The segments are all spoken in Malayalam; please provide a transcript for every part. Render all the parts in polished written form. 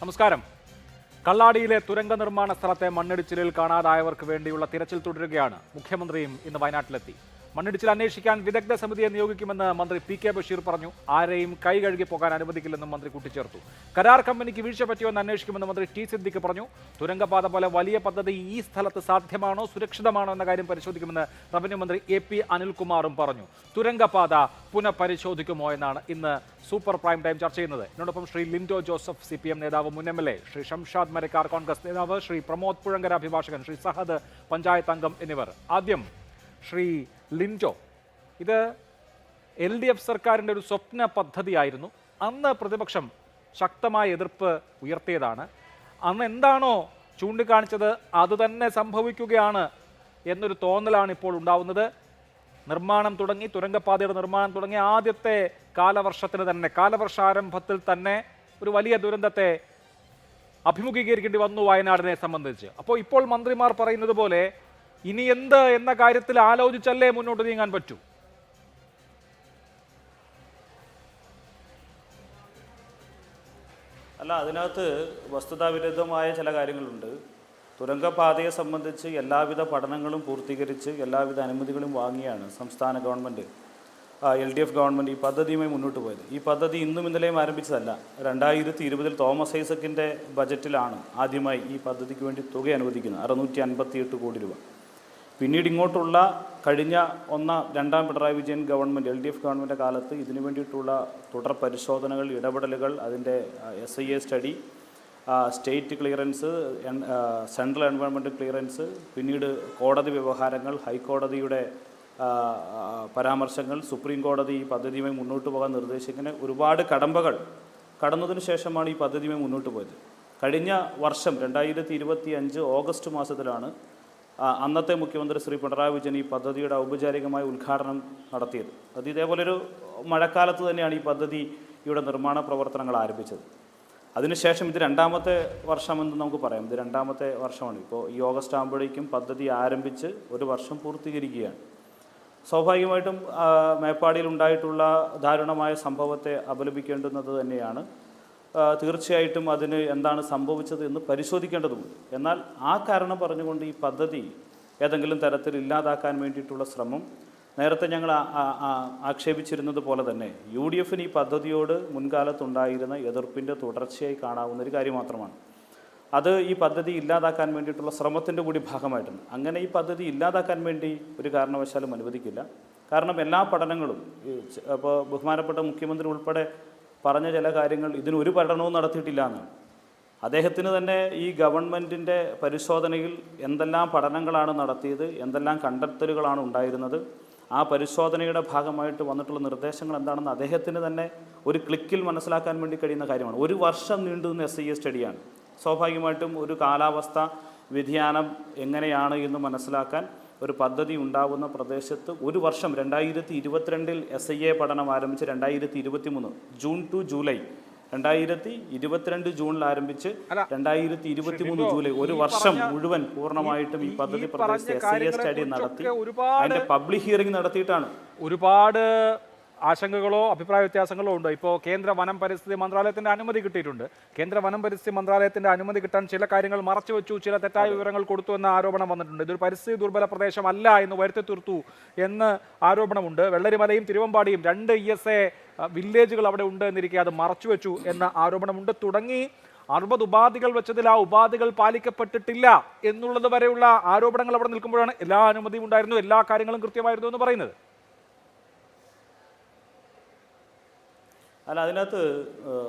നമസ്കാരം. കള്ളാടിയിലെ തുരങ്ക നിർമ്മാണ സ്ഥലത്തെ മണ്ണിടിച്ചിലിൽ കാണാതായവർക്ക് വേണ്ടിയുള്ള തിരച്ചിൽ തുടരുകയാണ്. മുഖ്യമന്ത്രിയും ഇന്ന് വയനാട്ടിലെത്തി. മണ്ണിടിച്ചിൽ അന്വേഷിക്കാൻ വിദഗ്ധ സമിതിയെ നിയോഗിക്കുമെന്ന് മന്ത്രി പി കെ ബഷീർ പറഞ്ഞു. ആരെയും കൈ കഴുകി പോകാൻ അനുവദിക്കില്ലെന്നും മന്ത്രി കൂട്ടിച്ചേർത്തു. കരാർ കമ്പനിക്ക് വീഴ്ച പറ്റിയോന്ന് അന്വേഷിക്കുമെന്ന് മന്ത്രി ടി സിദ്ദിഖ് പറഞ്ഞു. തുരങ്കപാത പോലെ വലിയ പദ്ധതി ഈ സ്ഥലത്ത് സാധ്യമാണോ സുരക്ഷിതമാണോ എന്ന കാര്യം പരിശോധിക്കുമെന്ന് റവന്യൂ മന്ത്രി AP അനിൽകുമാറും പറഞ്ഞു. തുരങ്കപാത പുനഃപരിശോധിക്കുമോ എന്നാണ് ഇന്ന് സൂപ്പർ പ്രൈം ടൈം ചർച്ച ചെയ്യുന്നത്. ഇതിനോടൊപ്പം ശ്രീ ലിൻഡോ ജോസഫ് CPM നേതാവ്, മുൻ MLA, ശ്രീ ഷംഷാദ് മരക്കാർ കോൺഗ്രസ് നേതാവ്, ശ്രീ പ്രമോദ് പുഴങ്കര അഭിഭാഷകൻ, ശ്രീ സഹദ് പഞ്ചായത്ത് അംഗം എന്നിവർ. ആദ്യം ശ്രീ ലിൻഡോ, ഇത് LDF സർക്കാരിൻ്റെ ഒരു സ്വപ്ന പദ്ധതിയായിരുന്നു. അന്ന് പ്രതിപക്ഷം ശക്തമായ എതിർപ്പ് ഉയർത്തിയതാണ്. അന്ന് എന്താണോ ചൂണ്ടിക്കാണിച്ചത് അതുതന്നെ സംഭവിക്കുകയാണ് എന്നൊരു തോന്നലാണ് ഇപ്പോൾ ഉണ്ടാവുന്നത്. നിർമ്മാണം തുടങ്ങി, തുരങ്കപാതയുടെ നിർമ്മാണം തുടങ്ങി ആദ്യത്തെ കാലവർഷാരംഭത്തിൽ തന്നെ ഒരു വലിയ ദുരന്തത്തെ അഭിമുഖീകരിക്കേണ്ടി വന്നു വയനാടിനെ സംബന്ധിച്ച്. അപ്പോൾ ഇപ്പോൾ മന്ത്രിമാർ പറയുന്നത് പോലെ ഇനി എന്ത് എന്ന കാര്യത്തിൽ ആലോചിച്ചല്ലേ മുന്നോട്ട് നീങ്ങാൻ പറ്റൂ? അല്ല, അതിനകത്ത് വസ്തുതാവിരുദ്ധമായ ചില കാര്യങ്ങളുണ്ട്. തുരങ്കപാതയെ സംബന്ധിച്ച് എല്ലാവിധ പഠനങ്ങളും പൂർത്തീകരിച്ച് എല്ലാവിധ അനുമതികളും വാങ്ങിയാണ് സംസ്ഥാന ഗവൺമെൻറ്, LDF ഗവൺമെൻറ് ഈ പദ്ധതിയുമായി മുന്നോട്ട് പോയത്. ഈ പദ്ധതി ഇന്നും ഇന്നലെയും ആരംഭിച്ചതല്ല. 2020 തോമസ് ഐസക്കിൻ്റെ ബജറ്റിലാണ് ആദ്യമായി ഈ പദ്ധതിക്ക് വേണ്ടി തുക അനുവദിക്കുന്നത്, 658 കോടി രൂപ. പിന്നീട് ഇങ്ങോട്ടുള്ള കഴിഞ്ഞ രണ്ടാം Pinarayi Vijayan government, LDF government കാലത്ത് ഇതിനു വേണ്ടിയിട്ടുള്ള തുടർ പരിശോധനകൾ, ഇടപെടലുകൾ, അതിൻ്റെ SIA study, state clearance, central environment clearance, പിന്നീട് കോടതി വ്യവഹാരങ്ങൾ, ഹൈക്കോടതിയുടെ പരാമർശങ്ങൾ, സുപ്രീം കോടതി ഈ പദ്ധതിയുമായി മുന്നോട്ട് പോകാൻ നിർദ്ദേശിക്കുന്ന ഒരുപാട് കടമ്പകൾ കടന്നതിന് ശേഷമാണ് ഈ പദ്ധതിയുമായി മുന്നോട്ട് പോയത്. കഴിഞ്ഞ വർഷം 2025 ഓഗസ്റ്റ് മാസത്തിലാണ് അന്നത്തെ മുഖ്യമന്ത്രി ശ്രീ പിണറായി വിജയൻ ഈ പദ്ധതിയുടെ ഔപചാരികമായ ഉദ്ഘാടനം നടത്തിയത്. അത് ഇതേപോലൊരു മഴക്കാലത്ത് തന്നെയാണ് ഈ പദ്ധതിയുടെ നിർമ്മാണ പ്രവർത്തനങ്ങൾ ആരംഭിച്ചത്. അതിനുശേഷം ഇത് രണ്ടാമത്തെ വർഷമെന്ന് നമുക്ക് പറയാം. ഇത് രണ്ടാമത്തെ വർഷമാണ്. ഇപ്പോൾ ഈ ഓഗസ്റ്റ് ആകുമ്പോഴേക്കും പദ്ധതി ആരംഭിച്ച് ഒരു വർഷം പൂർത്തീകരിക്കുകയാണ്. സ്വാഭാവികമായിട്ടും മേപ്പാടിയിൽ ഉണ്ടായിട്ടുള്ള ദാരുണമായ സംഭവത്തെ അപലപിക്കേണ്ടുന്നത് തന്നെയാണ്. തീർച്ചയായിട്ടും അതിന് എന്താണ് സംഭവിച്ചത് എന്ന് പരിശോധിക്കേണ്ടതുണ്ട്. എന്നാൽ ആ കാരണം പറഞ്ഞുകൊണ്ട് ഈ പദ്ധതി ഏതെങ്കിലും തരത്തിൽ ഇല്ലാതാക്കാൻ വേണ്ടിയിട്ടുള്ള ശ്രമം നേരത്തെ ഞങ്ങൾ ആക്ഷേപിച്ചിരുന്നത് പോലെ തന്നെ UDF ഈ പദ്ധതിയോട് മുൻകാലത്തുണ്ടായിരുന്ന എതിർപ്പിൻ്റെ തുടർച്ചയായി കാണാവുന്ന ഒരു കാര്യം മാത്രമാണ്. അത് ഈ പദ്ധതി ഇല്ലാതാക്കാൻ വേണ്ടിയിട്ടുള്ള ശ്രമത്തിൻ്റെ കൂടി ഭാഗമായിട്ടുണ്ട്. അങ്ങനെ ഈ പദ്ധതി ഇല്ലാതാക്കാൻ വേണ്ടി ഒരു കാരണവശാലും അനുവദിക്കില്ല. കാരണം എല്ലാ പഠനങ്ങളും ഇപ്പോൾ ബഹുമാനപ്പെട്ട മുഖ്യമന്ത്രി ഉൾപ്പെടെ പറഞ്ഞ ചില കാര്യങ്ങൾ ഇതിനൊരു പഠനവും നടത്തിയിട്ടില്ല എന്നാണ്. അദ്ദേഹത്തിന് തന്നെ ഈ ഗവൺമെൻറ്റിൻ്റെ പരിശോധനയിൽ എന്തെല്ലാം പഠനങ്ങളാണ് നടത്തിയത്, എന്തെല്ലാം കണ്ടെത്തലുകളാണ് ഉണ്ടായിരുന്നത്, ആ പരിശോധനയുടെ ഭാഗമായിട്ട് വന്നിട്ടുള്ള നിർദ്ദേശങ്ങൾ എന്താണെന്ന് അദ്ദേഹത്തിന് തന്നെ ഒരു ക്ലിക്കിൽ മനസ്സിലാക്കാൻ വേണ്ടി കഴിയുന്ന കാര്യമാണ്. ഒരു വർഷം നീണ്ടുനിന്ന SIA സ്റ്റഡിയാണ്. സ്വാഭാവികമായിട്ടും ഒരു കാലാവസ്ഥ വ്യതിയാനം എങ്ങനെയാണ് എന്ന് മനസ്സിലാക്കാൻ ഒരു പദ്ധതി ഉണ്ടാകുന്ന പ്രദേശത്ത് ഒരു വർഷം 2022 SIA പഠനം ആരംഭിച്ച് 2023 ജൂൺ ടു ജൂലൈ 2022 ജൂണിൽ ആരംഭിച്ച് 2023 ജൂലൈ ഒരു വർഷം മുഴുവൻ പൂർണ്ണമായിട്ടും ഈ പദ്ധതി പ്രദേശത്ത് SIA സ്റ്റഡി നടത്തി അതിൻ്റെ പബ്ലിക് ഹിയറിംഗ് നടത്തിയിട്ടാണ്. ഒരുപാട് ആശങ്കകളോ അഭിപ്രായ വ്യത്യാസങ്ങളോ ഉണ്ട്. ഇപ്പോൾ കേന്ദ്ര വനം പരിസ്ഥിതി മന്ത്രാലയത്തിൻ്റെ അനുമതി കിട്ടിയിട്ടുണ്ട്. കേന്ദ്ര വനം പരിസ്ഥിതി മന്ത്രാലയത്തിൻ്റെ അനുമതി കിട്ടാൻ ചില കാര്യങ്ങൾ മറച്ചുവെച്ചു, ചില തെറ്റായ വിവരങ്ങൾ കൊടുത്തു എന്ന ആരോപണം വന്നിട്ടുണ്ട്. ഇതൊരു പരിസ്ഥിതി ദുർബല പ്രദേശമല്ല എന്ന് വരുത്തി തീർത്തു എന്ന് ആരോപണമുണ്ട്. വെള്ളരിമലയും തിരുവമ്പാടിയും 2 ESA വില്ലേജുകൾ അവിടെ ഉണ്ട് എന്നിരിക്കെ അത് മറച്ചുവെച്ചു എന്ന ആരോപണമുണ്ട്. തുടങ്ങി 60 ഉപാധികൾ വെച്ചതിൽ ആ ഉപാധികൾ പാലിക്കപ്പെട്ടിട്ടില്ല എന്നുള്ളത് വരെയുള്ള ആരോപണങ്ങൾ അവിടെ നിൽക്കുമ്പോഴാണ് എല്ലാ അനുമതിയും ഉണ്ടായിരുന്നു, എല്ലാ കാര്യങ്ങളും കൃത്യമായിരുന്നു എന്ന് പറയുന്നത്. അല്ല, അതിനകത്ത്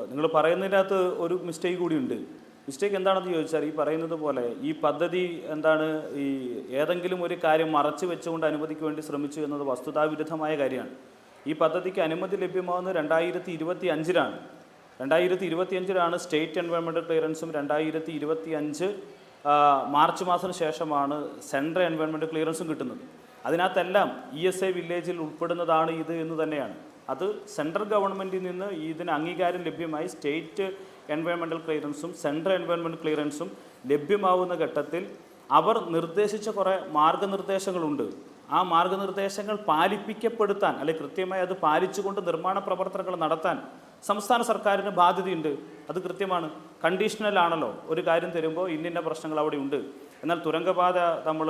നിങ്ങൾ പറയുന്നതിനകത്ത് ഒരു മിസ്റ്റേക്ക് കൂടിയുണ്ട്. മിസ്റ്റേക്ക് എന്താണെന്ന് ചോദിച്ചാൽ ഈ പറയുന്നത് പോലെ ഈ പദ്ധതി ഈ ഏതെങ്കിലും ഒരു കാര്യം മറച്ചു വെച്ചുകൊണ്ട് അനുമതിക്ക് വേണ്ടി ശ്രമിച്ചു എന്നത് വസ്തുതാവിരുദ്ധമായ കാര്യമാണ്. ഈ പദ്ധതിക്ക് അനുമതി ലഭ്യമാകുന്നത് 2025 2025 സ്റ്റേറ്റ് എൻവയോൺമെൻറ്റൽ ക്ലിയറൻസും 2025 മാർച്ച് മാസത്തിന് ശേഷമാണ് സെൻട്രൽ എൻവയോൺമെൻറ്റൽ ക്ലിയറൻസും കിട്ടുന്നത്. അതിനകത്തെല്ലാം ESA വില്ലേജിൽ ഉൾപ്പെടുന്നതാണ് ഇത് എന്ന് തന്നെയാണ്. അത് സെൻട്രൽ ഗവൺമെൻറ്റിൽ നിന്ന് ഇതിന് അംഗീകാരം ലഭ്യമായി സ്റ്റേറ്റ് എൻവയോൺമെൻറ്റൽ ക്ലിയറൻസും സെൻട്രൽ എൻവയോൺമെൻറ്റൽ ക്ലിയറൻസും ലഭ്യമാവുന്ന ഘട്ടത്തിൽ അവർ നിർദ്ദേശിച്ച കുറേ മാർഗനിർദ്ദേശങ്ങളുണ്ട്. ആ മാർഗനിർദ്ദേശങ്ങൾ പാലിപ്പിക്കപ്പെടുത്താൻ അല്ലെങ്കിൽ കൃത്യമായി അത് പാലിച്ചുകൊണ്ട് നിർമ്മാണ പ്രവർത്തനങ്ങൾ നടത്താൻ സംസ്ഥാന സർക്കാരിന് ബാധ്യതയുണ്ട്, അത് കൃത്യമാണ്. കണ്ടീഷണൽ ആണല്ലോ, ഒരു കാര്യം തരുമ്പോൾ ഇന്ന പ്രശ്നങ്ങൾ അവിടെ ഉണ്ട്, എന്നാൽ തുരങ്കപാത നമ്മൾ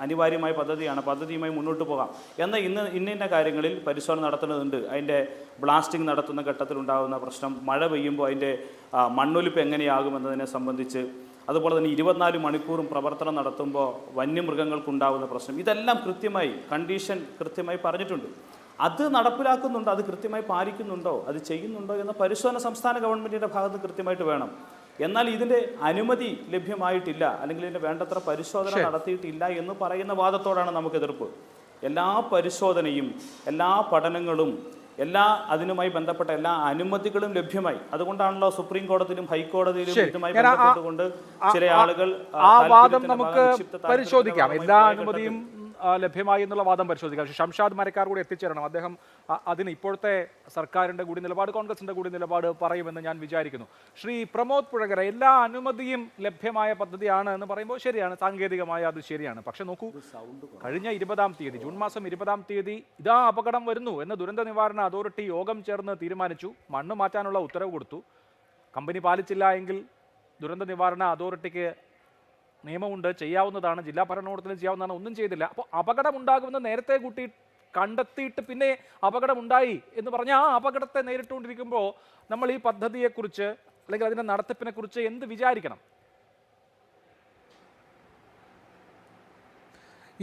അനിവാര്യമായ പദ്ധതിയുമായി മുന്നോട്ട് പോകാം എന്ന ഇന്ന കാര്യങ്ങളിൽ പരിശോധന നടത്തുന്നതുണ്ട്. അതിൻ്റെ ബ്ലാസ്റ്റിംഗ് നടത്തുന്ന ഘട്ടത്തിലുണ്ടാകുന്ന പ്രശ്നം, മഴ പെയ്യുമ്പോൾ അതിൻ്റെ മണ്ണൊലിപ്പ് എങ്ങനെയാകുമെന്നതിനെ സംബന്ധിച്ച്, അതുപോലെ തന്നെ 24 മണിക്കൂറും പ്രവർത്തനം നടത്തുമ്പോൾ വന്യമൃഗങ്ങൾക്കുണ്ടാകുന്ന പ്രശ്നം, ഇതെല്ലാം കണ്ടീഷൻ കൃത്യമായി പറഞ്ഞിട്ടുണ്ട്. അത് നടപ്പിലാക്കുന്നുണ്ടോ, അത് കൃത്യമായി പാലിക്കുന്നുണ്ടോ, അത് ചെയ്യുന്നുണ്ടോ എന്ന പരിശോധന സംസ്ഥാന ഗവൺമെൻറ്റിൻ്റെ ഭാഗത്ത് കൃത്യമായിട്ട് വേണം. എന്നാൽ ഇതിൻ്റെ അനുമതി ലഭ്യമായിട്ടില്ല, അല്ലെങ്കിൽ ഇതിൻ്റെ വേണ്ടത്ര പരിശോധന നടത്തിയിട്ടില്ല എന്ന് പറയുന്ന വാദത്തോടാണ് നമുക്ക് എതിർപ്പ്. എല്ലാ പരിശോധനയും എല്ലാ പഠനങ്ങളും അതിനുമായി ബന്ധപ്പെട്ട എല്ലാ അനുമതികളും ലഭ്യമായി. അതുകൊണ്ടാണല്ലോ സുപ്രീം കോടതിയിലും ഹൈക്കോടതിയിലും ഇതുമായി ബന്ധപ്പെട്ടുകൊണ്ട് ചില ആളുകൾ ആ വാദം നമുക്ക് പരിശോധിക്കാം. എല്ലാ അനുമതിയും ലഭ്യമായി എന്നുള്ള വാദം പരിശോധിക്കാം. പക്ഷേ ഷംഷാദ് മരക്കാർ കൂടി എത്തിച്ചേരണം. അദ്ദേഹം അതിന് ഇപ്പോഴത്തെ സർക്കാരിൻ്റെ കൂടി നിലപാട്, കോൺഗ്രസിൻ്റെ കൂടി നിലപാട് പറയുമെന്ന് ഞാൻ വിചാരിക്കുന്നു. ശ്രീ പ്രമോദ് പുഴകര, എല്ലാ അനുമതിയും ലഭ്യമായ പദ്ധതിയാണ് എന്ന് പറയുമ്പോൾ ശരിയാണ്, സാങ്കേതികമായി അത് ശരിയാണ്. പക്ഷെ നോക്കൂ, കഴിഞ്ഞ 20-ാം തീയതി, ജൂൺ മാസം 20-ാം തീയതി ഇതാ അപകടം വരുന്നു എന്ന് ദുരന്ത നിവാരണ അതോറിറ്റി യോഗം ചേർന്ന് തീരുമാനിച്ചു. മണ്ണ് മാറ്റാനുള്ള ഉത്തരവ് കൊടുത്തു. കമ്പനി പാലിച്ചില്ല എങ്കിൽ ദുരന്ത നിവാരണ അതോറിറ്റിക്ക് നിയമമുണ്ട്, ചെയ്യാവുന്നതാണ്, ജില്ലാ ഭരണകൂടത്തിന് ചെയ്യാവുന്നതാണ്. ഒന്നും ചെയ്തില്ല. അപ്പോൾ അപകടം ഉണ്ടാകുമെന്ന് നേരത്തെ കൂട്ടി കണ്ടെത്തിയിട്ട് പിന്നെ അപകടമുണ്ടായി എന്ന് പറഞ്ഞാൽ ആ അപകടത്തെ നേരിട്ടുകൊണ്ടിരിക്കുമ്പോൾ നമ്മൾ ഈ പദ്ധതിയെക്കുറിച്ച് അല്ലെങ്കിൽ അതിൻ്റെ നടത്തിപ്പിനെക്കുറിച്ച് എന്ത് വിചാരിക്കണം?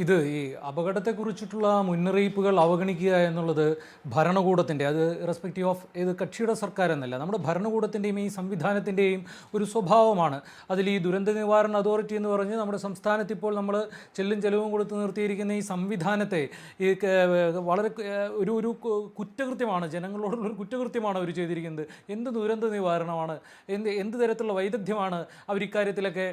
ഇത് ഈ അപകടത്തെക്കുറിച്ചിട്ടുള്ള മുന്നറിയിപ്പുകൾ അവഗണിക്കുക എന്നുള്ളത് ഭരണകൂടത്തിൻ്റെ, അത് ഇറസ്പെക്റ്റീവ് ഓഫ് ഏത് കക്ഷിയുടെ സർക്കാർ എന്നല്ല, നമ്മുടെ ഭരണകൂടത്തിൻ്റെയും ഈ സംവിധാനത്തിൻ്റെയും ഒരു സ്വഭാവമാണ്. അതിൽ ഈ ദുരന്ത നിവാരണ അതോറിറ്റി എന്ന് പറഞ്ഞ് നമ്മുടെ സംസ്ഥാനത്ത് ഇപ്പോൾ നമ്മൾ ചെലവും കൊടുത്ത് നിർത്തിയിരിക്കുന്ന ഈ സംവിധാനത്തെ ഈ വളരെ ഒരു കുറ്റകൃത്യമാണ്, ജനങ്ങളോടുള്ളൊരു കുറ്റകൃത്യമാണ് അവർ ചെയ്തിരിക്കുന്നത്. എന്ത് ദുരന്ത നിവാരണമാണ്, എന്ത് തരത്തിലുള്ള വൈദഗ്ധ്യമാണ് അവർ ഇക്കാര്യത്തിലൊക്കെ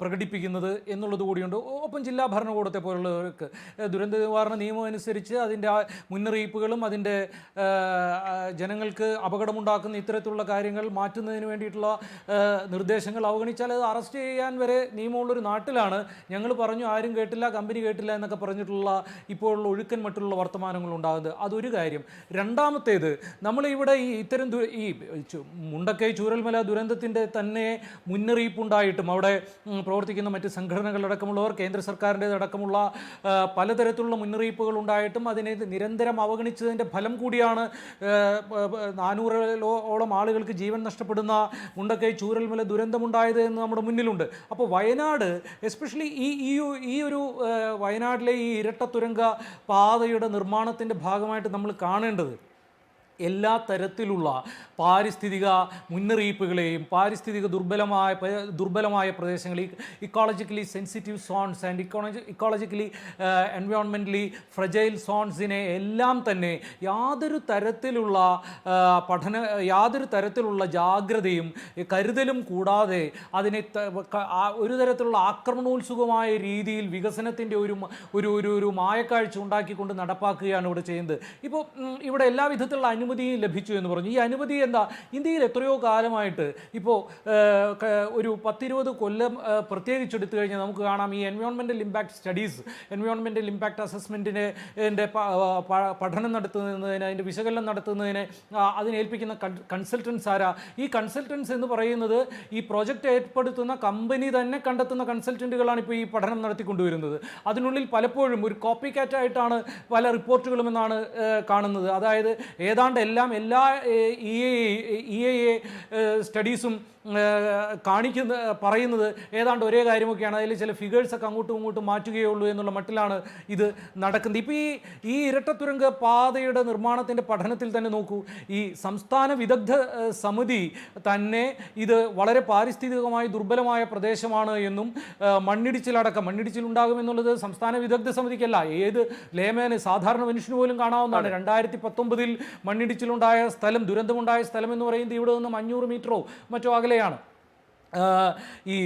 പ്രകടിപ്പിക്കുന്നത് എന്നുള്ളത് കൂടിയുണ്ട്. ഒപ്പം ജില്ലാ ഭരണകൂടത്തെ ഉള്ളവർക്ക് ദുരന്ത നിവാരണ നിയമം അനുസരിച്ച് അതിൻ്റെ മുന്നറിയിപ്പുകളും അതിൻ്റെ ജനങ്ങൾക്ക് അപകടമുണ്ടാക്കുന്ന ഇത്തരത്തിലുള്ള കാര്യങ്ങൾ മാറ്റുന്നതിന് വേണ്ടിയിട്ടുള്ള നിർദ്ദേശങ്ങൾ അവഗണിച്ചാൽ അത് അറസ്റ്റ് ചെയ്യാൻ വരെ നിയമമുള്ളൊരു നാട്ടിലാണ്. ഞങ്ങൾ പറഞ്ഞു, ആരും കേട്ടില്ല, കമ്പനി കേട്ടില്ല എന്നൊക്കെ പറഞ്ഞിട്ടുള്ള ഇപ്പോഴുള്ള ഒഴുക്കൻ മറ്റുള്ള വർത്തമാനങ്ങൾ ഉണ്ടാകുന്നത്. അതൊരു കാര്യം. രണ്ടാമത്തേത്, നമ്മളിവിടെ ഈ ഇത്തരം ഈ മുണ്ടക്കൈ ചൂരൽമല ദുരന്തത്തിൻ്റെ തന്നെ മുന്നറിയിപ്പുണ്ടായിട്ടും അവിടെ പ്രവർത്തിക്കുന്ന മറ്റ് സംഘടനകളടക്കമുള്ളവർ, കേന്ദ്ര സർക്കാരിൻ്റെ അടക്കമുള്ള പലതരത്തിലുള്ള മുന്നറിയിപ്പുകൾ ഉണ്ടായിട്ടും അതിനെ നിരന്തരം അവഗണിച്ചതിൻ്റെ ഫലം കൂടിയാണ് 400ഓളം ആളുകൾക്ക് ജീവൻ നഷ്ടപ്പെടുന്ന മുണ്ടക്കൈ ചൂരൽമല ദുരന്തമുണ്ടായത് എന്ന് നമ്മുടെ മുന്നിലുണ്ട്. അപ്പോൾ വയനാട്, എസ്പെഷ്യലി ഈ ഒരു വയനാട്ടിലെ ഈ ഇരട്ട തുരങ്ക പാതയുടെ നിർമ്മാണത്തിൻ്റെ ഭാഗമായിട്ട് നമ്മൾ കാണേണ്ടത് എല്ലാ തരത്തിലുള്ള പാരിസ്ഥിതിക മുന്നറിയിപ്പുകളെയും പാരിസ്ഥിതിക ദുർബലമായ പ്രദേശങ്ങൾ, ecologically sensitive zones and ecologically എൻവയോൺമെൻ്റലി ഫ്രജൈൽ സോൺസിനെ എല്ലാം തന്നെ യാതൊരു തരത്തിലുള്ള ജാഗ്രതയും കരുതലും കൂടാതെ അതിനെ ഒരു തരത്തിലുള്ള ആക്രമണോത്സുകമായ രീതിയിൽ വികസനത്തിൻ്റെ ഒരു മായക്കാഴ്ച ഉണ്ടാക്കിക്കൊണ്ട് നടപ്പാക്കുകയാണ് ഇവിടെ ചെയ്യുന്നത്. ഇപ്പോൾ ഇവിടെ എല്ലാ വിധത്തിലുള്ള അനുമതിയും ലഭിച്ചു എന്ന് പറഞ്ഞു. ഈ അനുമതി എന്താ? ഇന്ത്യയിൽ എത്രയോ കാലമായിട്ട് ഇപ്പോൾ ഒരു 10-20 കൊല്ലം പ്രത്യേകിച്ചെടുത്തു കഴിഞ്ഞാൽ നമുക്ക് കാണാം, ഈ environmental impact studies, environmental impact അസസ്മെൻറ്റിൻ്റെ പഠനം നടത്തുന്നതിന്, അതിൻ്റെ വിശകലനം നടത്തുന്നതിന് അതിനേൽപ്പിക്കുന്ന കൺസൾട്ടൻസ് ആരാ? ഈ കൺസൾട്ടൻസ് എന്ന് പറയുന്നത് ഈ പ്രോജക്റ്റ് ഏർപ്പെടുത്തുന്ന കമ്പനി തന്നെ കണ്ടെത്തുന്ന കൺസൾട്ടൻറ്റുകളാണ് ഇപ്പോൾ ഈ പഠനം നടത്തിക്കൊണ്ടുവരുന്നത്. അതിനുള്ളിൽ പലപ്പോഴും ഒരു കോപ്പി കാറ്റായിട്ടാണ് പല റിപ്പോർട്ടുകളും എന്നാണ് കാണുന്നത്. അതായത് ഏതാണ്ട് എല്ലാ EIA സ്റ്റഡീസും പറയുന്നത് ഏതാണ്ട് ഒരേ കാര്യമൊക്കെയാണ്. അതിൽ ചില ഫിഗേഴ്സൊക്കെ അങ്ങോട്ടും ഇങ്ങോട്ടും മാറ്റുകയുള്ളൂ എന്നുള്ള മട്ടിലാണ് ഇത് നടക്കുന്നത്. ഇപ്പോൾ ഈ ഇരട്ടത്തുരങ്ക പാതയുടെ നിർമ്മാണത്തിൻ്റെ പഠനത്തിൽ തന്നെ നോക്കൂ, ഈ സംസ്ഥാന വിദഗ്ധ സമിതി തന്നെ ഇത് വളരെ പാരിസ്ഥിതികമായി ദുർബലമായ പ്രദേശമാണ് എന്നും മണ്ണിടിച്ചിലുണ്ടാകുമെന്നുള്ളത് സംസ്ഥാന വിദഗ്ധ സമിതിക്കല്ല, ഏത് ലേമേന് സാധാരണ മനുഷ്യന് പോലും കാണാവുന്നതാണ്. 2019 മണ്ണിടിച്ചിലുണ്ടായ സ്ഥലം, ദുരന്തമുണ്ടായ സ്ഥലം എന്ന് പറയുന്നത് ഇവിടെ നിന്നും 500 മീറ്ററോ മറ്റോ അകലെയാണ്. ഈ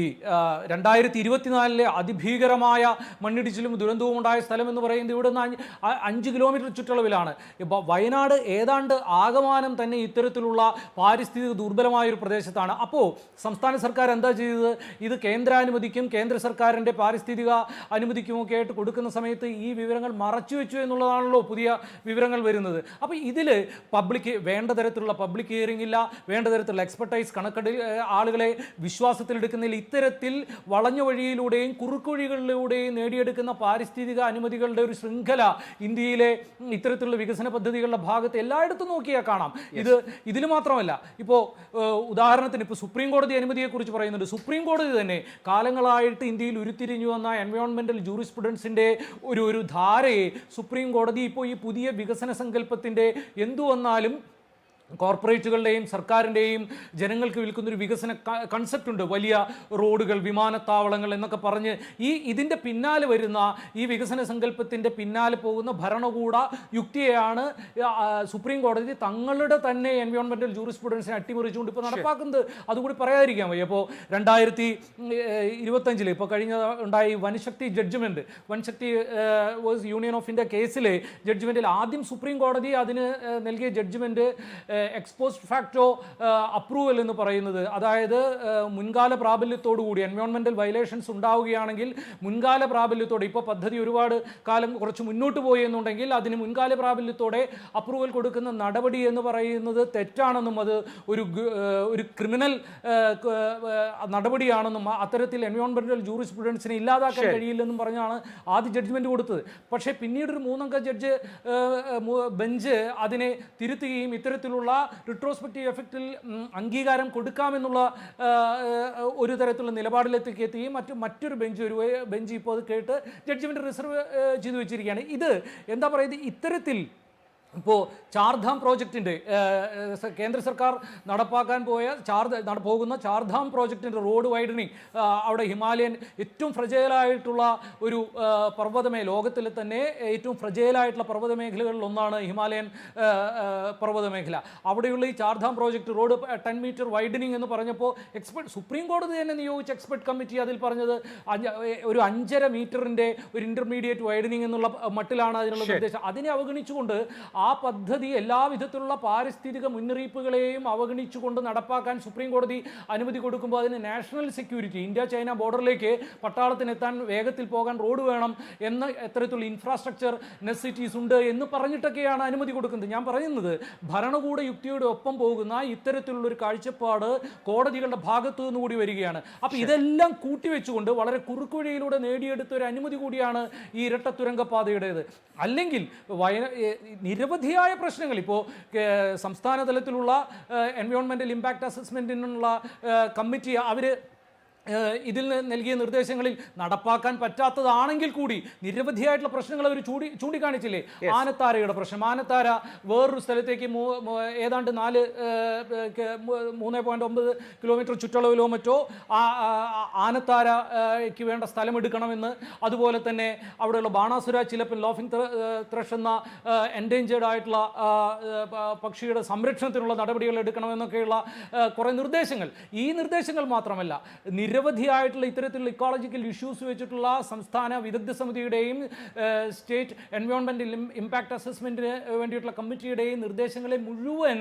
2024 അതിഭീകരമായ മണ്ണിടിച്ചിലും ദുരന്തവും ഉണ്ടായ സ്ഥലം എന്ന് പറയുന്നത് ഇവിടെ നിന്ന് 5 കിലോമീറ്റർ ചുറ്റളവിലാണ്. ഇപ്പോൾ വയനാട് ഏതാണ്ട് ആകമാനം തന്നെ ഇത്തരത്തിലുള്ള പാരിസ്ഥിതിക ദുർബലമായ ഒരു പ്രദേശത്താണ്. അപ്പോൾ സംസ്ഥാന സർക്കാർ എന്താ ചെയ്തത്? ഇത് കേന്ദ്രാനുമതിക്കും കേന്ദ്ര സർക്കാരിൻ്റെ പാരിസ്ഥിതിക അനുമതിക്കുമൊക്കെ ആയിട്ട് കൊടുക്കുന്ന സമയത്ത് ഈ വിവരങ്ങൾ മറച്ചു വെച്ചു എന്നുള്ളതാണല്ലോ പുതിയ വിവരങ്ങൾ വരുന്നത്. അപ്പോൾ ഇതിൽ വേണ്ട തരത്തിലുള്ള പബ്ലിക് ഹിയറിംഗ് ഇല്ല, വേണ്ട തരത്തിലുള്ള എക്സ്പെർട്ടൈസ് കണക്കെടു ആളുകളെ വിശ്വാസത്തിലെടുക്കുന്നതിൽ ഇത്തരത്തിൽ വളഞ്ഞ വഴിയിലൂടെയും കുറുക്കുവഴികളിലൂടെയും നേടിയെടുക്കുന്ന പാരിസ്ഥിതിക അനുമതികളുടെ ഒരു ശൃംഖല ഇന്ത്യയിലെ ഇത്തരത്തിലുള്ള വികസന പദ്ധതികളുടെ ഭാഗത്ത് എല്ലായിടത്തും നോക്കിയാൽ കാണാം. ഇതിൽ മാത്രമല്ല, ഇപ്പോൾ ഉദാഹരണത്തിന് ഇപ്പോൾ സുപ്രീം കോടതി അനുമതിയെക്കുറിച്ച് പറയുന്നുണ്ട്. സുപ്രീം കോടതി തന്നെ കാലങ്ങളായിട്ട് ഇന്ത്യയിൽ ഉരുത്തിരിഞ്ഞു വന്ന എൻവയോൺമെന്റൽ ജൂറിസ്പ്രുഡൻസിൻ്റെ ഒരു ധാരയെ സുപ്രീം കോടതി ഇപ്പോൾ ഈ പുതിയ വികസന സങ്കല്പത്തിൻ്റെ എന്തു വന്നാലും കോർപ്പറേറ്റുകളുടെയും സർക്കാരിൻ്റെയും ജനങ്ങൾക്ക് വിൽക്കുന്നൊരു വികസന കൺസെപ്റ്റ് ഉണ്ട്. വലിയ റോഡുകൾ, വിമാനത്താവളങ്ങൾ എന്നൊക്കെ പറഞ്ഞ് ഇതിൻ്റെ പിന്നാലെ വരുന്ന ഈ വികസന സങ്കല്പത്തിൻ്റെ പിന്നാലെ പോകുന്ന ഭരണകൂട യുക്തിയെയാണ് സുപ്രീം കോടതി തങ്ങളുടെ തന്നെ എൻവയോൺമെൻറ്റൽ ജൂറിസ്പ്രുഡൻസിനെ അട്ടിമറിച്ചുകൊണ്ട് ഇപ്പോൾ നടപ്പാക്കുന്നത്. അതുകൂടി പറയാതിരിക്കാൻ വയ്യ. അപ്പോൾ 2025 ഇപ്പോൾ കഴിഞ്ഞ ഉണ്ടായി വനശക്തി ജഡ്ജ്മെൻറ്റ്, വനശക്തി യൂണിയൻ ഓഫ് ഇന്ത്യ കേസിലെ ജഡ്ജ്മെൻറ്റിൽ ആദ്യം സുപ്രീം കോടതി അതിന് നൽകിയ ജഡ്ജ്മെൻറ്റ് എക്സ്പോസ്റ്റ് ഫാക്ടോ അപ്രൂവൽ എന്ന് പറയുന്നത്, അതായത് മുൻകാല പ്രാബല്യത്തോടുകൂടി എൻവയോൺമെൻറ്റൽ വയലേഷൻസ് ഉണ്ടാവുകയാണെങ്കിൽ മുൻകാല പ്രാബല്യത്തോടെ, ഇപ്പോൾ പദ്ധതി ഒരുപാട് കാലം കുറച്ച് മുന്നോട്ട് പോയി എന്നുണ്ടെങ്കിൽ അതിന് മുൻകാല പ്രാബല്യത്തോടെ അപ്രൂവൽ കൊടുക്കുന്ന നടപടി എന്ന് പറയുന്നത് തെറ്റാണെന്നും അത് ഒരു ക്രിമിനൽ നടപടിയാണെന്നും അത്തരത്തിൽ എൻവയോൺമെൻറ്റൽ ജൂറിസ്പ്രുഡൻസിനെ ഇല്ലാതാക്കാൻ കഴിയില്ലെന്നും പറഞ്ഞാണ് ആദ്യ ജഡ്ജ്മെൻറ്റ് കൊടുത്തത്. പക്ഷേ പിന്നീട് ഒരു 3 അംഗ ബെഞ്ച് അതിനെ തിരുത്തുകയും ഇത്തരത്തിലുള്ള റിട്രോസ്പെക്റ്റീവ് എഫക്റ്റിൽ അംഗീകാരം കൊടുക്കാമെന്നുള്ള ഒരു തരത്തിലുള്ള നിലപാടിലെത്തിക്കെത്തുകയും മറ്റൊരു ബെഞ്ച് ഇപ്പോൾ അത് കേട്ട് ജഡ്ജ്മെൻറ്റ് റിസർവ് ചെയ്തു വെച്ചിരിക്കുകയാണ്. ഇത് എന്താ പറയുന്നത്, ഇത്തരത്തിൽ ഇപ്പോൾ ചാർധാം പ്രോജക്റ്റിൻ്റെ കേന്ദ്ര സർക്കാർ നടപ്പാക്കാൻ പോകുന്ന ചാർധാം പ്രോജക്റ്റിൻ്റെ റോഡ് വൈഡനിങ്, അവിടെ ഹിമാലയൻ ഏറ്റവും ഫ്രജൈലായിട്ടുള്ള ഒരു ലോകത്തിലെ തന്നെ ഏറ്റവും ഫ്രജൈലായിട്ടുള്ള പർവ്വത മേഖലകളിൽ ഒന്നാണ് ഹിമാലയൻ പർവ്വത മേഖല. അവിടെയുള്ള ഈ Chardham project road 10 metre widening എന്ന് പറഞ്ഞപ്പോൾ സുപ്രീം കോടതി തന്നെ നിയോഗിച്ച എക്സ്പെർട്ട് കമ്മിറ്റി അതിൽ പറഞ്ഞത് ഒരു 5.5 മീറ്ററിൻ്റെ ഒരു ഇൻ്റർമീഡിയറ്റ് വൈഡനിങ് എന്നുള്ള മട്ടിലാണ് അതിനുള്ള നിർദ്ദേശം. അതിനെ അവഗണിച്ചുകൊണ്ട് ആ പദ്ധതി എല്ലാവിധത്തിലുള്ള പാരിസ്ഥിതിക മുന്നറിയിപ്പുകളെയും അവഗണിച്ചുകൊണ്ട് നടപ്പാക്കാൻ സുപ്രീം കോടതി അനുമതി കൊടുക്കുമ്പോൾ അതിന് നാഷണൽ സെക്യൂരിറ്റി, ഇന്ത്യ ചൈന ബോർഡറിലേക്ക് പട്ടാളത്തിനെത്താൻ വേഗത്തിൽ പോകാൻ റോഡ് വേണം എന്ന എത്തരത്തിലുള്ള ഇൻഫ്രാസ്ട്രക്ചർ നെസസിറ്റീസ് ഉണ്ട് എന്ന് പറഞ്ഞിട്ടൊക്കെയാണ് അനുമതി കൊടുക്കുന്നത്. ഞാൻ പറയുന്നത് ഭരണകൂട യുക്തിയുടെ ഒപ്പം പോകുന്ന ഇത്തരത്തിലുള്ളൊരു കാഴ്ചപ്പാട് കോടതികളുടെ ഭാഗത്തു നിന്നുകൂടി വരികയാണ്. അപ്പോൾ ഇതെല്ലാം കൂട്ടിവെച്ചുകൊണ്ട് വളരെ കുറുക്കുവഴിയിലൂടെ നേടിയെടുത്ത ഒരു അനുമതി കൂടിയാണ് ഈ ഇരട്ട തുരങ്കപ്പാതയുടേത്. അല്ലെങ്കിൽ നിരവധിയായ പ്രശ്നങ്ങൾ ഇപ്പോൾ സംസ്ഥാന തലത്തിലുള്ള എൻവയോൺമെൻറ്റൽ ഇമ്പാക്റ്റ് അസസ്മെൻറ്റിനുള്ള കമ്മിറ്റി അവർ ഇതിൽ നൽകിയ നിർദ്ദേശങ്ങളിൽ നടപ്പാക്കാൻ പറ്റാത്തതാണെങ്കിൽ കൂടി നിരവധിയായിട്ടുള്ള പ്രശ്നങ്ങൾ അവർ ചൂണ്ടിക്കാണിച്ചില്ലേ? ആനത്താരയുടെ പ്രശ്നം. ആനത്താര വേറൊരു സ്ഥലത്തേക്ക് ഏതാണ്ട് 3.9 കിലോമീറ്റർ ചുറ്റളവിലോ മറ്റോ ആനത്താരയ്ക്ക് വേണ്ട സ്ഥലം എടുക്കണമെന്ന്, അതുപോലെ തന്നെ അവിടെയുള്ള ബാണാസുര ചിലപ്പൻ ലോഫിംഗ് ത്രഷ് എന്ന എൻഡേഞ്ചേർഡ് ആയിട്ടുള്ള പക്ഷിയുടെ സംരക്ഷണത്തിനുള്ള നടപടികൾ എടുക്കണമെന്നൊക്കെയുള്ള കുറേ നിർദ്ദേശങ്ങൾ. ഈ നിർദ്ദേശങ്ങൾ മാത്രമല്ല, നിരവധിയായിട്ടുള്ള ഇത്തരത്തിലുള്ള ഇക്കോളജിക്കൽ ഇഷ്യൂസ് വെച്ചിട്ടുള്ള സംസ്ഥാന വിദഗ്ധ സമിതിയുടെയും സ്റ്റേറ്റ് എൻവയോൺമെൻറ്റൽ ഇമ്പാക്റ്റ് അസസ്മെൻറ്റിന് വേണ്ടിയിട്ടുള്ള കമ്മിറ്റിയുടെയും നിർദ്ദേശങ്ങളെ മുഴുവൻ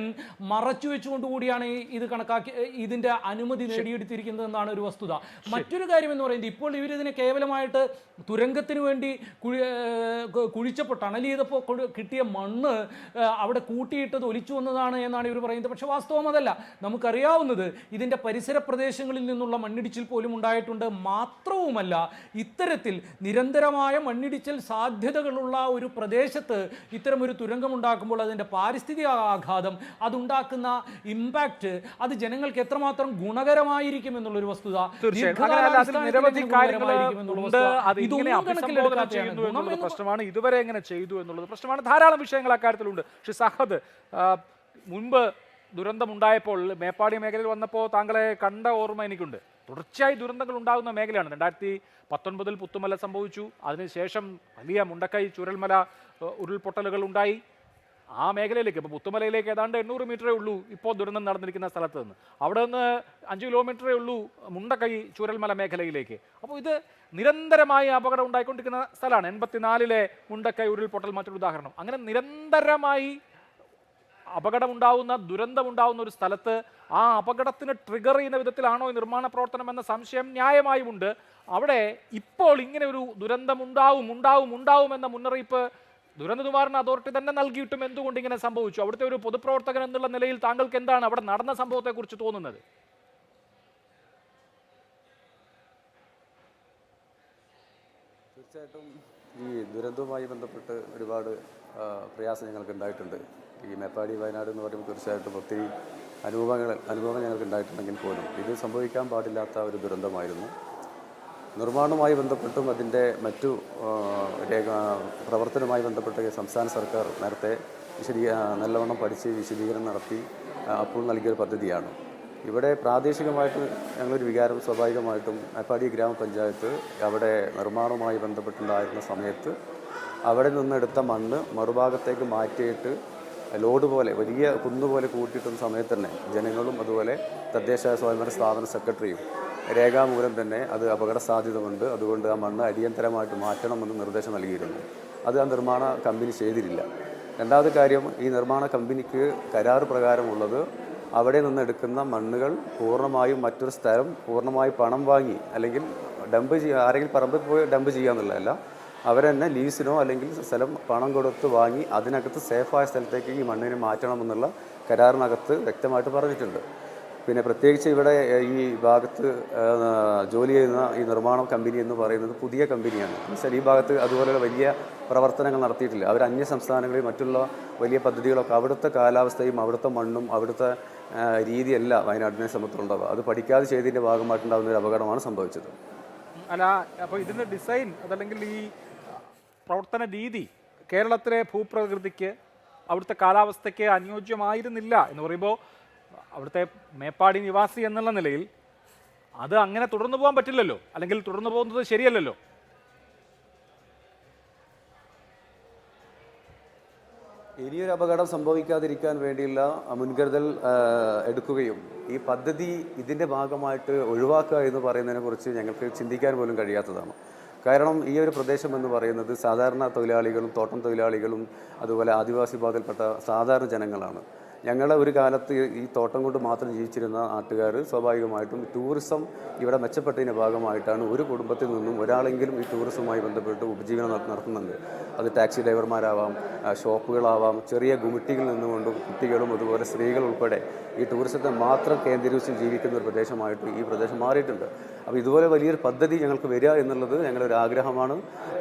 മറച്ചു വെച്ചുകൊണ്ടുകൂടിയാണ് ഇത് കണക്കാക്കി ഇതിൻ്റെ അനുമതി നേടിയെടുത്തിരിക്കുന്നതെന്നാണ് ഒരു വസ്തുത. മറ്റൊരു കാര്യം എന്ന് പറയുന്നത്, ഇപ്പോൾ ഇവരിതിനെ കേവലമായിട്ട് തുരങ്കത്തിന് വേണ്ടി കുഴിച്ചപ്പോൾ ടണൽ ചെയ്തപ്പോൾ കിട്ടിയ മണ്ണ് അവിടെ കൂട്ടിയിട്ടത് ഒലിച്ചു വന്നതാണ് എന്നാണ് ഇവർ പറയുന്നത്. പക്ഷേ വാസ്തവം അതല്ല. നമുക്കറിയാവുന്നത് ഇതിൻ്റെ പരിസര പ്രദേശങ്ങളിൽ നിന്നുള്ള മണ്ണിടിച്ചിൽ പോലും ഉണ്ടായിട്ടുണ്ട്. മാത്രവുമല്ല, ഇത്തരത്തിൽ നിരന്തരമായ മണ്ണിടിച്ചിൽ സാധ്യതകളുള്ള ഒരു പ്രദേശത്ത് ഇത്തരമൊരു തുരങ്കമുണ്ടാക്കുമ്പോൾ അതിൻ്റെ പാരിസ്ഥിതിക ആഘാതം, അതുണ്ടാക്കുന്ന ഇമ്പാക്റ്റ്, അത് ജനങ്ങൾക്ക് എത്രമാത്രം ഗുണകരമായിരിക്കും എന്നുള്ളൊരു വസ്തുത, പ്രശ്നമാണ്. ഇതുവരെ എങ്ങനെ ചെയ്തു എന്നുള്ളത് പ്രശ്നമാണ്. ധാരാളം വിഷയങ്ങൾ അക്കാര്യത്തിലുണ്ട്. പക്ഷേ സഹദ്, മുൻപ് ദുരന്തമുണ്ടായപ്പോൾ മേപ്പാടി മേഖലയിൽ വന്നപ്പോൾ താങ്കളെ കണ്ട ഓർമ്മ എനിക്കുണ്ട്. തുടർച്ചയായി ദുരന്തങ്ങൾ ഉണ്ടാകുന്ന മേഖലയാണ്. 2019 പുത്തുമല സംഭവിച്ചു. അതിനുശേഷം വലിയ മുണ്ടക്കൈ ചുരൽമല ഉരുൾപൊട്ടലുകൾ ഉണ്ടായി. ആ മേഖലയിലേക്ക്, ഇപ്പോൾ പുത്തുമലയിലേക്ക് ഏതാണ്ട് 800 മീറ്ററേ ഉള്ളൂ ഇപ്പോൾ ദുരന്തം നടന്നിരിക്കുന്ന സ്ഥലത്ത് നിന്ന്. അവിടെ നിന്ന് 5 കിലോമീറ്ററേ ഉള്ളൂ മുണ്ടക്കൈ ചൂരൽമല മേഖലയിലേക്ക്. അപ്പോൾ ഇത് നിരന്തരമായി അപകടം ഉണ്ടായിക്കൊണ്ടിരിക്കുന്ന സ്ഥലമാണ്. 84-ലെ മുണ്ടക്കൈ ഉരുൾപൊട്ടൽ മറ്റൊരു ഉദാഹരണം. അങ്ങനെ നിരന്തരമായി അപകടമുണ്ടാവുന്ന, ദുരന്തമുണ്ടാവുന്ന ഒരു സ്ഥലത്ത് ആ അപകടത്തിന് ട്രിഗർ ചെയ്യുന്ന വിധത്തിലാണോ ഈ നിർമ്മാണ പ്രവർത്തനം എന്ന സംശയം ന്യായമായുമുണ്ട്. അവിടെ ഇപ്പോൾ ഇങ്ങനെ ഒരു ദുരന്തം ഉണ്ടാവും എന്ന മുന്നറിയിപ്പ് ദുരന്ത നിവാരണ അതോറിറ്റി തന്നെ നൽകിയിട്ടും എന്തുകൊണ്ട് ഇങ്ങനെ സംഭവിച്ചു? അവിടുത്തെ ഒരു പൊതുപ്രവർത്തകൻ എന്നുള്ള നിലയിൽ താങ്കൾക്ക് എന്താണ് അവിടെ നടന്ന സംഭവത്തെക്കുറിച്ച് തോന്നുന്നത്? തീർച്ചയായിട്ടും ഈ ദുരന്തവുമായി ബന്ധപ്പെട്ട് ഒരുപാട് പ്രയാസം ഞങ്ങൾക്ക് ഉണ്ടായിട്ടുണ്ട്. ഈ മേപ്പാടി വയനാട് എന്ന് പറയുമ്പോൾ തീർച്ചയായിട്ടും ഒത്തിരി അനുഭവങ്ങൾ ഞങ്ങൾക്ക് ഉണ്ടായിട്ടുണ്ടെങ്കിൽ പോലും ഇത് സംഭവിക്കാൻ പാടില്ലാത്ത ഒരു ദുരന്തമായിരുന്നു. നിർമ്മാണവുമായി ബന്ധപ്പെട്ടും അതിൻ്റെ മറ്റു പ്രവർത്തനവുമായി ബന്ധപ്പെട്ട് സംസ്ഥാന സർക്കാർ നേരത്തെ നല്ലവണ്ണം പഠിച്ച് വിശദീകരണം നടത്തി അപ്പോൾ നൽകിയൊരു പദ്ധതിയാണ്. ഇവിടെ പ്രാദേശികമായിട്ട് ഞങ്ങളൊരു വികാരം സ്വാഭാവികമായിട്ടും മേപ്പാടി ഗ്രാമപഞ്ചായത്ത് അവിടെ നിർമ്മാണവുമായി ബന്ധപ്പെട്ടുണ്ടായിരുന്ന സമയത്ത് അവിടെ നിന്നെടുത്ത മണ്ണ് മറുഭാഗത്തേക്ക് മാറ്റിയിട്ട് ലോഡ് പോലെ വലിയ കുന്നുപോലെ കൂട്ടിയിട്ടുന്ന സമയത്ത് തന്നെ ജനങ്ങളും അതുപോലെ തദ്ദേശ സ്വയംഭരണ സ്ഥാപന സെക്രട്ടറിയും രേഖാമൂലം തന്നെ അത് അപകട സാധ്യതയുണ്ട്, അതുകൊണ്ട് ആ മണ്ണ് അടിയന്തരമായിട്ട് മാറ്റണമെന്ന് നിർദ്ദേശം നൽകിയിരുന്നു. അത് ആ നിർമ്മാണ കമ്പനി ചെയ്തിട്ടില്ല. രണ്ടാമത്തെ കാര്യം, ഈ നിർമ്മാണ കമ്പനിക്ക് കരാർ പ്രകാരമുള്ളത് അവിടെ നിന്ന് എടുക്കുന്ന മണ്ണുകൾ പൂർണ്ണമായും മറ്റൊരു സ്ഥലം പൂർണ്ണമായി പണം വാങ്ങി അല്ലെങ്കിൽ ഡംപ് ചെയ്യുക, ആരെങ്കിലും പറമ്പിൽ പോയി ഡംപ് ചെയ്യാന്നുള്ളതല്ല, അവരെന്നെ ലീസിനോ അല്ലെങ്കിൽ സ്ഥലം പണം കൊടുത്ത് വാങ്ങി അതിനകത്ത് സേഫായ സ്ഥലത്തേക്ക് ഈ മണ്ണിനെ മാറ്റണമെന്നുള്ള കരാറിനകത്ത് വ്യക്തമായിട്ട് പറഞ്ഞിട്ടുണ്ട്. പിന്നെ പ്രത്യേകിച്ച് ഇവിടെ ഈ ഭാഗത്ത് ജോലി ചെയ്യുന്ന ഈ നിർമ്മാണ കമ്പനി എന്ന് പറയുന്നത് പുതിയ കമ്പനിയാണ്. എന്നുവെച്ചാൽ ഈ ഭാഗത്ത് അതുപോലെയുള്ള വലിയ പ്രവർത്തനങ്ങൾ നടത്തിയിട്ടില്ല. അവർ അന്യ സംസ്ഥാനങ്ങളിൽ മറ്റുള്ള വലിയ പദ്ധതികളൊക്കെ അവിടുത്തെ കാലാവസ്ഥയും അവിടുത്തെ മണ്ണും അവിടുത്തെ രീതിയല്ല വയനാടിനെ സംബന്ധിച്ചുണ്ടാവുക. അത് പഠിക്കാതെ ചെയ്തതിൻ്റെ ഭാഗമായിട്ടുണ്ടാകുന്ന ഒരു അപകടമാണ് സംഭവിച്ചത്. അല്ല, അപ്പോൾ ഇതിൻ്റെ ഡിസൈൻ അതല്ലെങ്കിൽ ഈ പ്രവർത്തന രീതി കേരളത്തിലെ ഭൂപ്രകൃതിക്ക് അവിടുത്തെ കാലാവസ്ഥയ്ക്ക് അനുയോജ്യമായിരുന്നില്ല എന്ന് പറയുമ്പോൾ അവിടുത്തെ മേപ്പാടി നിവാസി എന്നുള്ള നിലയിൽ അത് അങ്ങനെ തുടർന്നു പോകാൻ പറ്റില്ലല്ലോ, അല്ലെങ്കിൽ തുടർന്നു പോകുന്നത് ശരിയല്ലല്ലോ. ഇനിയൊരു അപകടം സംഭവിക്കാതിരിക്കാൻ വേണ്ടിയുള്ള മുൻകരുതൽ എടുക്കുകയും ഈ പദ്ധതി ഇതിൻ്റെ ഭാഗമായിട്ട് ഒഴിവാക്കുക എന്ന് പറയുന്നതിനെക്കുറിച്ച് ഞങ്ങൾക്ക് ചിന്തിക്കാൻ പോലും കഴിയാത്തതാണ്. കാരണം ഈ ഒരു പ്രദേശം എന്ന് പറയുന്നത് സാധാരണ തൊഴിലാളികളും തോട്ടം തൊഴിലാളികളും അതുപോലെ ആദിവാസി വിഭാഗത്തിൽപ്പെട്ട സാധാരണ ജനങ്ങളാണ്. ഞങ്ങളുടെ ഒരു കാലത്ത് ഈ തോട്ടം കൊണ്ട് മാത്രം ജീവിച്ചിരുന്ന നാട്ടുകാർ സ്വാഭാവികമായിട്ടും ടൂറിസം ഇവിടെ മെച്ചപ്പെട്ടതിൻ്റെ ഭാഗമായിട്ടാണ് ഒരു കുടുംബത്തിൽ നിന്നും ഒരാളെങ്കിലും ഈ ടൂറിസവുമായി ബന്ധപ്പെട്ട് ഉപജീവനം നടത്തുന്നുണ്ട്. അത് ടാക്സി ഡ്രൈവർമാരാവാം, ഷോപ്പുകളാവാം, ചെറിയ ഗുമിട്ടികളിൽ നിന്നുകൊണ്ടും കുട്ടികളും അതുപോലെ സ്ത്രീകൾ ഉൾപ്പെടെ ഈ ടൂറിസത്തെ മാത്രം കേന്ദ്രീകരിച്ച് ജീവിക്കുന്ന ഒരു പ്രദേശമായിട്ട് ഈ പ്രദേശം മാറിയിട്ടുണ്ട്. അപ്പോൾ ഇതുപോലെ വലിയൊരു പദ്ധതി ഞങ്ങൾക്ക് വരിക എന്നുള്ളത് ഞങ്ങളുടെ ഒരു ആഗ്രഹമാണ്.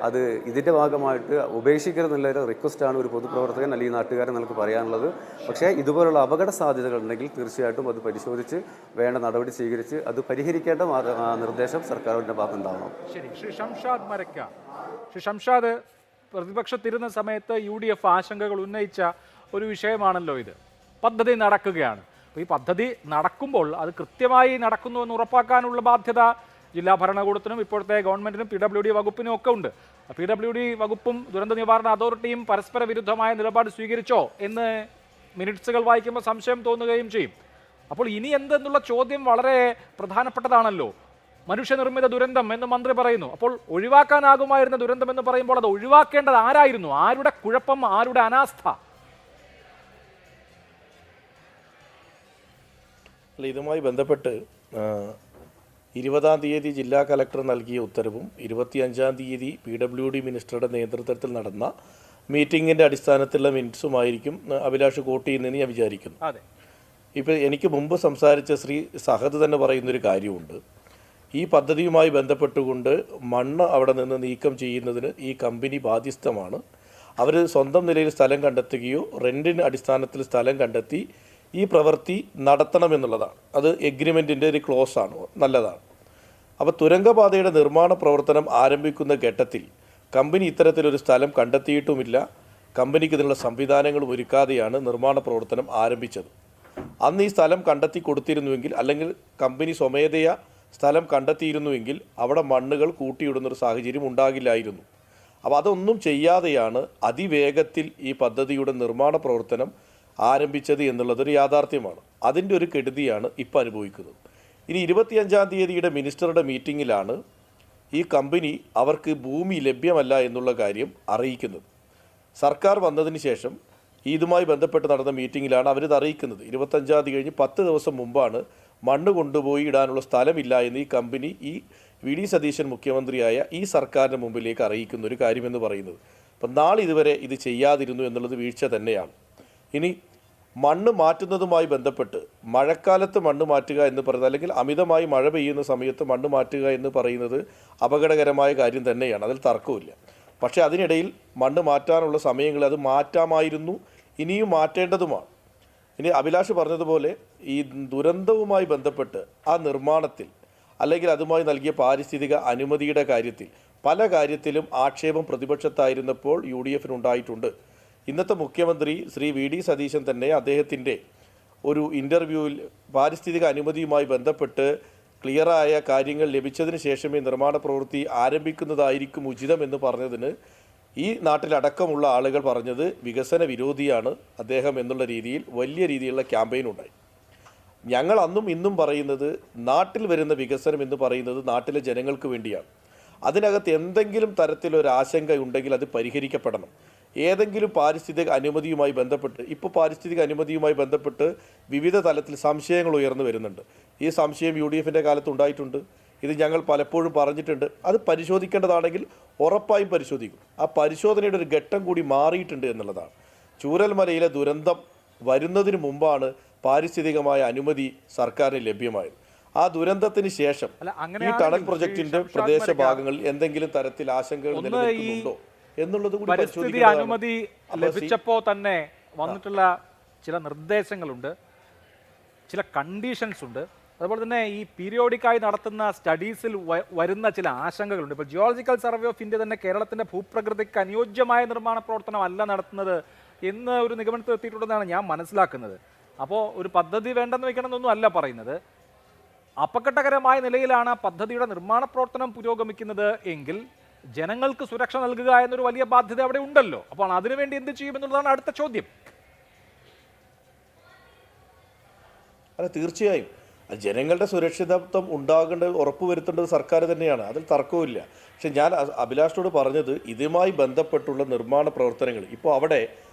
അത് ഇതിൻ്റെ ഭാഗമായിട്ട് ഉപേക്ഷിക്കരുതെന്നുള്ളൊരു റിക്വസ്റ്റാണ് ഒരു പൊതുപ്രവർത്തകൻ അല്ലെങ്കിൽ നാട്ടുകാരൻ നമുക്ക് പറയാനുള്ളത്. പക്ഷേ ഇതുപോലുള്ള അപകട സാധ്യതകൾ ഉണ്ടെങ്കിൽ തീർച്ചയായിട്ടും അത് പരിശോധിച്ച് വേണ്ട നടപടി സ്വീകരിച്ച് അത് പരിഹരിക്കേണ്ട നിർദ്ദേശം സർക്കാരിൻ്റെ ഭാഗത്തുണ്ടാവണം. ശരി, ശ്രീ ഷംഷാദ് മരക്ക. ശ്രീ ഷംഷാദ്, പ്രതിപക്ഷത്തിരുന്ന സമയത്ത് UDF ആശങ്കകൾ ഉന്നയിച്ച ഒരു വിഷയമാണല്ലോ ഇത്. പദ്ധതി നടക്കുകയാണ്. അപ്പോൾ ഈ പദ്ധതി നടക്കുമ്പോൾ അത് കൃത്യമായി നടക്കുന്നുവെന്ന് ഉറപ്പാക്കാനുള്ള ബാധ്യത ജില്ലാ ഭരണകൂടത്തിനും ഇപ്പോഴത്തെ ഗവൺമെൻറ്റിനും PWD വകുപ്പിനും ഒക്കെ ഉണ്ട്. PWD വകുപ്പും ദുരന്ത നിവാരണ അതോറിറ്റിയും പരസ്പര വിരുദ്ധമായ നിലപാട് സ്വീകരിച്ചോ എന്ന് മിനിറ്റ്സുകൾ വായിക്കുമ്പോൾ സംശയം തോന്നുകയും ചെയ്യും. അപ്പോൾ ഇനി എന്തെന്നുള്ള ചോദ്യം വളരെ പ്രധാനപ്പെട്ടതാണല്ലോ. മനുഷ്യനിർമ്മിത ദുരന്തം എന്ന് മന്ത്രി പറയുന്നു. അപ്പോൾ ഒഴിവാക്കാനാകുമായിരുന്ന ദുരന്തം എന്ന് പറയുമ്പോൾ അത് ഒഴിവാക്കേണ്ടത് ആരായിരുന്നു? ആരുടെ കുഴപ്പം, ആരുടെ അനാസ്ഥ? ഇതുമായി ബന്ധപ്പെട്ട് 20-ാം തീയതി ജില്ലാ കലക്ടർ നൽകിയ ഉത്തരവും 25-ാം തീയതി PWD മിനിസ്റ്ററുടെ നേതൃത്വത്തിൽ നടന്ന മീറ്റിങ്ങിൻ്റെ അടിസ്ഥാനത്തിലുള്ള മിനിറ്റ്സുമായിരിക്കും അഭിലാഷ് കോട്ട് ചെയ്യുന്നതെന്ന് ഞാൻ വിചാരിക്കുന്നു. ഇപ്പോൾ എനിക്ക് മുമ്പ് സംസാരിച്ച ശ്രീ സഹദ് തന്നെ പറയുന്നൊരു കാര്യമുണ്ട്. ഈ പദ്ധതിയുമായി ബന്ധപ്പെട്ടുകൊണ്ട് മണ്ണ് അവിടെ നിന്ന് നീക്കം ചെയ്യുന്നതിന് ഈ കമ്പനി ബാധ്യസ്ഥമാണ്. അവർ സ്വന്തം നിലയിൽ സ്ഥലം കണ്ടെത്തുകയോ റെൻറ്റിന് അടിസ്ഥാനത്തിൽ സ്ഥലം കണ്ടെത്തി ഈ പ്രവൃത്തി നടത്തണമെന്നുള്ളതാണ്. അത് എഗ്രിമെൻറ്റിൻ്റെ ഒരു ക്ലോസാണ്, നല്ലതാണ്. അപ്പോൾ തുരങ്കപാതയുടെ നിർമ്മാണ പ്രവർത്തനം ആരംഭിക്കുന്ന ഘട്ടത്തിൽ കമ്പനി ഇത്തരത്തിലൊരു സ്ഥലം കണ്ടെത്തിയിട്ടുമില്ല. കമ്പനിക്ക് ഇതിനുള്ള സംവിധാനങ്ങളും ഒരുക്കാതെയാണ് നിർമ്മാണ പ്രവർത്തനം ആരംഭിച്ചത്. അന്ന് ഈ സ്ഥലം കണ്ടെത്തി കൊടുത്തിരുന്നുവെങ്കിൽ, അല്ലെങ്കിൽ കമ്പനി സ്വമേധയാ സ്ഥലം കണ്ടെത്തിയിരുന്നുവെങ്കിൽ അവിടെ മണ്ണുകൾ കൂട്ടിയിടുന്നൊരു സാഹചര്യം ഉണ്ടാകില്ലായിരുന്നു. അപ്പോൾ അതൊന്നും ചെയ്യാതെയാണ് അതിവേഗത്തിൽ ഈ പദ്ധതിയുടെ നിർമ്മാണ പ്രവർത്തനം ആരംഭിച്ചത് എന്നുള്ളതൊരു യാഥാർത്ഥ്യമാണ്. അതിൻ്റെ ഒരു കെടുതിയാണ് ഇപ്പോൾ അനുഭവിക്കുന്നത്. ഇനി 25-ാം തീയതിയുടെ മിനിസ്റ്ററുടെ മീറ്റിങ്ങിലാണ് ഈ കമ്പനി അവർക്ക് ഭൂമി ലഭ്യമല്ല എന്നുള്ള കാര്യം അറിയിക്കുന്നത്. സർക്കാർ വന്നതിന് ശേഷം ഇതുമായി ബന്ധപ്പെട്ട് നടന്ന മീറ്റിങ്ങിലാണ് അവരിത് അറിയിക്കുന്നത്. 25-ാം തീയതി കഴിഞ്ഞ് 10 ദിവസം മുമ്പാണ് മണ്ണ് കൊണ്ടുപോയി ഇടാനുള്ള സ്ഥലമില്ല എന്ന് ഈ കമ്പനി ഈ വി.ഡി. സതീശൻ മുഖ്യമന്ത്രിയായ ഈ സർക്കാരിന് മുമ്പിലേക്ക് അറിയിക്കുന്ന ഒരു കാര്യമെന്ന് പറയുന്നത്. അപ്പം നാളെ ഇതുവരെ ഇത് ചെയ്യാതിരുന്നു എന്നുള്ളത് വീഴ്ച തന്നെയാണ്. ഇനി മണ്ണ് മാറ്റുന്നതുമായി ബന്ധപ്പെട്ട് മഴക്കാലത്ത് മണ്ണ് മാറ്റുക എന്ന് പറയുന്നത്, അല്ലെങ്കിൽ അമിതമായി മഴ പെയ്യുന്ന സമയത്ത് മണ്ണ് മാറ്റുക എന്ന് പറയുന്നത് അപകടകരമായ കാര്യം തന്നെയാണ്, അതിൽ തർക്കമില്ല. പക്ഷേ അതിനിടയിൽ മണ്ണ് മാറ്റാനുള്ള സമയങ്ങൾ അത് മാറ്റാമായിരുന്നു, ഇനിയും മാറ്റേണ്ടതുമാണ്. ഇനി അഭിലാഷ് പറഞ്ഞതുപോലെ ഈ ദുരന്തവുമായി ബന്ധപ്പെട്ട് ആ നിർമ്മാണത്തിൽ അല്ലെങ്കിൽ അതുമായി നൽകിയ പാരിസ്ഥിതിക അനുമതിയുടെ കാര്യത്തിൽ പല കാര്യത്തിലും ആക്ഷേപം പ്രതിപക്ഷത്തായിരുന്നപ്പോൾ UDF-നുണ്ടായിട്ടുണ്ട്. ഇന്നത്തെ മുഖ്യമന്ത്രി ശ്രീ വി.ഡി. സതീശൻ തന്നെ അദ്ദേഹത്തിൻ്റെ ഒരു ഇൻ്റർവ്യൂവിൽ പാരിസ്ഥിതിക അനുമതിയുമായി ബന്ധപ്പെട്ട് ക്ലിയറായ കാര്യങ്ങൾ ലഭിച്ചതിന് ശേഷമേ നിർമ്മാണ പ്രവൃത്തി ആരംഭിക്കുന്നതായിരിക്കും ഉചിതമെന്ന് പറഞ്ഞതിന് ഈ നാട്ടിലടക്കമുള്ള ആളുകൾ പറഞ്ഞത് വികസന വിരോധിയാണ് അദ്ദേഹം എന്നുള്ള രീതിയിൽ വലിയ രീതിയിലുള്ള ക്യാമ്പയിൻ ഉണ്ടായി. ഞങ്ങൾ അന്നും ഇന്നും പറയുന്നത് നാട്ടിൽ വരുന്ന വികസനം എന്ന് പറയുന്നത് നാട്ടിലെ ജനങ്ങൾക്ക് വേണ്ടിയാണ്. അതിനകത്ത് എന്തെങ്കിലും തരത്തിലൊരു ആശങ്ക ഉണ്ടെങ്കിൽ അത് പരിഹരിക്കപ്പെടണം. ഏതെങ്കിലും പാരിസ്ഥിതിക അനുമതിയുമായി ബന്ധപ്പെട്ട് ഇപ്പോൾ പാരിസ്ഥിതിക അനുമതിയുമായി ബന്ധപ്പെട്ട് വിവിധ തലത്തിൽ സംശയങ്ങൾ ഉയർന്നു വരുന്നുണ്ട്. ഈ സംശയം UDF-ൻ്റെ കാലത്ത് ഉണ്ടായിട്ടുണ്ട്. ഇത് ഞങ്ങൾ പലപ്പോഴും പറഞ്ഞിട്ടുണ്ട്. അത് പരിശോധിക്കേണ്ടതാണെങ്കിൽ ഉറപ്പായും പരിശോധിക്കും. ആ പരിശോധനയുടെ ഒരു ഘട്ടം കൂടി മാറിയിട്ടുണ്ട് എന്നുള്ളതാണ്. ചൂരൽമലയിലെ ദുരന്തം വരുന്നതിന് മുമ്പാണ് പാരിസ്ഥിതികമായ അനുമതി സർക്കാരിന് ലഭ്യമായത്. ആ ദുരന്തത്തിന് ശേഷം ഈ ടണൽ പ്രൊജക്ടിന്റെ പ്രദേശഭാഗങ്ങളിൽ എന്തെങ്കിലും തരത്തിൽ ആശങ്കകൾ നിലനിൽക്കുന്നുണ്ടോ എന്നുള്ളത് കൂടി പരിസ്ഥിതി അനുമതി ലഭിച്ചപ്പോൾ തന്നെ വന്നിട്ടുള്ള ചില നിർദ്ദേശങ്ങളുണ്ട്, ചില കണ്ടീഷൻസ് ഉണ്ട്. അതുപോലെ തന്നെ ഈ പീരിയോഡിക്കായി നടത്തുന്ന സ്റ്റഡീസിൽ വരുന്ന ചില ആശങ്കകളുണ്ട്. ഇപ്പോൾ ജിയോളജിക്കൽ സർവേ ഓഫ് ഇന്ത്യ തന്നെ കേരളത്തിൻ്റെ ഭൂപ്രകൃതിക്ക് അനുയോജ്യമായ നിർമ്മാണ പ്രവർത്തനം അല്ല നടത്തുന്നത് എന്ന് ഒരു നിഗമനത്തിൽ എത്തിയിട്ടുണ്ടെന്നാണ് ഞാൻ മനസ്സിലാക്കുന്നത്. അപ്പോൾ ഒരു പദ്ധതി വേണ്ടെന്ന് വയ്ക്കണമെന്നൊന്നും അല്ല പറയുന്നത്. അപകടകരമായ നിലയിലാണ് പദ്ധതിയുടെ നിർമ്മാണ പ്രവർത്തനം പുരോഗമിക്കുന്നത് എങ്കിൽ ജനങ്ങൾക്ക് സുരക്ഷ നൽകുക എന്നൊരു വലിയ ബാധ്യത അവിടെ ഉണ്ടല്ലോ. അപ്പോൾ അതിനുവേണ്ടി എന്ത് ചെയ്യുമെന്നുള്ളതാണ് അടുത്ത ചോദ്യം. അല്ല, തീർച്ചയായും ജനങ്ങളുടെ സുരക്ഷിതത്വം ഉണ്ടാകേണ്ടത് ഉറപ്പുവരുത്തേണ്ടത് സർക്കാർ തന്നെയാണ്, അതിൽ തർക്കവുമില്ല. പക്ഷെ ഞാൻ അഭിലാഷിനോട് പറഞ്ഞത് ഇതുമായി ബന്ധപ്പെട്ടുള്ള നിർമ്മാണ പ്രവർത്തനങ്ങൾ ഇപ്പോൾ അവിടെ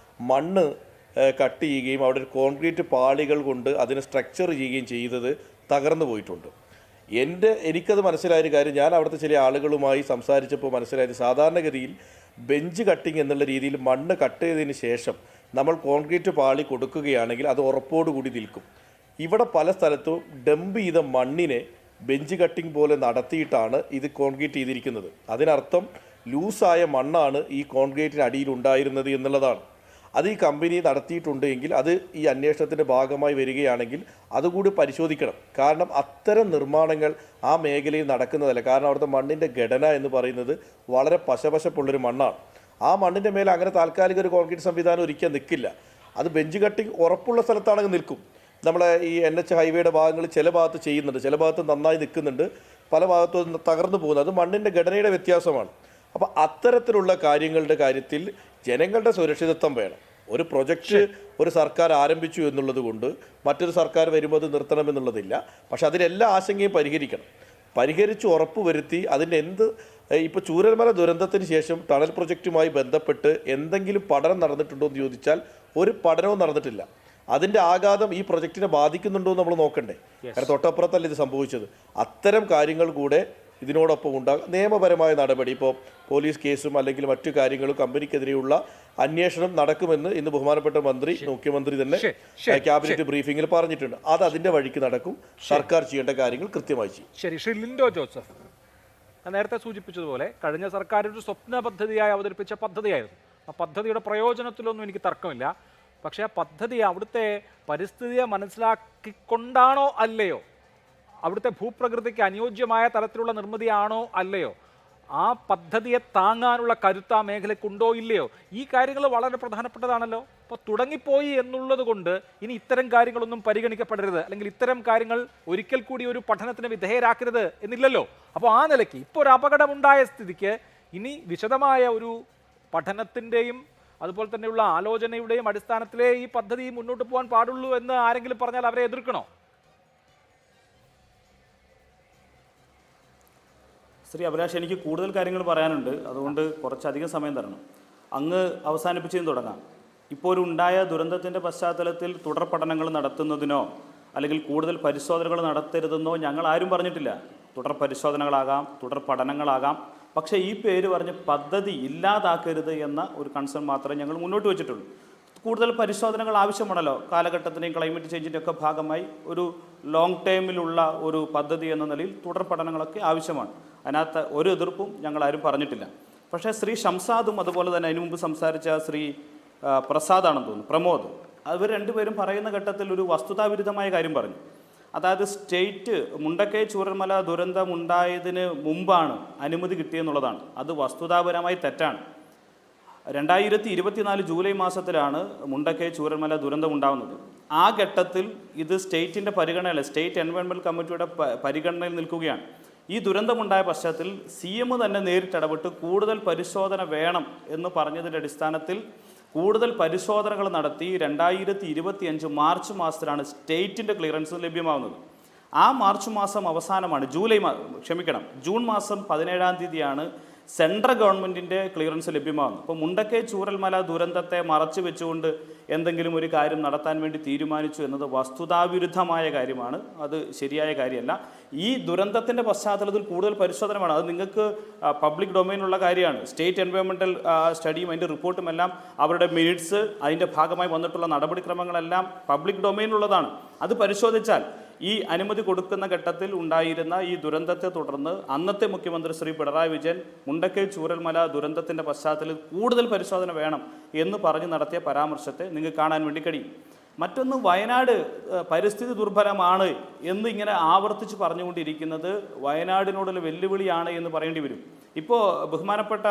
മണ്ണ് കട്ട് ചെയ്യുകയും അവിടെ ഒരു കോൺക്രീറ്റ് പാളികൾ കൊണ്ട് അതിനെ സ്ട്രക്ചർ ചെയ്യുകയും ചെയ്തത് തകർന്നു പോയിട്ടുണ്ട്. എനിക്കത് മനസ്സിലായൊരു കാര്യം, ഞാൻ അവിടുത്തെ ചില ആളുകളുമായി സംസാരിച്ചപ്പോൾ മനസ്സിലായത് സാധാരണഗതിയിൽ ബെഞ്ച് കട്ടിങ് എന്നുള്ള രീതിയിൽ മണ്ണ് കട്ട് ചെയ്തതിന് ശേഷം നമ്മൾ കോൺക്രീറ്റ് പാളി കൊടുക്കുകയാണെങ്കിൽ അത് ഉറപ്പോടുകൂടി നിൽക്കും. ഇവിടെ പല സ്ഥലത്തും ഡംപ് ചെയ്ത മണ്ണിനെ ബെഞ്ച് കട്ടിങ് പോലെ നടത്തിയിട്ടാണ് ഇത് കോൺക്രീറ്റ് ചെയ്തിരിക്കുന്നത്. അതിനർത്ഥം ലൂസായ മണ്ണാണ് ഈ കോൺക്രീറ്റിന് അടിയിൽ ഉണ്ടായിരുന്നത് എന്നുള്ളതാണ്. അത് ഈ കമ്പനി നടത്തിയിട്ടുണ്ട് എങ്കിൽ അത് ഈ അന്വേഷണത്തിൻ്റെ ഭാഗമായി വരികയാണെങ്കിൽ അതുകൂടി പരിശോധിക്കണം. കാരണം അത്തരം നിർമ്മാണങ്ങൾ ആ മേഖലയിൽ നടക്കുന്നതല്ല. കാരണം അവിടുത്തെ മണ്ണിൻ്റെ ഘടന എന്ന് പറയുന്നത് വളരെ പശപശപ്പുള്ളൊരു മണ്ണാണ്. ആ മണ്ണിൻ്റെ മേലെ അങ്ങനെ താൽക്കാലിക ഒരു കോൺക്രീറ്റ് സംവിധാനം ഒരിക്കലും നിൽക്കില്ല. അത് ബെഞ്ച് കട്ടിങ് ഉറപ്പുള്ള സ്ഥലത്താണെങ്കിൽ നിൽക്കും. നമ്മളെ ഈ NH ഹൈവേയുടെ ഭാഗങ്ങളിൽ ചില ഭാഗത്ത് ചെയ്യുന്നുണ്ട്, ചില ഭാഗത്ത് നന്നായി നിൽക്കുന്നുണ്ട്, പല ഭാഗത്തും തകർന്നു പോകുന്നത്. അത് മണ്ണിൻ്റെ ഘടനയുടെ വ്യത്യാസമാണ്. അപ്പോൾ അത്തരത്തിലുള്ള കാര്യങ്ങളുടെ കാര്യത്തിൽ ജനങ്ങളുടെ സുരക്ഷിതത്വം വേണം. ഒരു പ്രൊജക്റ്റ് ഒരു സർക്കാർ ആരംഭിച്ചു എന്നുള്ളത് കൊണ്ട് മറ്റൊരു സർക്കാർ വരുമ്പോൾ അത് നിർത്തണമെന്നുള്ളതില്ല. പക്ഷെ അതിലെല്ലാ ആശങ്കയും പരിഹരിച്ച് ഉറപ്പ് വരുത്തി അതിൻ്റെ ഇപ്പോൾ ചൂരൽമല ദുരന്തത്തിന് ശേഷം ടണൽ പ്രൊജക്റ്റുമായി ബന്ധപ്പെട്ട് എന്തെങ്കിലും പഠനം നടന്നിട്ടുണ്ടോ എന്ന് ചോദിച്ചാൽ ഒരു പഠനവും നടന്നിട്ടില്ല. അതിൻ്റെ ആഘാതം ഈ പ്രൊജക്റ്റിനെ ബാധിക്കുന്നുണ്ടോ എന്ന് നമ്മൾ നോക്കണ്ടേ? കാരണം തൊട്ടപ്പുറത്തല്ല ഇത് സംഭവിച്ചത്. അത്തരം കാര്യങ്ങൾ കൂടെ ഇതിനോടൊപ്പം ഉണ്ടാകും. നിയമപരമായ നടപടി, ഇപ്പോൾ പോലീസ് കേസും അല്ലെങ്കിൽ മറ്റു കാര്യങ്ങളും കമ്പനിക്കെതിരെയുള്ള അന്വേഷണം നടക്കുമെന്ന് ഇന്ന് ബഹുമാനപ്പെട്ട മുഖ്യമന്ത്രി തന്നെ ക്യാബിനറ്റ് ബ്രീഫിംഗിൽ പറഞ്ഞിട്ടുണ്ട്. അത് അതിൻ്റെ വഴിക്ക് നടക്കും. സർക്കാർ ചെയ്യേണ്ട കാര്യങ്ങൾ കൃത്യമായി ചെയ്യും. ശരി, ശ്രീ ലിൻഡോ ജോസഫ്, നേരത്തെ സൂചിപ്പിച്ചതുപോലെ കഴിഞ്ഞ സർക്കാർ ഒരു സ്വപ്ന പദ്ധതിയായി അവതരിപ്പിച്ച പദ്ധതിയായിരുന്നു. ആ പദ്ധതിയുടെ പ്രയോജനത്തിലൊന്നും എനിക്ക് തർക്കമില്ല. പക്ഷേ ആ പദ്ധതി അവിടുത്തെ പരിസ്ഥിതിയെ മനസ്സിലാക്കിക്കൊണ്ടാണോ അല്ലയോ, അവിടുത്തെ ഭൂപ്രകൃതിക്ക് അനുയോജ്യമായ തലത്തിലുള്ള നിർമ്മിതിയാണോ അല്ലയോ, ആ പദ്ധതിയെ താങ്ങാനുള്ള കരുത്ത് ആ മേഖലയ്ക്കുണ്ടോ ഇല്ലയോ, ഈ കാര്യങ്ങൾ വളരെ പ്രധാനപ്പെട്ടതാണല്ലോ. അപ്പോൾ തുടങ്ങിപ്പോയി എന്നുള്ളത് കൊണ്ട് ഇനി ഇത്തരം കാര്യങ്ങളൊന്നും പരിഗണിക്കപ്പെടരുത്, അല്ലെങ്കിൽ ഇത്തരം കാര്യങ്ങൾ ഒരിക്കൽ കൂടി ഒരു പഠനത്തിന് വിധേയരാക്കരുത് എന്നില്ലല്ലോ. അപ്പോൾ ആ നിലയ്ക്ക് ഇപ്പോൾ ഒരു അപകടമുണ്ടായ സ്ഥിതിക്ക് ഇനി വിശദമായ ഒരു പഠനത്തിൻ്റെയും അതുപോലെ തന്നെയുള്ള ആലോചനയുടെയും അടിസ്ഥാനത്തിലേ ഈ പദ്ധതി മുന്നോട്ട് പോകാൻ പാടുള്ളൂ എന്ന് ആരെങ്കിലും പറഞ്ഞാൽ അവരെ എതിർക്കണോ? ശ്രീ അഭിലാഷ്, എനിക്ക് കൂടുതൽ കാര്യങ്ങൾ പറയാനുണ്ട്, അതുകൊണ്ട് കുറച്ചധികം സമയം തരണം. അങ്ങ് അവസാനിപ്പിച്ചതിന് തുടങ്ങാം. ഇപ്പോൾ ഒരു ഉണ്ടായ ദുരന്തത്തിൻ്റെ പശ്ചാത്തലത്തിൽ തുടർ പഠനങ്ങൾ നടത്തുന്നതിനോ അല്ലെങ്കിൽ കൂടുതൽ പരിശോധനകൾ നടത്തരുതെന്നോ ഞങ്ങൾ ആരും പറഞ്ഞിട്ടില്ല. തുടർ പരിശോധനകളാകാം, തുടർ പഠനങ്ങളാകാം, പക്ഷേ ഈ പേര് പറഞ്ഞ് പദ്ധതി ഇല്ലാതാക്കരുത് എന്ന ഒരു കൺസേൺ മാത്രമേ ഞങ്ങൾ മുന്നോട്ട് വെച്ചിട്ടുള്ളൂ. കൂടുതൽ പരിശോധനകൾ ആവശ്യമാണല്ലോ. കാലഘട്ടത്തിൻ്റെയും ക്ലൈമറ്റ് ചേഞ്ചിൻ്റെ ഒക്കെ ഭാഗമായി ഒരു ലോങ് ടൈമിലുള്ള ഒരു പദ്ധതി എന്ന നിലയിൽ തുടർ പഠനങ്ങളൊക്കെ ആവശ്യമാണ്. അതിനകത്ത് ഒരു എതിർപ്പും ഞങ്ങളാരും പറഞ്ഞിട്ടില്ല. പക്ഷേ ശ്രീ ഷംസാദും അതുപോലെ തന്നെ അതിനു മുമ്പ് സംസാരിച്ച ശ്രീ പ്രസാദാണെന്ന് തോന്നുന്നു, പ്രമോദ്, അവർ രണ്ടുപേരും പറയുന്ന ഘട്ടത്തിൽ ഒരു വസ്തുതാവിരുദ്ധമായ കാര്യം പറഞ്ഞു. അതായത് സ്റ്റേറ്റ് മുണ്ടക്കൈ ചൂരൽമല ദുരന്തം ഉണ്ടായതിന് മുമ്പാണ് അനുമതി കിട്ടിയെന്നുള്ളതാണ്. അത് വസ്തുതാപരമായി തെറ്റാണ്. 2024 ജൂലൈ മാസത്തിലാണ് മുണ്ടക്കൈ ചൂരൽമല ദുരന്തം ഉണ്ടാകുന്നത്. ആ ഘട്ടത്തിൽ ഇത് സ്റ്റേറ്റിൻ്റെ പരിഗണനയല്ല, സ്റ്റേറ്റ് എൻവയോൺമെൻറ്റൽ കമ്മിറ്റിയുടെ പരിഗണനയിൽ നിൽക്കുകയാണ്. ഈ ദുരന്തമുണ്ടായ പശ്ചാത്തലത്തിൽ CM തന്നെ നേരിട്ടിടപെട്ട് കൂടുതൽ പരിശോധന വേണം എന്ന് പറഞ്ഞതിൻ്റെ അടിസ്ഥാനത്തിൽ കൂടുതൽ പരിശോധനകൾ നടത്തി 2025 മാർച്ച് മാസത്തിലാണ് സ്റ്റേറ്റിൻ്റെ ക്ലിയറൻസ് ലഭ്യമാകുന്നത്. ആ മാർച്ച് മാസം അവസാനമാണ് ജൂൺ മാസം 17-ാം തീയതിയാണ് സെൻട്രൽ ഗവൺമെൻറ്റിൻ്റെ ക്ലിയറൻസ് ലഭ്യമാകുന്നത്. അപ്പോൾ മുണ്ടക്കൈ ചൂരൽമല ദുരന്തത്തെ മറച്ചു വെച്ചുകൊണ്ട് എന്തെങ്കിലും ഒരു കാര്യം നടത്താൻ വേണ്ടി തീരുമാനിച്ചു എന്നത് വസ്തുതാവിരുദ്ധമായ കാര്യമാണ്. അത് ശരിയായ കാര്യമല്ല. ഈ ദുരന്തത്തിൻ്റെ പശ്ചാത്തലത്തിൽ കൂടുതൽ പരിശോധന വേണം. അത് നിങ്ങൾക്ക് പബ്ലിക് ഡൊമൈനുള്ള കാര്യമാണ്. സ്റ്റേറ്റ് എൻവയോൺമെൻറ്റൽ സ്റ്റഡിയും അതിൻ്റെ റിപ്പോർട്ടും എല്ലാം, അവരുടെ മിനിറ്റ്സ്, അതിൻ്റെ ഭാഗമായി വന്നിട്ടുള്ള നടപടിക്രമങ്ങളെല്ലാം പബ്ലിക് ഡൊമൈനിലുള്ളതാണ്. അത് പരിശോധിച്ചാൽ ഈ അനുമതി കൊടുക്കുന്ന ഘട്ടത്തിൽ ഉണ്ടായിരുന്ന ഈ ദുരന്തത്തെ തുടർന്ന് അന്നത്തെ മുഖ്യമന്ത്രി ശ്രീ പിണറായി വിജയൻ മുണ്ടക്കൈ ചൂരൽമല ദുരന്തത്തിൻ്റെ പശ്ചാത്തലത്തിൽ കൂടുതൽ പരിശോധന വേണം എന്ന് പറഞ്ഞ് നടത്തിയ പരാമർശത്തെ നിങ്ങൾക്ക് കാണാൻ വേണ്ടി കഴിയും. മറ്റൊന്ന്, വയനാട് പരിസ്ഥിതി ദുർബലമാണ് എന്ന് ഇങ്ങനെ ആവർത്തിച്ച് പറഞ്ഞുകൊണ്ടിരിക്കുന്നത് വയനാടിനോടുള്ള വെല്ലുവിളിയാണ് എന്ന് പറയേണ്ടി വരും. ഇപ്പോൾ ബഹുമാനപ്പെട്ട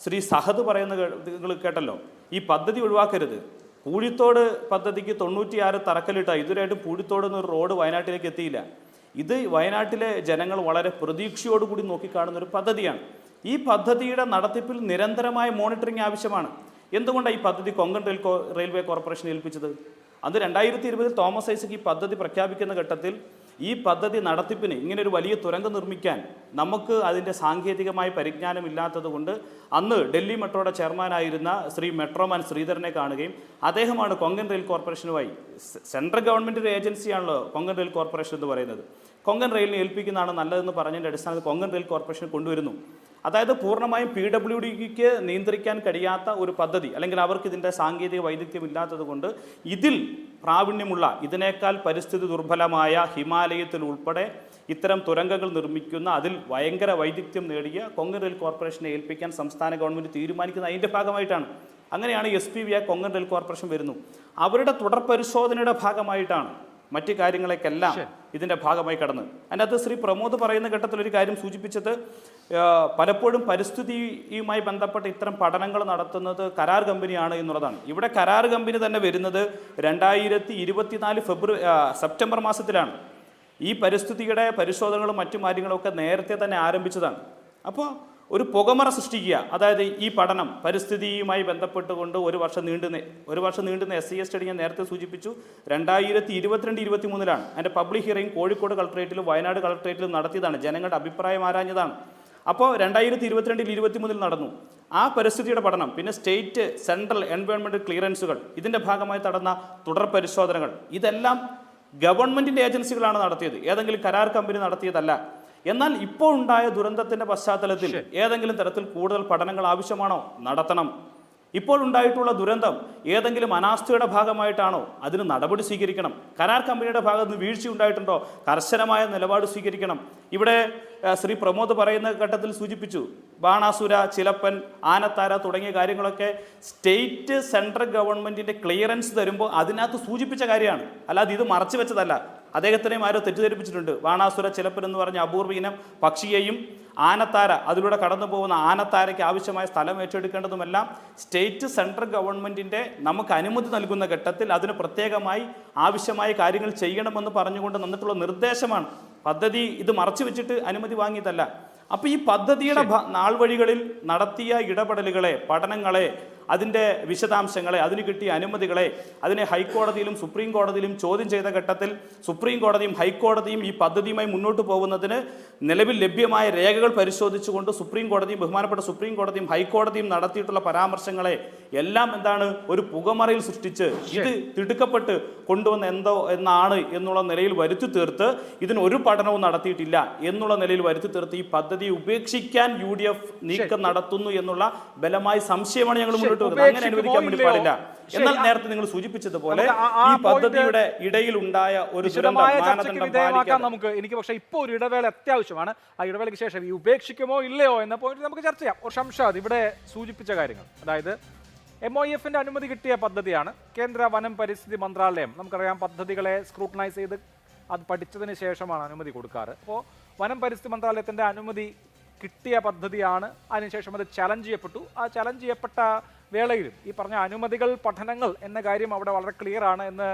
ശ്രീ സഹദ് പറയുന്ന നിങ്ങൾ കേട്ടല്ലോ, ഈ പദ്ധതി ഒഴിവാക്കരുത്. പൂഴിത്തോട് പദ്ധതിക്ക് 96 തറക്കല്ലിട്ട ഇതുവരെയായിട്ടും പൂഴിത്തോട് എന്നൊരു റോഡ് വയനാട്ടിലേക്ക് എത്തിയില്ല. ഇത് വയനാട്ടിലെ ജനങ്ങൾ വളരെ പ്രതീക്ഷയോടുകൂടി നോക്കിക്കാണുന്ന ഒരു പദ്ധതിയാണ്. ഈ പദ്ധതിയുടെ നടത്തിപ്പിൽ നിരന്തരമായ മോണിറ്ററിംഗ് ആവശ്യമാണ്. എന്തുകൊണ്ടാണ് ഈ പദ്ധതി കൊങ്കൺ റെയിൽവേ കോർപ്പറേഷൻ ഏൽപ്പിച്ചത്? അത് 2020 തോമസ് ഐസക് ഈ പദ്ധതി പ്രഖ്യാപിക്കുന്ന ഘട്ടത്തിൽ ഈ പദ്ധതി നടത്തിപ്പിന് ഇങ്ങനെ ഒരു വലിയ തുരങ്കം നിർമ്മിക്കാൻ നമുക്ക് അതിൻ്റെ സാങ്കേതികമായ പരിജ്ഞാനം ഇല്ലാത്തത് കൊണ്ട് അന്ന് ഡൽഹി മെട്രോയുടെ ചെയർമാനായിരുന്ന ശ്രീ മെട്രോമാൻ ശ്രീധരനെ കാണുകയും അദ്ദേഹമാണ് കൊങ്കൺ റെയിൽ കോർപ്പറേഷനുമായി, സെൻട്രൽ ഗവൺമെൻറ് ഏജൻസിയാണല്ലോ കൊങ്കൺ റെയിൽ കോർപ്പറേഷൻ എന്ന് പറയുന്നത്, കൊങ്കൺ റെയിലിനെ ഏൽപ്പിക്കുന്നതാണ് നല്ലതെന്ന് പറഞ്ഞതിൻ്റെ അടിസ്ഥാനത്തിൽ കൊങ്കൺ റെയിൽ കോർപ്പറേഷൻ കൊണ്ടുവരുന്നു. അതായത് പൂർണ്ണമായും PWDക്ക് നിയന്ത്രിക്കാൻ കഴിയാത്ത ഒരു പദ്ധതി, അല്ലെങ്കിൽ അവർക്ക് ഇതിൻ്റെ സാങ്കേതിക വൈദഗ്ധ്യം ഇല്ലാത്തത് കൊണ്ട് ഇതിൽ പ്രാവീണ്യമുള്ള, ഇതിനേക്കാൾ പരിസ്ഥിതി ദുർബലമായ ഹിമാലയത്തിൽ ഉൾപ്പെടെ ഇത്തരം തുരങ്കങ്ങൾ നിർമ്മിക്കുന്ന, അതിൽ ഭയങ്കര വൈദഗ്ധ്യം നേടിയ കൊങ്കൺ റെയിൽ കോർപ്പറേഷനെ ഏൽപ്പിക്കാൻ സംസ്ഥാന ഗവൺമെൻറ് തീരുമാനിക്കുന്ന അതിൻ്റെ ഭാഗമായിട്ടാണ്. അങ്ങനെയാണ് SPV കൊങ്കൺ റെയിൽ കോർപ്പറേഷൻ വരുന്നു. അവരുടെ തുടർ പരിശോധനയുടെ ഭാഗമായിട്ടാണ് മറ്റു കാര്യങ്ങളേക്കെല്ലാം ഇതിൻ്റെ ഭാഗമായി കടന്ന്. അതിനകത്ത് ശ്രീ പ്രമോദ് പറയുന്ന ഘട്ടത്തിൽ ഒരു കാര്യം സൂചിപ്പിച്ചത്, പലപ്പോഴും പരിസ്ഥിതിയുമായി ബന്ധപ്പെട്ട ഇത്തരം പഠനങ്ങൾ നടത്തുന്നത് കരാർ കമ്പനിയാണ് എന്നുള്ളതാണ്. ഇവിടെ കരാർ കമ്പനി തന്നെ വരുന്നത് 2024 സെപ്റ്റംബർ മാസത്തിലാണ്. ഈ പരിസ്ഥിതിയുടെ പരിശോധനകളും മറ്റു കാര്യങ്ങളൊക്കെ നേരത്തെ തന്നെ ആരംഭിച്ചതാണ്. അപ്പോൾ ഒരു പുകമറ സൃഷ്ടിക്കുക, അതായത് ഈ പഠനം പരിസ്ഥിതിയുമായി ബന്ധപ്പെട്ടുകൊണ്ട് ഒരു വർഷം നീണ്ടുന്ന SIS സ്റ്റഡി ഞാൻ നേരത്തെ സൂചിപ്പിച്ചു 2022-23 അതിൻ്റെ പബ്ലിക് ഹിയറിംഗ് കോഴിക്കോട് കളക്ടറേറ്റിലും വയനാട് കളക്ടറേറ്റിലും നടത്തിയതാണ്, ജനങ്ങളുടെ അഭിപ്രായം ആരാഞ്ഞതാണ്. അപ്പോൾ 2022-23 നടന്നു ആ പരിസ്ഥിതിയുടെ പഠനം. പിന്നെ സ്റ്റേറ്റ് സെൻട്രൽ എൻവയോൺമെൻറ്റൽ ക്ലിയറൻസുകൾ, ഇതിൻ്റെ ഭാഗമായി നടന്ന തുടർ പരിശോധനകൾ, ഇതെല്ലാം ഗവൺമെൻറ്റിൻ്റെ ഏജൻസികളാണ് നടത്തിയത്, ഏതെങ്കിലും കരാർ കമ്പനി നടത്തിയതല്ല. എന്നാൽ ഇപ്പോൾ ഉണ്ടായ ദുരന്തത്തിൻ്റെ പശ്ചാത്തലത്തിൽ ഏതെങ്കിലും തരത്തിൽ കൂടുതൽ പഠനങ്ങൾ ആവശ്യമാണോ? നടത്തണം. ഇപ്പോൾ ഉണ്ടായിട്ടുള്ള ദുരന്തം ഏതെങ്കിലും അനാസ്ഥയുടെ ഭാഗമായിട്ടാണോ? അതിന് നടപടി സ്വീകരിക്കണം. കരാർ കമ്പനിയുടെ ഭാഗത്ത് നിന്ന് വീഴ്ച ഉണ്ടായിട്ടുണ്ടോ? കർശനമായ നിലപാട് സ്വീകരിക്കണം. ഇവിടെ ശ്രീ പ്രമോദ് പറയുന്ന ഘട്ടത്തിൽ സൂചിപ്പിച്ചു, ബാണാസുര, ചിലപ്പൻ, ആനത്താര തുടങ്ങിയ കാര്യങ്ങളൊക്കെ സ്റ്റേറ്റ് സെൻട്രൽ ഗവൺമെൻറ്റിൻ്റെ ക്ലിയറൻസ് തരുമ്പോൾ അതിനകത്ത് സൂചിപ്പിച്ച കാര്യമാണ്, അല്ലാതെ ഇത് മറച്ചു വെച്ചതല്ല. അദ്ദേഹത്തിനെയും ആരോ തെറ്റിദ്ധരിപ്പിച്ചിട്ടുണ്ട്. ബാണാസുര, ചിലപ്പൻ എന്ന് പറഞ്ഞ അപൂർവ ഇനം പക്ഷിയെയും ആനത്താര, അതിലൂടെ കടന്നു പോകുന്ന ആനത്താരയ്ക്ക് ആവശ്യമായ സ്ഥലം ഏറ്റെടുക്കേണ്ടതുമെല്ലാം സ്റ്റേറ്റ് സെൻട്രൽ ഗവൺമെൻറ്റിൻ്റെ നമുക്ക് അനുമതി നൽകുന്ന ഘട്ടത്തിൽ അതിന് പ്രത്യേകമായി ആവശ്യമായ കാര്യങ്ങൾ ചെയ്യണമെന്ന് പറഞ്ഞുകൊണ്ട് തന്നിട്ടുള്ള നിർദ്ദേശമാണ്. പദ്ധതി ഇത് മറച്ചു വെച്ചിട്ട് അനുമതി വാങ്ങിയതല്ല. അപ്പോൾ ഈ പദ്ധതിയുടെ നാൾ വഴികളിൽ നടത്തിയ ഇടപെടലുകളെ, പഠനങ്ങളെ, അതിൻ്റെ വിശദാംശങ്ങളെ, അതിന് കിട്ടിയ അനുമതികളെ, അതിനെ ഹൈക്കോടതിയിലും സുപ്രീം കോടതിയിലും ചോദ്യം ചെയ്ത ഘട്ടത്തിൽ സുപ്രീം കോടതിയും ഹൈക്കോടതിയും ഈ പദ്ധതിയുമായി മുന്നോട്ട് പോകുന്നതിന് നിലവിൽ ലഭ്യമായ രേഖകൾ പരിശോധിച്ചുകൊണ്ട് സുപ്രീം കോടതിയും ബഹുമാനപ്പെട്ട സുപ്രീം കോടതിയും ഹൈക്കോടതിയും നടത്തിയിട്ടുള്ള പരാമർശങ്ങളെ എല്ലാം എന്താണ് ഒരു പുകമറയിൽ സൃഷ്ടിച്ച് ഇത് തിടുക്കപ്പെട്ട് കൊണ്ടുവന്ന എന്തോ എന്നാണ് എന്നുള്ള നിലയിൽ വരുത്തി തീർത്ത് ഇതിന് ഒരു പഠനവും നടത്തിയിട്ടില്ല എന്നുള്ള നിലയിൽ വരുത്തി തീർത്ത് ഈ പദ്ധതി ഉപേക്ഷിക്കാൻ UDF നീക്കം നടത്തുന്നു എന്നുള്ള ബലമായ സംശയമാണ് ഞങ്ങൾ മുന്നോട്ട് വെക്കുന്നത്. അങ്ങനെ അനുവദിക്കാൻ വേണ്ടി പാടില്ല. എന്നാൽ നേരത്തെ നിങ്ങൾ സൂചിപ്പിച്ചതുപോലെ ഈ പദ്ധതിയുടെ ഇടയിൽ ഉണ്ടായ ഒരു നമുക്ക് എനിക്ക് പക്ഷേ ഇപ്പോൾ ഒരു ഇടവേള അത്യാവശ്യമാണ്. ആ ഇടവേളയ്ക്ക് ശേഷം ഈ ഉപേക്ഷിക്കുമോ ഇല്ലയോ എന്ന പോയിന്റ് നമുക്ക് ചർച്ച ചെയ്യാം. ഷംഷാദ് ഇവിടെ സൂചിപ്പിച്ച കാര്യങ്ങൾ, അതായത് MOEFന്റെ അനുമതി കിട്ടിയ പദ്ധതിയാണ്. കേന്ദ്ര വനം പരിസ്ഥിതി മന്ത്രാലയം നമുക്കറിയാം പദ്ധതികളെ സ്ക്രൂട്ടനൈസ് ചെയ്ത് അത് പഠിച്ചതിന് ശേഷമാണ് അനുമതി കൊടുക്കാറ്. അപ്പോൾ വനം പരിസ്ഥിതി മന്ത്രാലയത്തിൻ്റെ അനുമതി കിട്ടിയ പദ്ധതിയാണ്. അതിനുശേഷം അത് ചലഞ്ച് ചെയ്യപ്പെട്ടു. ആ ചലഞ്ച് ചെയ്യപ്പെട്ട വേളയിലും ഈ പറഞ്ഞ അനുമതികൾ, പഠനങ്ങൾ എന്ന കാര്യം അവിടെ വളരെ ക്ലിയർ ആണ് എന്ന്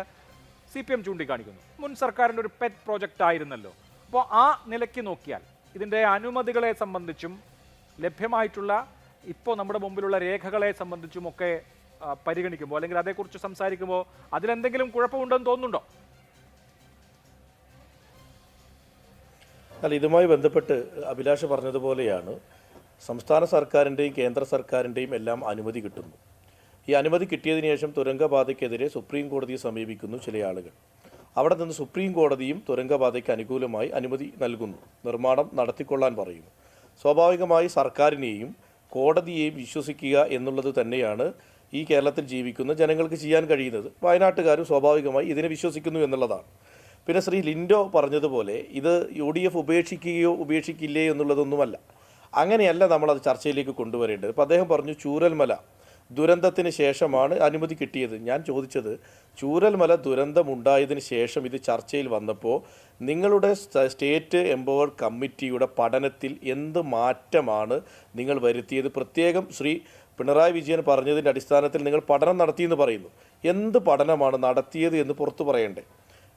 CPM ചൂണ്ടിക്കാണിക്കുന്നു. മുൻ സർക്കാരിൻ്റെ ഒരു പെറ്റ് പ്രോജക്റ്റ് ആയിരുന്നല്ലോ. അപ്പോൾ ആ നിലയ്ക്ക് നോക്കിയാൽ ഇതിൻ്റെ അനുമതികളെ സംബന്ധിച്ചും ലഭ്യമായിട്ടുള്ള ഇപ്പോൾ നമ്മുടെ മുമ്പിലുള്ള രേഖകളെ സംബന്ധിച്ചുമൊക്കെ പരിഗണിക്കുമ്പോൾ അല്ലെങ്കിൽ അതേക്കുറിച്ച് സംസാരിക്കുമ്പോൾ അതിലെന്തെങ്കിലും കുഴപ്പമുണ്ടെന്ന് തോന്നുന്നുണ്ടോ? അല്ല, ഇതുമായി ബന്ധപ്പെട്ട് അഭിലാഷ് പറഞ്ഞതുപോലെയാണ് സംസ്ഥാന സർക്കാരിൻ്റെയും കേന്ദ്ര സർക്കാരിൻ്റെയും എല്ലാം അനുമതി കിട്ടുന്നു. ഈ അനുമതി കിട്ടിയതിനു ശേഷം തുരങ്കപാതയ്ക്കെതിരെ സുപ്രീം കോടതിയെ സമീപിക്കുന്നു ചില ആളുകൾ. അവിടെ നിന്ന് സുപ്രീം കോടതിയും തുരങ്കപാതയ്ക്ക് അനുകൂലമായി അനുമതി നൽകുന്നു, നിർമ്മാണം നടത്തിക്കൊള്ളാൻ പറയുന്നു. സ്വാഭാവികമായി സർക്കാരിനെയും കോടതിയെയും വിശ്വസിക്കുക എന്നുള്ളത് തന്നെയാണ് ഈ കേരളത്തിൽ ജീവിക്കുന്ന ജനങ്ങൾക്ക് ചെയ്യാൻ കഴിയുന്നത്. വയനാട്ടുകാരും സ്വാഭാവികമായി ഇതിനെ വിശ്വസിക്കുന്നു എന്നുള്ളതാണ്. പിന്നെ ശ്രീ ലിൻഡോ പറഞ്ഞതുപോലെ ഇത് UDF ഉപേക്ഷിക്കുകയോ ഉപേക്ഷിക്കില്ലയോ എന്നുള്ളതൊന്നുമല്ല. അങ്ങനെയല്ല നമ്മളത് ചർച്ചയിലേക്ക് കൊണ്ടുവരേണ്ടത്. ഇപ്പോൾ അദ്ദേഹം പറഞ്ഞു ചൂരൽമല ദുരന്തത്തിന് ശേഷമാണ് അനുമതി കിട്ടിയത്. ഞാൻ ചോദിച്ചത് ചൂരൽമല ദുരന്തമുണ്ടായതിന് ശേഷം ഇത് ചർച്ചയിൽ വന്നപ്പോൾ നിങ്ങളുടെ സ്റ്റേറ്റ് എംപവേർഡ് കമ്മിറ്റിയുടെ പഠനത്തിൽ എന്ത് മാറ്റമാണ് നിങ്ങൾ വരുത്തിയത്? പ്രത്യേകം ശ്രീ പിണറായി വിജയൻ പറഞ്ഞതിൻ്റെ അടിസ്ഥാനത്തിൽ നിങ്ങൾ പഠനം നടത്തിയെന്ന് പറയുന്നു. എന്ത് പഠനമാണ് നടത്തിയത് എന്ന് പുറത്തു പറയണ്ടേ?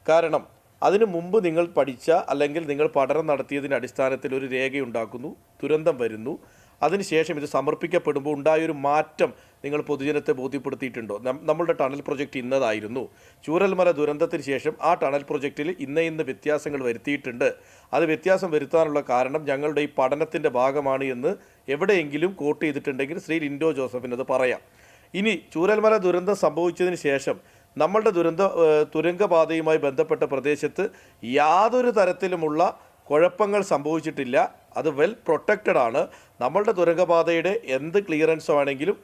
കാരണം അതിനു മുമ്പ് നിങ്ങൾ പഠിച്ച അല്ലെങ്കിൽ നിങ്ങൾ പഠനം നടത്തിയതിൻ്റെ അടിസ്ഥാനത്തിൽ ഒരു രേഖയുണ്ടാക്കുന്നു, ദുരന്തം വരുന്നു, അതിനുശേഷം ഇത് സമർപ്പിക്കപ്പെടുമ്പോൾ ഉണ്ടായൊരു മാറ്റം നിങ്ങൾ പൊതുജനത്തെ ബോധ്യപ്പെടുത്തിയിട്ടുണ്ടോ? നമ്മളുടെ ടണൽ പ്രൊജക്റ്റ് ഇന്നതായിരുന്നു, ചൂരൽമല ദുരന്തത്തിന് ശേഷം ആ ടണൽ പ്രൊജക്റ്റിൽ ഇന്ന വ്യത്യാസങ്ങൾ വരുത്തിയിട്ടുണ്ട്, അത് വ്യത്യാസം വരുത്താനുള്ള കാരണം ഞങ്ങളുടെ ഈ പഠനത്തിൻ്റെ ഭാഗമാണ് എന്ന് എവിടെയെങ്കിലും കോട്ട് ചെയ്തിട്ടുണ്ടെങ്കിൽ ശ്രീ ലിൻഡോ ജോസഫിന് അത് പറയാം. ഇനി ചൂരൽമല ദുരന്തം സംഭവിച്ചതിന് ശേഷം നമ്മളുടെ തുരങ്കപാതയുമായി ബന്ധപ്പെട്ട പ്രദേശത്ത് യാതൊരു തരത്തിലുമുള്ള കുഴപ്പങ്ങൾ സംഭവിച്ചിട്ടില്ല, അത് വെൽ പ്രൊട്ടക്റ്റഡ് ആണ്. നമ്മളുടെ തുരങ്കപാതയുടെ എന്ത് ക്ലിയറൻസ് ആണെങ്കിലും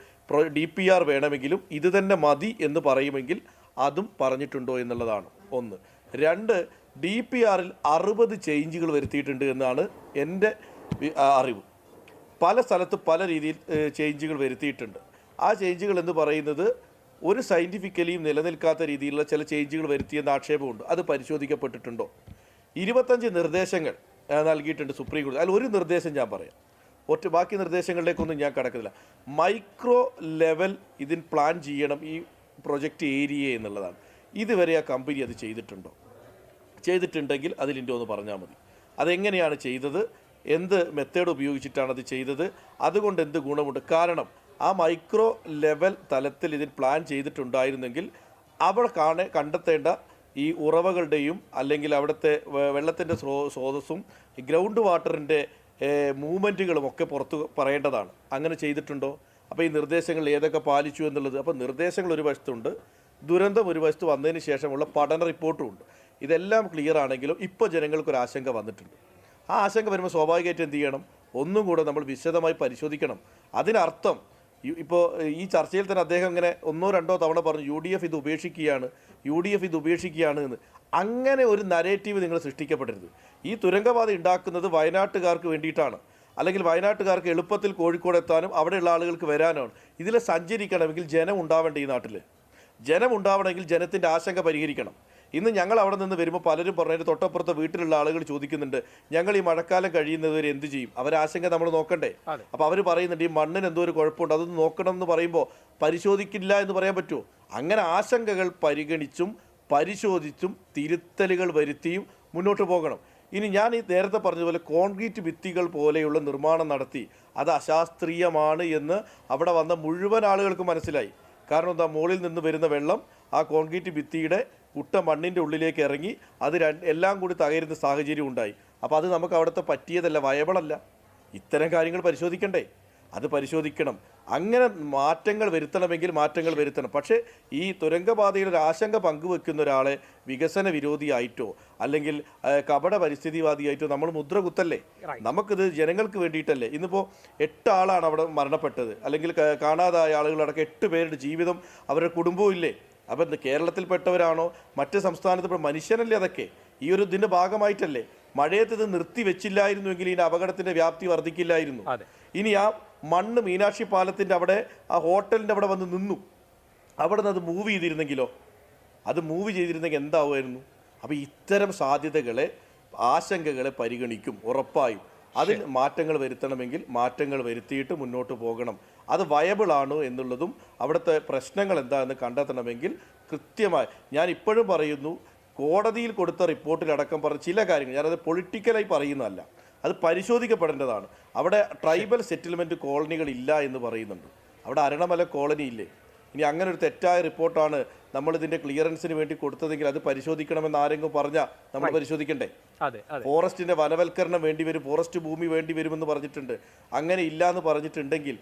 DPR വേണമെങ്കിലും ഇത് തന്നെ മതി എന്ന് പറയുമെങ്കിൽ അതും പറഞ്ഞിട്ടുണ്ടോ എന്നുള്ളതാണ് ഒന്ന്. രണ്ട്, DPRൽ 60 ചേഞ്ചുകൾ വരുത്തിയിട്ടുണ്ട് എന്നാണ് എൻ്റെ അറിവ്. പല സ്ഥലത്ത് പല രീതിയിൽ ചേഞ്ചുകൾ വരുത്തിയിട്ടുണ്ട്. ആ ചേഞ്ചുകൾ എന്ന് പറയുന്നത് ഒരു സയൻറ്റിഫിക്കലിയും നിലനിൽക്കാത്ത രീതിയിലുള്ള ചില ചേഞ്ചുകൾ വരുത്തിയെന്ന ആക്ഷേപമുണ്ട്. അത് പരിശോധിക്കപ്പെട്ടിട്ടുണ്ടോ? 25 നിർദ്ദേശങ്ങൾ നൽകിയിട്ടുണ്ട് സുപ്രീം കോടതി. അതിൽ ഒരു നിർദ്ദേശം ഞാൻ പറയാം, ബാക്കി നിർദ്ദേശങ്ങളിലേക്കൊന്നും ഞാൻ കടക്കുന്നില്ല. മൈക്രോ ലെവൽ ഇതിന് പ്ലാൻ ചെയ്യണം ഈ പ്രൊജക്റ്റ് ഏരിയ എന്നുള്ളതാണ്. ഇതുവരെ ആ കമ്പനി അത് ചെയ്തിട്ടുണ്ടോ? ചെയ്തിട്ടുണ്ടെങ്കിൽ അതിലിൻ്റെ ഒന്ന് പറഞ്ഞാൽ മതി. അതെങ്ങനെയാണ് ചെയ്തത്, എന്ത് മെത്തേഡ് ഉപയോഗിച്ചിട്ടാണ് അത് ചെയ്തത്, അതുകൊണ്ട് എന്ത് ഗുണമുണ്ട്? കാരണം ആ മൈക്രോ ലെവൽ തലത്തിൽ ഇതിന് പ്ലാൻ ചെയ്തിട്ടുണ്ടായിരുന്നെങ്കിൽ അവിടെ കണ്ടെത്തേണ്ട ഈ ഉറവകളുടെയും അല്ലെങ്കിൽ അവിടുത്തെ വെള്ളത്തിൻ്റെ സ്രോതസ്സും ഗ്രൗണ്ട് വാട്ടറിൻ്റെ മൂവ്മെൻറ്റുകളും ഒക്കെ പുറത്ത് പറയേണ്ടതാണ്. അങ്ങനെ ചെയ്തിട്ടുണ്ടോ? അപ്പോൾ ഈ നിർദ്ദേശങ്ങൾ ഏതൊക്കെ പാലിച്ചു എന്നുള്ളത്, അപ്പോൾ നിർദ്ദേശങ്ങൾ ഒരു വശത്തുണ്ട്, ദുരന്തം ഒരു വശത്ത് വന്നതിന് ശേഷമുള്ള പഠന റിപ്പോർട്ടും ഉണ്ട്. ഇതെല്ലാം ക്ലിയർ ആണെങ്കിലും ഇപ്പോൾ ജനങ്ങൾക്കൊരു ആശങ്ക വന്നിട്ടുണ്ട്. ആ ആശങ്ക വരുമ്പോൾ സ്വാഭാവികമായിട്ട് എന്ത് ചെയ്യണം? ഒന്നും കൂടെ നമ്മൾ വിശദമായി പരിശോധിക്കണം. അതിനർത്ഥം ഇപ്പോൾ ഈ ചർച്ചയിൽ തന്നെ അദ്ദേഹം ഇങ്ങനെ 1-2 തവണ പറഞ്ഞു UDF ഇത് ഉപേക്ഷിക്കുകയാണ് എന്ന്. അങ്ങനെ ഒരു നരേറ്റീവ് നിങ്ങൾ സൃഷ്ടിക്കപ്പെടരുത്. ഈ തുരങ്കപാത ഉണ്ടാക്കുന്നത് വയനാട്ടുകാർക്ക് വേണ്ടിയിട്ടാണ്, അല്ലെങ്കിൽ വയനാട്ടുകാർക്ക് എളുപ്പത്തിൽ കോഴിക്കോട് എത്താനും അവിടെയുള്ള ആളുകൾക്ക് വരാനാണ്. ഇതിൽ സഞ്ചരിക്കണമെങ്കിൽ ജനം ഉണ്ടാവേണ്ട, ഈ നാട്ടിൽ ജനം ഉണ്ടാവണമെങ്കിൽ ജനത്തിൻ്റെ ആശങ്ക പരിഹരിക്കണം. ഇന്ന് ഞങ്ങൾ അവിടെ നിന്ന് വരുമ്പോൾ പലരും പറഞ്ഞതിൻ്റെ തൊട്ടപ്പുറത്തെ വീട്ടിലുള്ള ആളുകൾ ചോദിക്കുന്നുണ്ട്, ഞങ്ങൾ ഈ മഴക്കാലം കഴിയുന്നവരെ എന്ത് ചെയ്യും? അവരാശങ്ക നമ്മൾ നോക്കണ്ടേ? അപ്പോൾ അവർ പറയുന്നുണ്ട് ഈ മണ്ണിന് എന്തോ ഒരു കുഴപ്പമുണ്ട്, അതൊന്ന് നോക്കണം എന്ന് പറയുമ്പോൾ പരിശോധിക്കില്ല എന്ന് പറയാൻ പറ്റുമോ? അങ്ങനെ ആശങ്കകൾ പരിഗണിച്ചും പരിശോധിച്ചും തിരുത്തലുകൾ വരുത്തിയും മുന്നോട്ട് പോകണം. ഇനി ഞാൻ ഈ നേരത്തെ പറഞ്ഞതുപോലെ കോൺക്രീറ്റ് ഭിത്തികൾ പോലെയുള്ള നിർമ്മാണം നടത്തി അത് അശാസ്ത്രീയമാണ് എന്ന് അവിടെ വന്ന മുഴുവൻ ആളുകൾക്കും മനസ്സിലായി. കാരണം എന്താ, മുകളിൽ നിന്ന് വരുന്ന വെള്ളം ആ കോൺക്രീറ്റ് ഭിത്തിയുടെ കുട്ട മണ്ണിൻ്റെ ഉള്ളിലേക്ക് ഇറങ്ങി അത് എല്ലാം കൂടി തകരുന്ന സാഹചര്യം ഉണ്ടായി. അപ്പോൾ അത് നമുക്ക് അവിടുത്തെ പറ്റിയതല്ല, വയബിളല്ല. ഇത്തരം കാര്യങ്ങൾ പരിശോധിക്കണ്ടേ? അത് പരിശോധിക്കണം. അങ്ങനെ മാറ്റങ്ങൾ വരുത്തണമെങ്കിൽ മാറ്റങ്ങൾ വരുത്തണം. പക്ഷേ ഈ തുരങ്കപാതയിൽ ഒരു ആശങ്ക പങ്കുവെക്കുന്ന ഒരാളെ വികസന വിരോധിയായിട്ടോ അല്ലെങ്കിൽ കപട പരിസ്ഥിതിവാദിയായിട്ടോ നമ്മൾ മുദ്ര കുത്തല്ലേ? നമുക്കിത് ജനങ്ങൾക്ക് വേണ്ടിയിട്ടല്ലേ? ഇന്നിപ്പോൾ 8 ആളാണ് അവിടെ മരണപ്പെട്ടത്, അല്ലെങ്കിൽ കാണാതായ ആളുകളടക്കം 8 പേരുടെ ജീവിതം അവരുടെ കുടുംബവും ഇല്ലേ? അപ്പം കേരളത്തിൽപ്പെട്ടവരാണോ മറ്റ് സംസ്ഥാനത്ത് മനുഷ്യനല്ലേ? അതൊക്കെ ഈ ഒരു ഇതിൻ്റെ ഭാഗമായിട്ടല്ലേ? മഴയത്ത് ഇത് നിർത്തി വെച്ചില്ലായിരുന്നുവെങ്കിൽ ഇതിൻ്റെ അപകടത്തിൻ്റെ വ്യാപ്തി വർദ്ധിക്കില്ലായിരുന്നു. ഇനി ആ മണ്ണ് മീനാക്ഷി പാലത്തിൻ്റെ അവിടെ ആ ഹോട്ടലിൻ്റെ അവിടെ വന്ന് നിന്നു, അവിടെ നിന്ന് അത് മൂവ് ചെയ്തിരുന്നെങ്കിലോ? അത് മൂവ് ചെയ്തിരുന്നെങ്കിൽ എന്താവുമായിരുന്നു? അപ്പോൾ ഇത്തരം സാധ്യതകളെ, ആശങ്കകളെ പരിഗണിക്കും ഉറപ്പായും. അതിൽ മാറ്റങ്ങൾ വരുത്തണമെങ്കിൽ മാറ്റങ്ങൾ വരുത്തിയിട്ട് മുന്നോട്ട് പോകണം. അത് വയബിളാണോ എന്നുള്ളതും അവിടുത്തെ പ്രശ്നങ്ങൾ എന്താണെന്ന് കണ്ടെത്തണമെങ്കിൽ കൃത്യമായി, ഞാൻ ഇപ്പോഴും പറയുന്നു, കോടതിയിൽ കൊടുത്ത റിപ്പോർട്ടിലടക്കം പറഞ്ഞ ചില കാര്യങ്ങൾ, ഞാനത് പൊളിറ്റിക്കലായി പറയുന്നതല്ല, അത് പരിശോധിക്കപ്പെടേണ്ടതാണ്. അവിടെ ട്രൈബൽ സെറ്റിൽമെൻറ്റ് കോളനികൾ ഇല്ല എന്ന് പറയുന്നുണ്ട്. അവിടെ അരണമല കോളനി ഇല്ലേ? ഇനി അങ്ങനെ ഒരു തെറ്റായ റിപ്പോർട്ടാണ് നമ്മളിതിൻ്റെ ക്ലിയറൻസിന് വേണ്ടി കൊടുത്തതെങ്കിൽ അത് പരിശോധിക്കണമെന്ന് ആരെങ്കിലും പറഞ്ഞാൽ നമ്മൾ പരിശോധിക്കണ്ടേ? ഫോറസ്റ്റിൻ്റെ വനവൽക്കരണം വേണ്ടി വരും, ഫോറസ്റ്റ് ഭൂമി വേണ്ടി വരുമെന്ന് പറഞ്ഞിട്ടുണ്ട്. അങ്ങനെ ഇല്ല എന്ന് പറഞ്ഞിട്ടുണ്ടെങ്കിൽ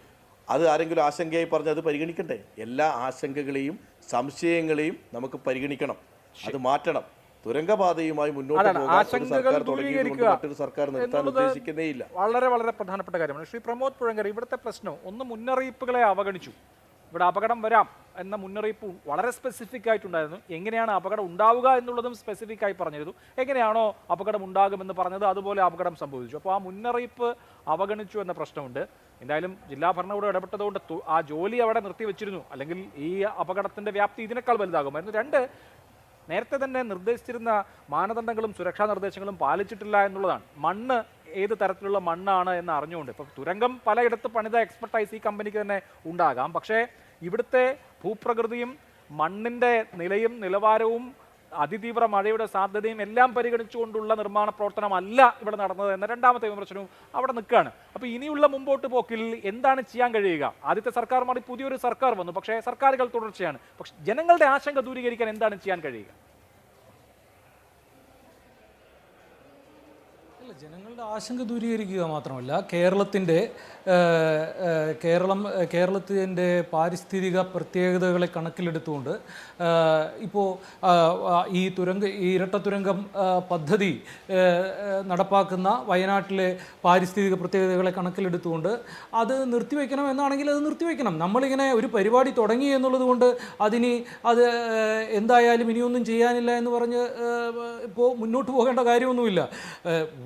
അത് ആരെങ്കിലും ആശങ്കയായി പറഞ്ഞ് അത് പരിഗണിക്കണ്ടേ? എല്ലാ ആശങ്കകളെയും സംശയങ്ങളെയും നമുക്ക് പരിഗണിക്കണം, അത് മാറ്റണം. തുരങ്കപാതയുമായി മുന്നോട്ട് പോകാൻ സർക്കാർ തുടങ്ങിയതുകൊണ്ട് മറ്റൊരു സർക്കാർ നിർത്താൻ ഉദ്ദേശിക്കുന്നേയില്ല. വളരെ വളരെ പ്രധാനപ്പെട്ട കാര്യമാണ്. ശ്രീ പ്രമോദ് പുഴങ്കർ, ഇവിടുത്തെ പ്രശ്നം ഒന്ന് മുന്നറിയിപ്പുകളെ അവഗണിച്ചു. ഇവിടെ അപകടം വരാം എന്ന മുന്നറിയിപ്പ് വളരെ സ്പെസിഫിക് ആയിട്ടുണ്ടായിരുന്നു. എങ്ങനെയാണ് അപകടം ഉണ്ടാവുക എന്നുള്ളതും സ്പെസിഫിക് ആയി പറഞ്ഞിരുന്നു. എങ്ങനെയാണോ അപകടം ഉണ്ടാകുമെന്ന് പറഞ്ഞത് അതുപോലെ അപകടം സംഭവിച്ചു. അപ്പോൾ ആ മുന്നറിയിപ്പ് അവഗണിച്ചു എന്ന പ്രശ്നമുണ്ട്. എന്തായാലും ജില്ലാ ഭരണകൂടം ഇടപെട്ടതുകൊണ്ട് ആ ജോലി അവിടെ നിർത്തിവെച്ചിരുന്നു, അല്ലെങ്കിൽ ഈ അപകടത്തിൻ്റെ വ്യാപ്തി ഇതിനേക്കാൾ വലുതാകുമായിരുന്നു. 2, നേരത്തെ തന്നെ നിർദ്ദേശിച്ചിരുന്ന മാനദണ്ഡങ്ങളും സുരക്ഷാ നിർദ്ദേശങ്ങളും പാലിച്ചിട്ടില്ല എന്നുള്ളതാണ്. മണ്ണ് ഏത് തരത്തിലുള്ള മണ്ണാണ് എന്ന് അറിഞ്ഞുകൊണ്ട്, ഇപ്പോൾ തുരങ്കം പലയിടത്ത് പണിത എക്സ്പെർട്ടൈസ് ഈ കമ്പനിക്ക് തന്നെ ഉണ്ടാകാം. പക്ഷേ ഇവിടുത്തെ ഭൂപ്രകൃതിയും മണ്ണിൻ്റെ നിലയും നിലവാരവും അതിതീവ്ര മഴയുടെ സാധ്യതയും എല്ലാം പരിഗണിച്ചുകൊണ്ടുള്ള നിർമ്മാണ പ്രവർത്തനമല്ല ഇവിടെ നടന്നത് എന്ന രണ്ടാമത്തെ വിമർശനവും അവിടെ നിൽക്കുകയാണ്. അപ്പോൾ ഇനിയുള്ള മുമ്പോട്ട് പോക്കിൽ എന്താണ് ചെയ്യാൻ കഴിയുക? ആദ്യത്തെ സർക്കാർ മാറി പുതിയൊരു സർക്കാർ വന്നു, പക്ഷേ സർക്കാരുകൾ തുടർച്ചയാണ്. പക്ഷെ ജനങ്ങളുടെ ആശങ്ക ദൂരീകരിക്കാൻ എന്താണ് ചെയ്യാൻ കഴിയുക? ജനങ്ങളുടെ ആശങ്ക ദൂരീകരിക്കുക മാത്രമല്ല, കേരളത്തിൻ്റെ പാരിസ്ഥിതിക പ്രത്യേകതകളെ കണക്കിലെടുത്തുകൊണ്ട് ഇപ്പോൾ ഈ ഇരട്ട തുരങ്കം പദ്ധതി നടപ്പാക്കുന്ന വയനാട്ടിലെ പാരിസ്ഥിതിക പ്രത്യേകതകളെ കണക്കിലെടുത്തുകൊണ്ട് അത് നിർത്തിവെക്കണം എന്നാണെങ്കിൽ അത് നിർത്തിവെക്കണം. നമ്മളിങ്ങനെ ഒരു പരിപാടി തുടങ്ങി എന്നുള്ളത് കൊണ്ട് അത് എന്തായാലും ഇനിയൊന്നും ചെയ്യാനില്ല എന്ന് പറഞ്ഞ് ഇപ്പോൾ മുന്നോട്ട് പോകേണ്ട കാര്യമൊന്നുമില്ല.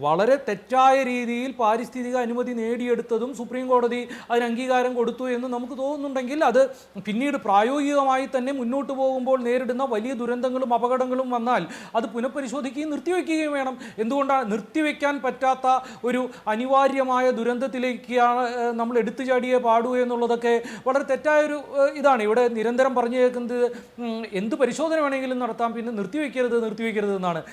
വളരെ തെറ്റായ രീതിയിൽ പാരിസ്ഥിതിക അനുമതി നേടിയെടുത്തതും സുപ്രീം കോടതി അതിന് അംഗീകാരം കൊടുത്തു എന്ന് നമുക്ക് തോന്നുന്നുണ്ടെങ്കിൽ അത് പിന്നീട് പ്രായോഗികമായി തന്നെ മുന്നോട്ട് പോകുമ്പോൾ നേരിടുന്ന വലിയ ദുരന്തങ്ങളും അപകടങ്ങളും വന്നാൽ അത് പുനഃപരിശോധിക്കുകയും നിർത്തിവെക്കുകയും വേണം. എന്തുകൊണ്ടാണ് നിർത്തിവെക്കാൻ പറ്റാത്ത ഒരു അനിവാര്യമായ ദുരന്തത്തിലേക്കാണ് നമ്മൾ എടുത്തു ചാടിയേ പാടൂ എന്നുള്ളതൊക്കെ വളരെ തെറ്റായൊരു ഇതാണ്. ഇവിടെ നിരന്തരം പറഞ്ഞു കേൾക്കുന്നത് എന്ത് പരിശോധന വേണമെങ്കിലും നടത്താം, പിന്നെ നിർത്തിവെക്കരുത് എന്നാണ്.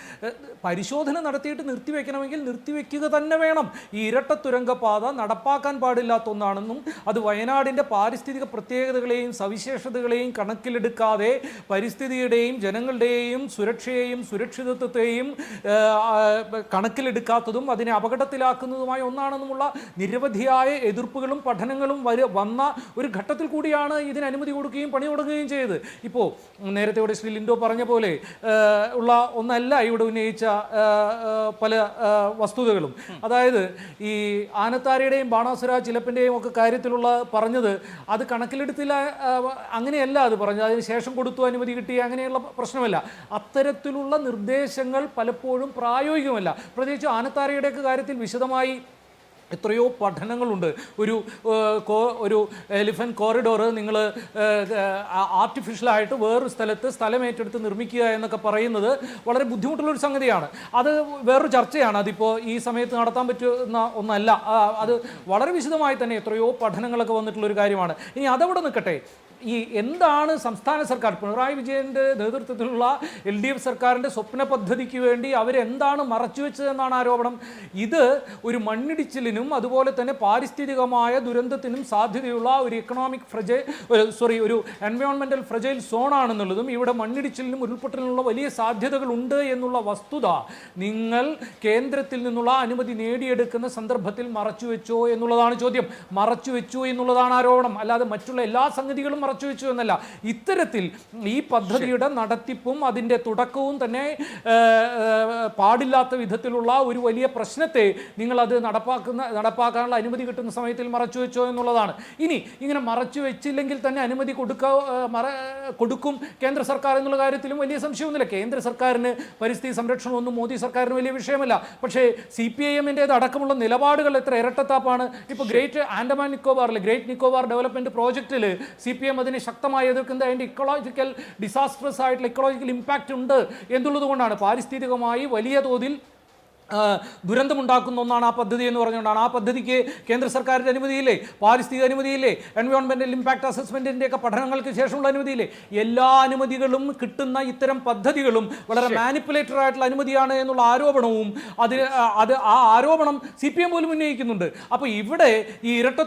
പരിശോധന നടത്തിയിട്ട് നിർത്തിവെക്കണമെങ്കിൽ നിർത്തിവെക്കുക തന്നെ വേണം. ഈ ഇരട്ട തുരങ്കപാത നടപ്പാക്കാൻ പാടില്ലാത്ത ഒന്നാണെന്നും അത് വയനാടിൻ്റെ പാരിസ്ഥിതിക പ്രത്യേകതകളെയും സവിശേഷതകളെയും കണക്കിലെടുക്കാതെ പരിസ്ഥിതിയുടെയും ജനങ്ങളുടെയും സുരക്ഷയെയും സുരക്ഷിതത്വത്തെയും കണക്കിലെടുക്കാത്തതും അതിനെ അപകടത്തിലാക്കുന്നതുമായ ഒന്നാണെന്നുമുള്ള നിരവധിയായ എതിർപ്പുകളും പഠനങ്ങളും വന്ന ഒരു ഘട്ടത്തിൽ കൂടിയാണ് ഇതിന് അനുമതി കൊടുക്കുകയും പണി തുടങ്ങുകയും ചെയ്തത്. ഇപ്പോൾ നേരത്തെ ഇവിടെ ശ്രീ ലിൻഡോ പറഞ്ഞ പോലെ ഉള്ള ഒന്നല്ല ഇവിടെ ഉന്നയിച്ച പല വസ്തുതകളും. അതായത് ഈ ആനത്താരയുടെയും ബാണാസുര ചിലപ്പിൻ്റെയും ഒക്കെ കാര്യത്തിലുള്ള പറഞ്ഞത് അത് കണക്കിലെടുത്തില്ല, അങ്ങനെയല്ല അത് പറഞ്ഞത്. അതിന് ശേഷം കൊടുത്തു, അനുമതി കിട്ടി, അങ്ങനെയുള്ള പ്രശ്നമല്ല. അത്തരത്തിലുള്ള നിർദ്ദേശങ്ങൾ പലപ്പോഴും പ്രായോഗികമല്ല. പ്രത്യേകിച്ച് ആനത്താരയുടെയൊക്കെ കാര്യത്തിൽ വിശദമായി എത്രയോ പഠനങ്ങളുണ്ട്. ഒരു എലിഫൻറ്റ് കോറിഡോർ നിങ്ങൾ ആർട്ടിഫിഷ്യലായിട്ട് വേറൊരു സ്ഥലമേറ്റെടുത്ത് നിർമ്മിക്കുക എന്നൊക്കെ പറയുന്നത് വളരെ ബുദ്ധിമുട്ടുള്ളൊരു സംഗതിയാണ്. അത് വേറൊരു ചർച്ചയാണ്. അതിപ്പോൾ ഈ സമയത്ത് നടത്താൻ പറ്റുന്ന ഒന്നല്ല. അത് വളരെ വിശദമായി തന്നെ എത്രയോ പഠനങ്ങളൊക്കെ വന്നിട്ടുള്ളൊരു കാര്യമാണ്. ഇനി അതവിടെ നിൽക്കട്ടെ, ഈ എന്താണ് സംസ്ഥാന സർക്കാർ പിണറായി വിജയൻ്റെ നേതൃത്വത്തിലുള്ള LDF സർക്കാരിൻ്റെ സ്വപ്ന പദ്ധതിക്ക് വേണ്ടി അവരെന്താണ് മറച്ചുവെച്ചതെന്നാണ് ആരോപണം. ഇത് ഒരു മണ്ണിടിച്ചിലിനും അതുപോലെ തന്നെ പാരിസ്ഥിതികമായ ദുരന്തത്തിനും സാധ്യതയുള്ള ഒരു ഒരു എൻവയോൺമെൻറ്റൽ ഫ്രജൈൽ സോണാണെന്നുള്ളതും ഇവിടെ മണ്ണിടിച്ചിലിനും ഉരുൾപൊട്ടലിനുള്ള വലിയ സാധ്യതകളുണ്ട് എന്നുള്ള വസ്തുത നിങ്ങൾ കേന്ദ്രത്തിൽ നിന്നുള്ള അനുമതി നേടിയെടുക്കുന്ന സന്ദർഭത്തിൽ മറച്ചുവെച്ചോ എന്നുള്ളതാണ് ചോദ്യം. മറച്ചുവെച്ചു എന്നുള്ളതാണ് ആരോപണം, അല്ലാതെ മറ്റുള്ള എല്ലാ സംഗതികളും മറച്ചുവെച്ചു എന്നല്ല. ഇത്തരത്തിൽ ഈ പദ്ധതിയുടെ നടത്തിപ്പും അതിൻ്റെ തുടക്കവും തന്നെ പാടില്ലാത്ത വിധത്തിലുള്ള ഒരു വലിയ പ്രശ്നത്തെ നിങ്ങളത് നടപ്പാക്കാനുള്ള അനുമതി കിട്ടുന്ന സമയത്തിൽ മറച്ചുവെച്ചോ എന്നുള്ളതാണ്. ഇനി ഇങ്ങനെ മറച്ചു വെച്ചില്ലെങ്കിൽ തന്നെ അനുമതി കൊടുക്കും കേന്ദ്ര സർക്കാർ എന്നുള്ള കാര്യത്തിലും വലിയ സംശയമൊന്നുമില്ല. കേന്ദ്ര സർക്കാരിന് പരിസ്ഥിതി സംരക്ഷണമൊന്നും മോദി സർക്കാരിന് വലിയ വിഷയമല്ല. പക്ഷേ CPIM-ൻ്റേത് അടക്കമുള്ള നിലപാടുകൾ എത്ര ഇരട്ടത്താപ്പാണ്. ഇപ്പോൾ ഗ്രേറ്റ് നിക്കോബാർ ഡെവലപ്മെൻറ്റ് പ്രോജക്റ്റിൽ CPM അതിനെ ശക്തമായി എതിർക്കുന്നത് അതിൻ്റെ ഡിസാസ്ട്രസ് ആയിട്ടുള്ള ഇക്കോളജിക്കൽ ഇമ്പാക്റ്റ് ഉണ്ട് എന്നുള്ളത് കൊണ്ടാണ്. പാരിസ്ഥിതികമായി വലിയ തോതിൽ ദുരന്തമുണ്ടാക്കുന്ന ഒന്നാണ് ആ പദ്ധതി എന്ന് പറഞ്ഞുകൊണ്ടാണ്. ആ പദ്ധതിക്ക് കേന്ദ്ര സർക്കാരിൻ്റെ അനുമതിയില്ലേ, പാരിസ്ഥിതിക അനുമതിയില്ലേ, എൻവയോൺമെൻറ്റൽ ഇമ്പാക്ട് അസസ്മെൻറ്റിൻ്റെയൊക്കെ പഠനങ്ങൾക്ക് ശേഷമുള്ള അനുമതിയില്ലേ. എല്ലാ അനുമതികളും കിട്ടുന്ന ഇത്തരം പദ്ധതികളും വളരെ മാനിപ്പുലേറ്റഡ് ആയിട്ടുള്ള അനുമതിയാണ് എന്നുള്ള ആരോപണവും ആ ആരോപണം CPM പോലും ഉന്നയിക്കുന്നുണ്ട്. അപ്പോൾ ഇവിടെ ഈ ഇരട്ട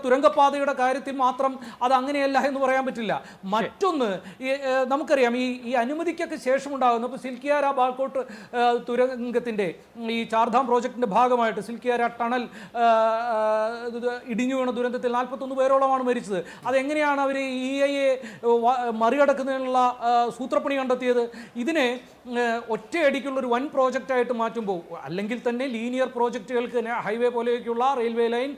തുരങ്കപാതയുടെ കാര്യത്തിൽ മാത്രം അത് അങ്ങനെയല്ല എന്ന് പറയാൻ പറ്റില്ല. മറ്റൊന്ന് നമുക്കറിയാം ഈ അനുമതിക്കൊക്കെ ശേഷമുണ്ടാകുന്ന ഇപ്പോൾ സിൽക്കിയാര ബാൽക്കോട്ട് തുരങ്കത്തിൻ്റെ ഈ ചാർധാം പ്രോജക്റ്റിൻ്റെ ഭാഗമായിട്ട് സിൽക്കിയാര ടണൽ ഇടിഞ്ഞു വീണ ദുരന്തത്തിൽ 41 പേരോളമാണ് മരിച്ചത്. അതെങ്ങനെയാണ് അവർ EIA മറികടക്കുന്നതിനുള്ള സൂത്രപ്പണി കണ്ടെത്തിയത്? ഇതിനെ ഒറ്റയടിക്കുള്ളൊരു വൻ പ്രോജക്റ്റായിട്ട് മാറ്റുമ്പോൾ, അല്ലെങ്കിൽ തന്നെ ലീനിയർ പ്രോജക്റ്റുകൾക്ക് ഹൈവേ പോലെയൊക്കെയുള്ള റെയിൽവേ ലൈൻ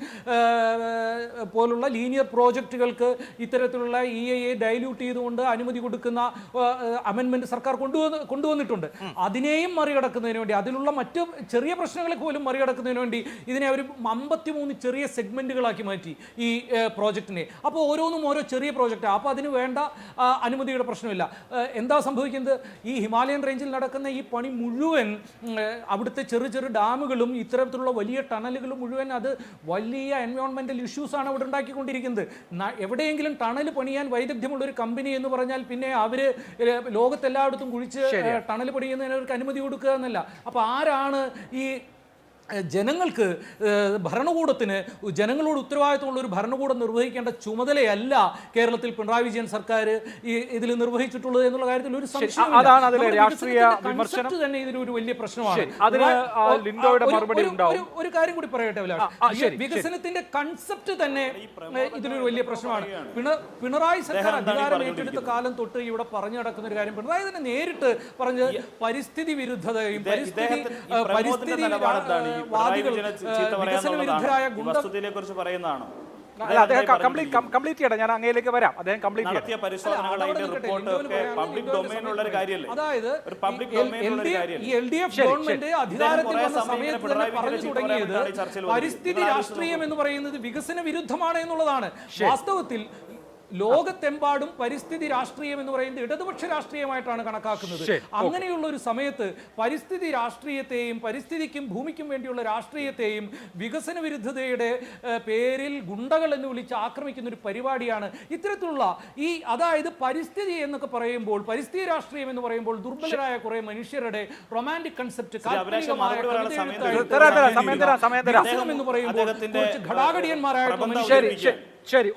പോലുള്ള ലീനിയർ പ്രോജക്റ്റുകൾക്ക് ഇത്തരത്തിലുള്ള EIA ഡൈല്യൂട്ട് ചെയ്തുകൊണ്ട് അനുമതി കൊടുക്കുന്ന അമെൻമെൻറ്റ് സർക്കാർ കൊണ്ടുവന്നിട്ടുണ്ട്. അതിനെയും മറികടക്കുന്നതിന് വേണ്ടി, അതിലുള്ള മറ്റ് ചെറിയ പ്രശ്നങ്ങളെ പോലും മറികടക്കുന്നതിന് വേണ്ടി ഇതിനെ അവർ 53 ചെറിയ സെഗ്മെൻറ്റുകളാക്കി മാറ്റി ഈ പ്രോജക്റ്റിനെ. അപ്പോൾ ഓരോന്നും ഓരോ ചെറിയ പ്രോജക്റ്റാണ്. അപ്പോൾ അതിന് വേണ്ട അനുമതിയുടെ പ്രശ്നമില്ല. എന്താ സംഭവിക്കുന്നത്? ഈ ഹിമാലയൻ റേഞ്ചിൽ നടക്കുന്ന ഈ പണി മുഴുവൻ, അവിടുത്തെ ചെറു ഡാമുകളും ഇത്തരത്തിലുള്ള വലിയ ടണലുകളും മുഴുവൻ അത് വലിയ എൻവയോൺമെൻറ്റൽ ഇഷ്യൂസാണ് അവിടെ ഉണ്ടാക്കിക്കൊണ്ടിരിക്കുന്നത്. എവിടെയെങ്കിലും ടണൽ പണിയാൻ വൈദഗ്ധ്യമുള്ള ഒരു കമ്പനി എന്ന് പറഞ്ഞാൽ പിന്നെ അവർ ലോകത്തെല്ലായിടത്തും കുഴിച്ച് ടണൽ പണിയുന്നതിന് അവർക്ക് അനുമതി കൊടുക്കുക എന്നല്ല. അപ്പോൾ ആരാണ് ഈ ജനങ്ങൾക്ക് ഭരണകൂടത്തിന് ജനങ്ങളോട് ഉത്തരവാദിത്തമുള്ള ഒരു ഭരണകൂടം നിർവഹിക്കേണ്ട ചുമതലയല്ല കേരളത്തിൽ പിണറായി വിജയൻ സർക്കാർ ഇതിൽ നിർവഹിച്ചിട്ടുള്ളത് എന്നുള്ള കാര്യത്തിൽ ഒരു സംശയമില്ല. തന്നെ ഇതിലൊരു വലിയ പ്രശ്നമാണ്. ഒരു കാര്യം കൂടി പറയട്ടെ അഭിലാഷ്, വികസനത്തിന്റെ കൺസെപ്റ്റ് തന്നെ ഇതിലൊരു വലിയ പ്രശ്നമാണ്. പിണറായി സർക്കാർ അധികാരം ഏറ്റെടുത്ത കാലം തൊട്ട് ഇവിടെ പറഞ്ഞു നടക്കുന്ന ഒരു കാര്യം, പിണറായി തന്നെ നേരിട്ട് പറഞ്ഞത് പരിസ്ഥിതി വിരുദ്ധതയും പരിസ്ഥിതി വികസന വിരുദ്ധരായ കുറിച്ച് പറയുന്നതാണ്. കംപ്ലീറ്റ് ചെയ്യട്ടെ, ഞാൻ അങ്ങയിലേക്ക് വരാം. അദ്ദേഹം കംപ്ലീറ്റ് അതായത് LDF ഗവൺമെന്റ് അധികാരത്തിൽ വന്ന സമയത്ത് തന്നെ പറഞ്ഞു തുടങ്ങിയത് പരിസ്ഥിതി രാഷ്ട്രീയം എന്ന് പറയുന്നത് വികസന വിരുദ്ധമാണ് എന്നുള്ളതാണ്. വാസ്തവത്തിൽ ലോകത്തെമ്പാടും പരിസ്ഥിതി രാഷ്ട്രീയം എന്ന് പറയുന്നത് ഇടതുപക്ഷ രാഷ്ട്രീയമായിട്ടാണ് കണക്കാക്കുന്നത്. അങ്ങനെയുള്ള ഒരു സമയത്ത് പരിസ്ഥിതി രാഷ്ട്രീയത്തെയും പരിസ്ഥിതിക്കും ഭൂമിക്കും വേണ്ടിയുള്ള രാഷ്ട്രീയത്തെയും വികസന വിരുദ്ധതയുടെ പേരിൽ ഗുണ്ടകൾ എന്ന് വിളിച്ച് ആക്രമിക്കുന്ന ഒരു പരിപാടിയാണ് ഇത്തരത്തിലുള്ള അതായത് പരിസ്ഥിതി എന്നൊക്കെ പറയുമ്പോൾ, പരിസ്ഥിതി രാഷ്ട്രീയം എന്ന് പറയുമ്പോൾ ദുർബലരായ കുറെ മനുഷ്യരുടെ റൊമാൻറ്റിക് കൺസെപ്റ്റ് എന്ന് പറയുമ്പോൾ ഘടാഘടിയന്മാരായിട്ടുള്ള മനുഷ്യർ ശരി,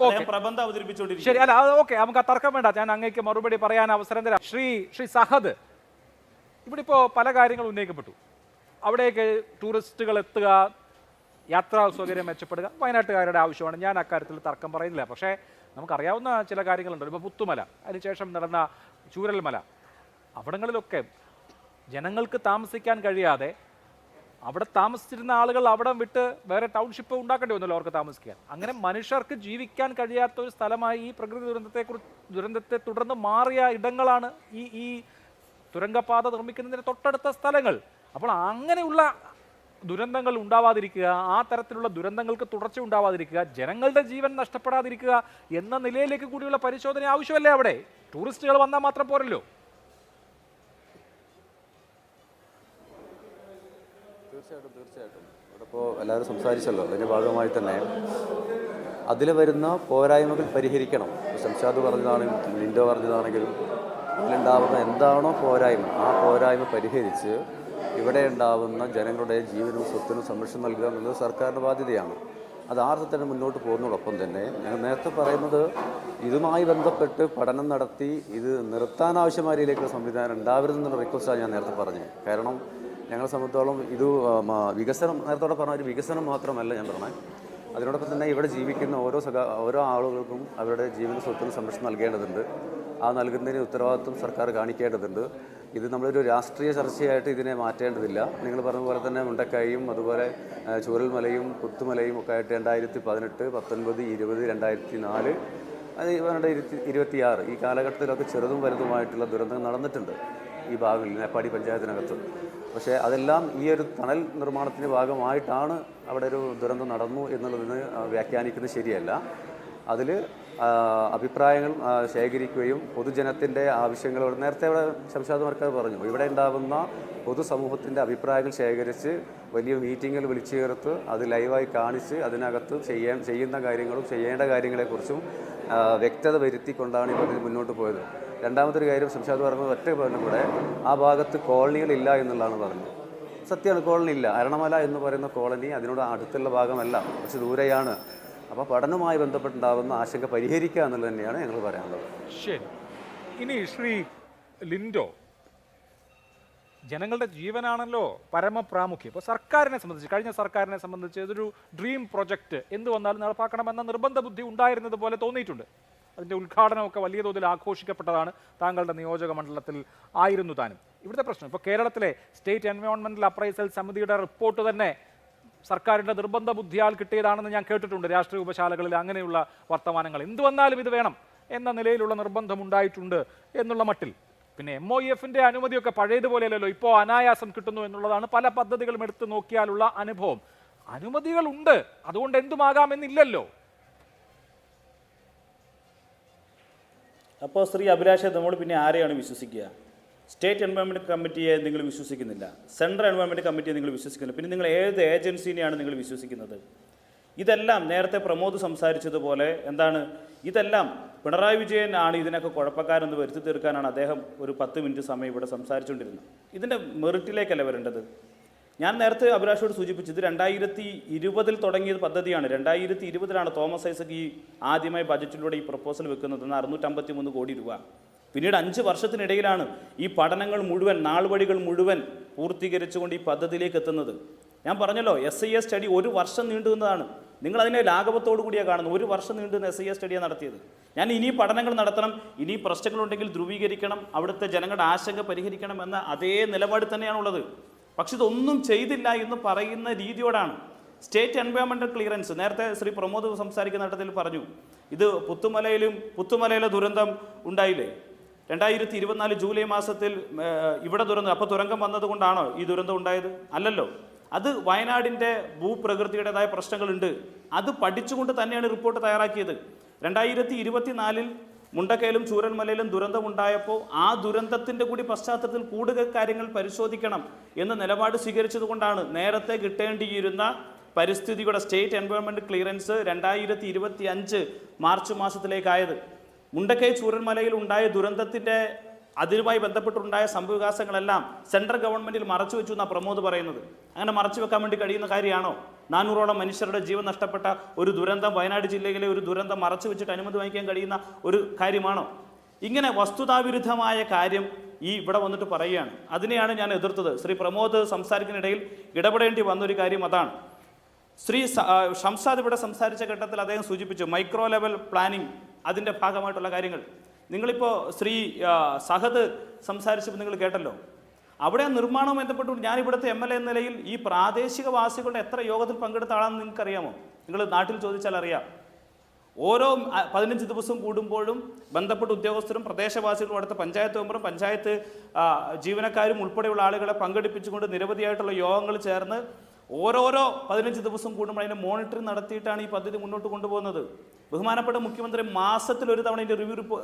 അല്ല ഓക്കെ, നമുക്ക് ആ തർക്കം വേണ്ട. ഞാൻ അങ്ങേക്ക് മറുപടി പറയാൻ അവസരം തരാം. ശ്രീ സഹദ്, ഇവിടെ ഇപ്പോൾ പല കാര്യങ്ങൾ ഉന്നയിക്കപ്പെട്ടു. അവിടേക്ക് ടൂറിസ്റ്റുകൾ എത്തുക, യാത്രാ സൗകര്യം മെച്ചപ്പെടുക വയനാട്ടുകാരുടെ ആവശ്യമാണ്. ഞാൻ അക്കാര്യത്തിൽ തർക്കം പറയുന്നില്ല. പക്ഷേ നമുക്കറിയാവുന്ന ചില കാര്യങ്ങളുണ്ട്. ഇപ്പോൾ പുത്തുമല, അതിനുശേഷം നടന്ന ചൂരൽമല, അവിടങ്ങളിലൊക്കെ ജനങ്ങൾക്ക് താമസിക്കാൻ കഴിയാതെ അവിടെ താമസിച്ചിരുന്ന ആളുകൾ അവിടെ വിട്ട് വേറെ ടൗൺഷിപ്പ് ഉണ്ടാക്കേണ്ടി വന്നല്ലോ അവർക്ക് താമസിക്കാൻ. അങ്ങനെ മനുഷ്യർക്ക് ജീവിക്കാൻ കഴിയാത്ത ഒരു സ്ഥലമായി ഈ പ്രകൃതി ദുരന്തത്തെ തുടർന്ന് മാറിയ ഇടങ്ങളാണ് ഈ തുരങ്കപാത നിർമ്മിക്കുന്നതിന് തൊട്ടടുത്ത സ്ഥലങ്ങൾ. അപ്പോൾ അങ്ങനെയുള്ള ദുരന്തങ്ങൾ ഉണ്ടാവാതിരിക്കുക, ആ തരത്തിലുള്ള ദുരന്തങ്ങൾക്ക് തുടർച്ച ഉണ്ടാവാതിരിക്കുക, ജനങ്ങളുടെ ജീവൻ നഷ്ടപ്പെടാതിരിക്കുക എന്ന നിലയിലേക്ക് കൂടിയുള്ള പരിശോധന ആവശ്യമല്ലേ അവിടെ? ടൂറിസ്റ്റുകൾ വന്നാൽ മാത്രം പോരല്ലോ. തീർച്ചയായിട്ടും ഇവിടെ ഇപ്പോൾ എല്ലാവരും സംസാരിച്ചല്ലോ. അതിൻ്റെ ഭാഗമായി തന്നെ അതിൽ വരുന്ന പോരായ്മകൾ പരിഹരിക്കണം. ശംഷാദ് പറഞ്ഞതാണെങ്കിലും ലിൻഡോ പറഞ്ഞതാണെങ്കിലും അതിലുണ്ടാവുന്ന എന്താണോ പോരായ്മ, ആ പോരായ്മ പരിഹരിച്ച് ഇവിടെ ഉണ്ടാവുന്ന ജനങ്ങളുടെ ജീവനും സ്വത്തിനും സംരക്ഷണം നൽകുക എന്നുള്ളത് സർക്കാരിൻ്റെ ബാധ്യതയാണ്. അത് ആർത്തന്നെ മുന്നോട്ട് പോകുന്നതോടൊപ്പം തന്നെ ഞങ്ങൾ നേരത്തെ പറയുന്നത് ഇതുമായി ബന്ധപ്പെട്ട് പഠനം നടത്തി ഇത് നിർത്താനാവശ്യമായ രീതിയിലേക്കുള്ള സംവിധാനം ഉണ്ടാവരുതെന്നുള്ള റിക്വസ്റ്റാണ് ഞാൻ നേരത്തെ പറഞ്ഞത്. കാരണം ഞങ്ങളെ സംബന്ധിച്ചോളം ഇത് വികസനം, നേരത്തോടെ പറഞ്ഞ ഒരു വികസനം മാത്രമല്ല ഞാൻ പറഞ്ഞത്, അതിനോടൊപ്പം തന്നെ ഇവിടെ ജീവിക്കുന്ന ഓരോ ആളുകൾക്കും അവരുടെ ജീവന സ്വത്തിന് സംരക്ഷണം നൽകേണ്ടതുണ്ട്. ആ നൽകുന്നതിന് ഉത്തരവാദിത്വം സർക്കാർ കാണിക്കേണ്ടതുണ്ട്. ഇത് നമ്മളൊരു രാഷ്ട്രീയ ചർച്ചയായിട്ട് ഇതിനെ മാറ്റേണ്ടതില്ല. നിങ്ങൾ പറഞ്ഞ പോലെ തന്നെ മുണ്ടക്കൈയും അതുപോലെ ചൂരൽമലയും പുത്തുമലയും ഒക്കെ ആയിട്ട് 2018, 19, 20, 2004, അത് 2026 ഈ കാലഘട്ടത്തിലൊക്കെ ചെറുതും വലുതുമായിട്ടുള്ള ദുരന്തങ്ങൾ നടന്നിട്ടുണ്ട് ഈ ഭാഗങ്ങളിൽ, മേപ്പാടി പഞ്ചായത്തിനകത്ത്. പക്ഷേ അതെല്ലാം ഈ ഒരു ടണൽ നിർമ്മാണത്തിൻ്റെ ഭാഗമായിട്ടാണ് അവിടെ ഒരു ദുരന്തം നടന്നു എന്നുള്ളതിന് വ്യാഖ്യാനിക്കുന്നത് ശരിയല്ല. അതിൽ അഭിപ്രായങ്ങൾ ശേഖരിക്കുകയും പൊതുജനത്തിൻ്റെ ആവശ്യങ്ങളോട് നേരത്തെ ഇവിടെ ശംഷാദ് മർക്കസ് പറഞ്ഞു, ഇവിടെ ഉണ്ടാകുന്ന പൊതുസമൂഹത്തിൻ്റെ അഭിപ്രായങ്ങൾ ശേഖരിച്ച് വലിയ മീറ്റിങ്ങുകൾ വിളിച്ചു ചേർത്ത് അത് ലൈവായി കാണിച്ച് അതിനകത്ത് ചെയ്യുന്ന കാര്യങ്ങളും ചെയ്യേണ്ട കാര്യങ്ങളെക്കുറിച്ചും വ്യക്തത വരുത്തിക്കൊണ്ടാണ് ഈ പദ്ധതി മുന്നോട്ട് പോയത്. രണ്ടാമതൊരു കാര്യം ശംഷാദ് പറഞ്ഞത് ഒറ്റ പറഞ്ഞ കൂടെ ആ ഭാഗത്ത് കോളനികളില്ല എന്നുള്ളതാണ് പറഞ്ഞത്. സത്യമാണ്, കോളനി ഇല്ല. അരണമല എന്ന് പറയുന്ന കോളനി അതിനോട് അടുത്തുള്ള ഭാഗമല്ല, കുറച്ച് ദൂരെയാണ്. അപ്പോൾ പഠനവുമായി ബന്ധപ്പെട്ടുണ്ടാകുന്ന ആശങ്ക പരിഹരിക്കുക എന്നുള്ളത് തന്നെയാണ് ഞങ്ങൾ പറയാനുള്ളത്. ശരി, ഇനി ശ്രീ ലിൻഡോ, ജനങ്ങളുടെ ജീവനാണല്ലോ പരമപ്രാമുഖ്യം. ഇപ്പോൾ സർക്കാരിനെ സംബന്ധിച്ച്, കഴിഞ്ഞ സർക്കാരിനെ സംബന്ധിച്ച് ഇതൊരു ഡ്രീം പ്രൊജക്റ്റ് എന്ത് വന്നാലും നടപ്പാക്കണമെന്ന നിർബന്ധ ബുദ്ധി ഉണ്ടായിരുന്നത് പോലെ തോന്നിയിട്ടുണ്ട്. അതിൻ്റെ ഉദ്ഘാടനമൊക്കെ വലിയ തോതിൽ ആഘോഷിക്കപ്പെട്ടതാണ്. താങ്കളുടെ നിയോജക മണ്ഡലത്തിൽ ആയിരുന്നു താനും. ഇവിടുത്തെ പ്രശ്നം ഇപ്പോൾ കേരളത്തിലെ സ്റ്റേറ്റ് എൻവയോൺമെൻറ്റൽ അപ്രൈസൽ സമിതിയുടെ റിപ്പോർട്ട് തന്നെ സർക്കാരിൻ്റെ നിർബന്ധ ബുദ്ധിയാൽ കിട്ടിയതാണെന്ന് ഞാൻ കേട്ടിട്ടുണ്ട്. രാഷ്ട്രീയ ഉപശാലകളിൽ അങ്ങനെയുള്ള വർത്തമാനങ്ങൾ, എന്ത് വന്നാലും ഇത് വേണം എന്ന നിലയിലുള്ള നിർബന്ധം ഉണ്ടായിട്ടുണ്ട് എന്നുള്ള മട്ടിൽ. പിന്നെ MOEFന്റെ അനുമതിയൊക്കെ പഴയതുപോലെയല്ലല്ലോ, ഇപ്പോൾ അനായാസം കിട്ടുന്നു എന്നുള്ളതാണ് പല പദ്ധതികളും എടുത്തു നോക്കിയാലുള്ള അനുഭവം. അനുമതികളുണ്ട്, അതുകൊണ്ട് എന്തുമാകാമെന്നില്ലല്ലോ. അപ്പോൾ ശ്രീ അഭിലാഷ്, നമ്മൾ പിന്നെ ആരെയാണ് വിശ്വസിക്കുക? സ്റ്റേറ്റ് എൻവയോൺമെൻറ്റ് കമ്മിറ്റിയെ നിങ്ങൾ വിശ്വസിക്കുന്നില്ല, സെൻട്രൽ എൻവയോൺമെൻറ്റ് കമ്മിറ്റിയെ നിങ്ങൾ വിശ്വസിക്കുന്നില്ല, പിന്നെ നിങ്ങൾ ഏത് ഏജൻസിനെയാണ് നിങ്ങൾ വിശ്വസിക്കുന്നത്? ഇതെല്ലാം നേരത്തെ പ്രമോദ് സംസാരിച്ചതുപോലെ എന്താണ്, ഇതെല്ലാം പിണറായി വിജയൻ ആണ് ഇതിനൊക്കെ കുഴപ്പക്കാരെന്ന് വരുത്തി തീർക്കാനാണ് അദ്ദേഹം ഒരു 10 മിനിറ്റ് സമയം ഇവിടെ സംസാരിച്ചുകൊണ്ടിരുന്നത്. ഇതിൻ്റെ മെറിറ്റിലേക്കല്ല വരേണ്ടത്. ഞാൻ നേരത്തെ അഭിലാഷോട് സൂചിപ്പിച്ചു, ഇത് 2020 തുടങ്ങിയ പദ്ധതിയാണ്. 2020 തോമസ് ഐസക് ഈ ആദ്യമായി ബജറ്റിലൂടെ ഈ പ്രപ്പോസൽ വെക്കുന്നത്, 653 കോടി രൂപ. പിന്നീട് 5 വർഷത്തിനിടയിലാണ് ഈ പഠനങ്ങൾ മുഴുവൻ, നാൾവഴികൾ മുഴുവൻ പൂർത്തീകരിച്ചുകൊണ്ട് ഈ പദ്ധതിയിലേക്ക് എത്തുന്നത്. ഞാൻ പറഞ്ഞല്ലോ, SIA സ്റ്റഡി 1 വർഷം നീണ്ടുന്നതാണ്. നിങ്ങളതിനെ ലാഘവത്തോടു കൂടിയാണ് കാണുന്നത്. 1 വർഷം നീണ്ടുന്ന SIA സ്റ്റഡിയാണ് നടത്തിയത്. ഞാൻ ഇനി പഠനങ്ങൾ നടത്തണം, ഇനി പ്രശ്നങ്ങളുണ്ടെങ്കിൽ ധ്രുവീകരിക്കണം, അവിടുത്തെ ജനങ്ങളുടെ ആശങ്ക പരിഹരിക്കണം എന്ന അതേ നിലപാട് തന്നെയാണുള്ളത്. പക്ഷെ ഇതൊന്നും ചെയ്തില്ല എന്ന് പറയുന്ന രീതിയോടാണ്. സ്റ്റേറ്റ് എൻവയോൺമെൻറ്റൽ ക്ലിയറൻസ്, നേരത്തെ ശ്രീ പ്രമോദ് സംസാരിക്കുന്ന ഘട്ടത്തിൽ പറഞ്ഞു, ഇത് പുത്തുമലയിലെ ദുരന്തം ഉണ്ടായില്ലേ 2024 ജൂലൈ മാസത്തിൽ ഇവിടെ ദുരന്തം, അപ്പോൾ തുരങ്കം വന്നതുകൊണ്ടാണോ ഈ ദുരന്തം ഉണ്ടായത്? അല്ലല്ലോ. അത് വയനാടിൻ്റെ ഭൂപ്രകൃതിയുടേതായ പ്രശ്നങ്ങളുണ്ട്. അത് പഠിച്ചുകൊണ്ട് തന്നെയാണ് റിപ്പോർട്ട് തയ്യാറാക്കിയത്. 2024 മുണ്ടക്കയിലും ചൂരൽമലയിലും ദുരന്തമുണ്ടായപ്പോൾ ആ ദുരന്തത്തിൻ്റെ കൂടി പശ്ചാത്തലത്തിൽ കൂടുതൽ കാര്യങ്ങൾ പരിശോധിക്കണം എന്ന നിലപാട് സ്വീകരിച്ചതുകൊണ്ടാണ് നേരത്തെ കിട്ടേണ്ടിയിരുന്ന പരിസ്ഥിതിയുടെ സ്റ്റേറ്റ് എൻവയോൺമെൻറ്റ് ക്ലിയറൻസ് 2025 മാർച്ച് മാസത്തിലേക്കായത്. മുണ്ടക്കൈ ചൂരൽമലയിൽ ഉണ്ടായ ദുരന്തത്തിൻ്റെ അതിനുമായി ബന്ധപ്പെട്ടുണ്ടായ സംഭവവികാസങ്ങളെല്ലാം സെൻട്രൽ ഗവൺമെൻറ്റിൽ മറച്ചു വെച്ചു എന്നാണ് പ്രമോദ് പറയുന്നത്. അങ്ങനെ മറച്ചു വെക്കാൻ വേണ്ടി കഴിയുന്ന കാര്യമാണോ? 400ഓളം മനുഷ്യരുടെ ജീവൻ നഷ്ടപ്പെട്ട ഒരു ദുരന്തം, വയനാട് ജില്ലയിലെ ഒരു ദുരന്തം മറച്ചു വെച്ചിട്ട് അനുമതി വാങ്ങിക്കാൻ കഴിയുന്ന ഒരു കാര്യമാണോ? ഇങ്ങനെ വസ്തുതാവിരുദ്ധമായ കാര്യം ഇവിടെ വന്നിട്ട് പറയുകയാണ്. അതിനെയാണ് ഞാൻ എതിർത്തത്. ശ്രീ പ്രമോദ് സംസാരിക്കുന്നിടയിൽ ഇടപെടേണ്ടി വന്നൊരു കാര്യം അതാണ്. ശ്രീ ഷംസാദ് ഇവിടെ സംസാരിച്ച ഘട്ടത്തിൽ അദ്ദേഹം സൂചിപ്പിച്ചു മൈക്രോ ലെവൽ പ്ലാനിങ്, അതിൻ്റെ ഭാഗമായിട്ടുള്ള കാര്യങ്ങൾ. നിങ്ങളിപ്പോൾ ശ്രീ സഹദ് സംസാരിച്ചപ്പോൾ നിങ്ങൾ കേട്ടല്ലോ, അവിടെ നിർമ്മാണവും ബന്ധപ്പെട്ടുകൊണ്ട് ഞാൻ ഇവിടുത്തെ MLA എന്ന നിലയിൽ ഈ പ്രാദേശികവാസികളുടെ എത്ര യോഗത്തിൽ പങ്കെടുത്ത ആളാണെന്ന് നിങ്ങൾക്കറിയാമോ? നിങ്ങൾ നാട്ടിൽ ചോദിച്ചാൽ അറിയാം. ഓരോ 15 ദിവസം കൂടുമ്പോഴും ബന്ധപ്പെട്ട ഉദ്യോഗസ്ഥരും പ്രദേശവാസികളും അടുത്ത പഞ്ചായത്ത് മെമ്പറും പഞ്ചായത്ത് ജീവനക്കാരും ഉൾപ്പെടെയുള്ള ആളുകളെ പങ്കെടുപ്പിച്ചുകൊണ്ട് നിരവധിയായിട്ടുള്ള യോഗങ്ങൾ ചേർന്ന് ഓരോരോ 15 ദിവസം കൂടുമ്പോൾ അതിൻ്റെ മോണിറ്ററിംഗ് നടത്തിയിട്ടാണ് ഈ പദ്ധതി മുന്നോട്ട് കൊണ്ടുപോകുന്നത്. ബഹുമാനപ്പെട്ട മുഖ്യമന്ത്രി മാസത്തിൽ ഒരു തവണ ഇതിൻ്റെ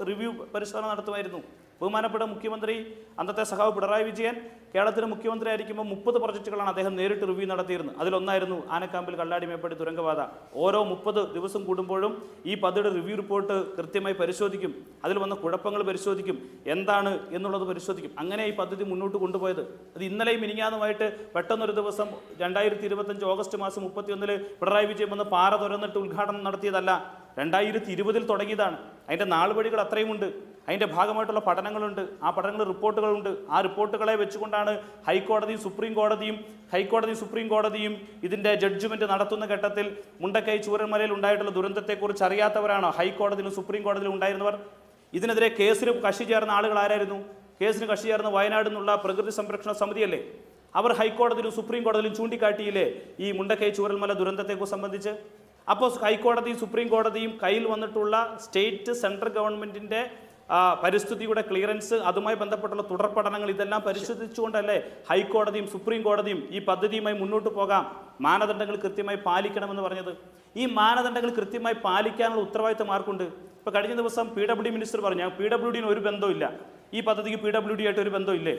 റിവ്യൂ പരിശോധന നടത്തുമായിരുന്നു. ബഹുമാനപ്പെട്ട മുഖ്യമന്ത്രി അന്നത്തെ സഖാവ് പിണറായി വിജയൻ കേരളത്തിലെ മുഖ്യമന്ത്രി ആയിരിക്കുമ്പോൾ 30 പ്രൊജക്റ്റുകളാണ് അദ്ദേഹം നേരിട്ട് റിവ്യൂ നടത്തിയിരുന്നത്. അതിലൊന്നായിരുന്നു ആനക്കാമ്പിൽ കള്ളാടി മേപ്പടി തുരങ്കപാത. ഓരോ 30 ദിവസം കൂടുമ്പോഴും ഈ പദ്ധതിയുടെ റിവ്യൂ റിപ്പോർട്ട് കൃത്യമായി പരിശോധിക്കും. അതിൽ വന്ന കുഴപ്പങ്ങൾ പരിശോധിക്കും, എന്താണ് എന്നുള്ളത് പരിശോധിക്കും. അങ്ങനെ ഈ പദ്ധതി മുന്നോട്ട് കൊണ്ടുപോയത്. അത് ഇന്നലെയും മിനിഞ്ഞാന്നുമായിട്ട് പെട്ടെന്നൊരു ദിവസം 2025 ഓഗസ്റ്റ് മാസം 31 പിണറായി വിജയൻ വന്ന് പാറ തുറന്നിട്ട് ഉദ്ഘാടനം നടത്തിയതല്ല. 2020 തുടങ്ങിയതാണ്. അതിൻ്റെ നാൾവഴികൾ അത്രയുമുണ്ട്. അതിൻ്റെ ഭാഗമായിട്ടുള്ള പഠനങ്ങളുണ്ട്, ആ പഠനങ്ങൾ റിപ്പോർട്ടുകളുണ്ട്. ആ റിപ്പോർട്ടുകളെ വെച്ചുകൊണ്ടാണ് ഹൈക്കോടതിയും സുപ്രീം കോടതിയും ഇതിൻ്റെ ജഡ്ജ്മെൻറ്റ് നടത്തുന്ന ഘട്ടത്തിൽ മുണ്ടക്കൈ ചൂരന്മലയിൽ ഉണ്ടായിട്ടുള്ള ദുരന്തത്തെക്കുറിച്ച് അറിയാത്തവരാണോ ഹൈക്കോടതിയിലും സുപ്രീം കോടതിയിലും ഉണ്ടായിരുന്നവർ? ഇതിനെതിരെ കേസിന് കക്ഷി ചേർന്ന ആളുകൾ ആരായിരുന്നു? കേസിന് കക്ഷി ചേർന്ന വയനാട് നിന്നുള്ള പ്രകൃതി സംരക്ഷണ സമിതിയല്ലേ? അവർ ഹൈക്കോടതിയിലും സുപ്രീം കോടതിയിലും ചൂണ്ടിക്കാട്ടിയില്ലേ ഈ മുണ്ടക്കൈ ചൂരന്മല ദുരന്തത്തെ സംബന്ധിച്ച്? അപ്പോൾ ഹൈക്കോടതിയും സുപ്രീം കോടതിയും കയ്യിൽ വന്നിട്ടുള്ള സ്റ്റേറ്റ് സെൻട്രൽ ഗവൺമെൻറ്റിൻ്റെ പരിസ്ഥിതിയുടെ ക്ലിയറൻസ്, അതുമായി ബന്ധപ്പെട്ടുള്ള തുടർ പഠനങ്ങൾ, ഇതെല്ലാം പരിശോധിച്ചുകൊണ്ടല്ലേ ഹൈക്കോടതിയും സുപ്രീം കോടതിയും ഈ പദ്ധതിയുമായി മുന്നോട്ട് പോകാം, മാനദണ്ഡങ്ങൾ കൃത്യമായി പാലിക്കണമെന്ന് പറഞ്ഞത്? ഈ മാനദണ്ഡങ്ങൾ കൃത്യമായി പാലിക്കാനുള്ള ഉത്തരവാദിത്തം ആർക്കുണ്ട്? ഇപ്പോൾ കഴിഞ്ഞ ദിവസം PWD മിനിസ്റ്റർ പറഞ്ഞു PWDന് ഒരു ബന്ധമില്ല, ഈ പദ്ധതിക്ക് PWD ആയിട്ട് ഒരു ബന്ധമില്ലേ?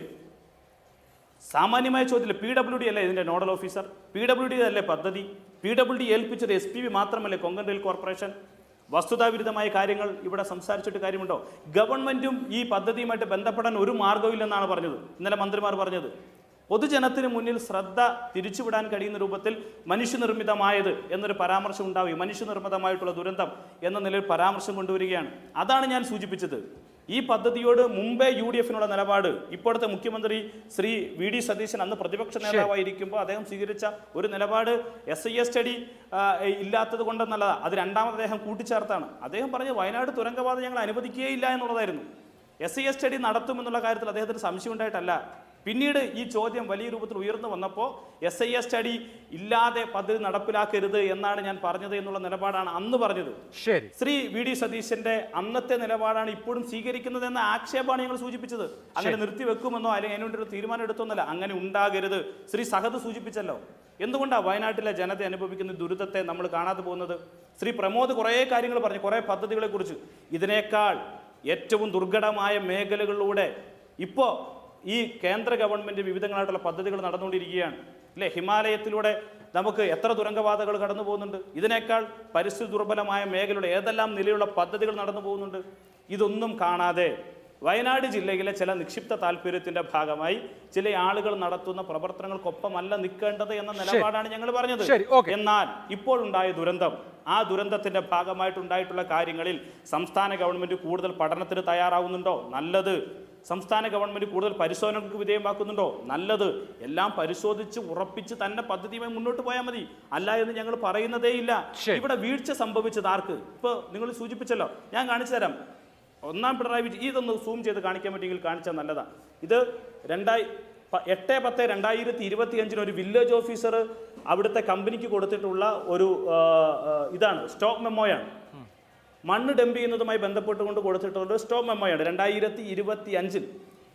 സാമാന്യമായ ചോദ്യമില്ല. PWD അല്ലേ ഇതിൻ്റെ നോഡൽ ഓഫീസർ? PWD അല്ലേ പദ്ധതി? PWD ഏൽപ്പിച്ചത് SPV മാത്രമല്ലേ, കൊങ്കൺ റെയിൽ കോർപ്പറേഷൻ? വസ്തുതാവിരുദ്ധമായ കാര്യങ്ങൾ ഇവിടെ സംസാരിച്ചിട്ട് കാര്യമുണ്ടോ? ഗവൺമെൻറ്റും ഈ പദ്ധതിയുമായിട്ട് ബന്ധപ്പെടാൻ ഒരു മാർഗ്ഗമില്ലെന്നാണ് പറഞ്ഞത്, ഇന്നലെ മന്ത്രിമാർ പറഞ്ഞത്. പൊതുജനത്തിന് മുന്നിൽ ശ്രദ്ധ തിരിച്ചുവിടാൻ കഴിയുന്ന രൂപത്തിൽ മനുഷ്യനിർമ്മിതമായത് എന്നൊരു പരാമർശം ഉണ്ടാവുകയും മനുഷ്യനിർമ്മിതമായിട്ടുള്ള ദുരന്തം എന്ന നിലയിൽ പരാമർശം കൊണ്ടുവരികയാണ്. അതാണ് ഞാൻ സൂചിപ്പിച്ചത്. ഈ പദ്ധതിയോട് മുമ്പേ UDF-നുള്ള നിലപാട് ഇപ്പോഴത്തെ മുഖ്യമന്ത്രി ശ്രീ VD സതീശൻ അന്ന് പ്രതിപക്ഷ നേതാവായിരിക്കുമ്പോൾ അദ്ദേഹം സ്വീകരിച്ച ഒരു നിലപാട് SIA സ്റ്റഡി ഇല്ലാത്തത് കൊണ്ടെന്നല്ല, അത് രണ്ടാമത് അദ്ദേഹം കൂട്ടിച്ചേർത്താണ്. അദ്ദേഹം പറഞ്ഞ വയനാട് തുരങ്കപാത ഞങ്ങൾ അനുവദിക്കുകയില്ല എന്നുള്ളതായിരുന്നു. SIA സ്റ്റഡി നടത്തുമെന്നുള്ള കാര്യത്തിൽ അദ്ദേഹത്തിന് സംശയം ഉണ്ടായിട്ടല്ല. പിന്നീട് ഈ ചോദ്യം വലിയ രൂപത്തിൽ ഉയർന്നു വന്നപ്പോൾ SIA സ്റ്റഡി ഇല്ലാതെ പദ്ധതി നടപ്പിലാക്കരുത് എന്നാണ് ഞാൻ പറഞ്ഞത് എന്നുള്ള നിലപാടാണ് അന്ന് പറഞ്ഞത്. ശരി, ശ്രീ VD സതീശന്റെ അന്നത്തെ നിലപാടാണ് ഇപ്പോഴും സ്വീകരിക്കുന്നത് എന്ന ആക്ഷേപമാണ് ഞങ്ങൾ സൂചിപ്പിച്ചത്. അങ്ങനെ നിർത്തിവെക്കുമെന്നോ അല്ലെങ്കിൽ അതിനുവേണ്ടി ഒരു തീരുമാനം എടുത്തോന്നല്ല, അങ്ങനെ ഉണ്ടാകരുത്. ശ്രീ സഹദ് സൂചിപ്പിച്ചല്ലോ. എന്തുകൊണ്ടാണ് വയനാട്ടിലെ ജനത അനുഭവിക്കുന്ന ദുരിതത്തെ നമ്മൾ കാണാതെ പോകുന്നത്? ശ്രീ പ്രമോദ് കുറേ കാര്യങ്ങൾ പറഞ്ഞു, കുറേ പദ്ധതികളെക്കുറിച്ച്. ഇതിനേക്കാൾ ഏറ്റവും ദുർഘടമായ മേഖലകളിലൂടെ ഇപ്പോൾ ഈ കേന്ദ്ര ഗവൺമെൻറ് വിവിധങ്ങളായിട്ടുള്ള പദ്ധതികൾ നടന്നുകൊണ്ടിരിക്കുകയാണ് അല്ലേ? ഹിമാലയത്തിലൂടെ നമുക്ക് എത്ര തുരങ്കപാതകൾ കടന്നു പോകുന്നുണ്ട്. ഇതിനേക്കാൾ പരിസ്ഥിതി ദുർബലമായ മേഖലയുടെ ഏതെല്ലാം നിലയിലുള്ള പദ്ധതികൾ നടന്നു പോകുന്നുണ്ട്. ഇതൊന്നും കാണാതെ വയനാട് ജില്ലയിലെ ചില നിക്ഷിപ്ത താല്പര്യത്തിന്റെ ഭാഗമായി ചില ആളുകൾ നടത്തുന്ന പ്രവർത്തനങ്ങൾക്കൊപ്പമല്ല നിൽക്കേണ്ടത് എന്ന നിലപാടാണ് ഞങ്ങൾ പറഞ്ഞത്. എന്നാൽ ഇപ്പോൾ ഉണ്ടായ ദുരന്തം, ആ ദുരന്തത്തിന്റെ ഭാഗമായിട്ടുണ്ടായിട്ടുള്ള കാര്യങ്ങളിൽ സംസ്ഥാന ഗവൺമെന്റ് കൂടുതൽ പഠനത്തിന് തയ്യാറാവുന്നുണ്ടോ? നല്ലത്. സംസ്ഥാന ഗവൺമെന്റ് കൂടുതൽ പരിശോധനകൾക്ക് വിധേയമാക്കുന്നുണ്ടോ? നല്ലത്. എല്ലാം പരിശോധിച്ച് ഉറപ്പിച്ച് തന്നെ പദ്ധതിയുമായി മുന്നോട്ട് പോയാൽ മതി. അല്ല എന്ന് ഞങ്ങൾ പറയുന്നതേയില്ല. ഇവിടെ വീഴ്ച സംഭവിച്ചത് ആർക്ക്? ഇപ്പോൾ നിങ്ങൾ സൂചിപ്പിച്ചല്ലോ, ഞാൻ കാണിച്ചു തരാം. ഒന്നാം പിണറായി വിജയൻ, ഇതൊന്ന് സൂം ചെയ്ത് കാണിക്കാൻ പറ്റുമെങ്കിൽ കാണിച്ചാൽ നല്ലതാണ്. ഇത് 8/10/2025 ഒരു വില്ലേജ് ഓഫീസർ അവിടുത്തെ കമ്പനിക്ക് കൊടുത്തിട്ടുള്ള ഒരു ഇതാണ്, സ്റ്റോക്ക് മെമ്മോയാണ്. മണ്ണ് ഡംപ് ചെയ്യുന്നതുമായി ബന്ധപ്പെട്ടുകൊണ്ട് കൊടുത്തിട്ടുള്ള സ്റ്റോക്ക് മെമ്മോയാണ് 2025.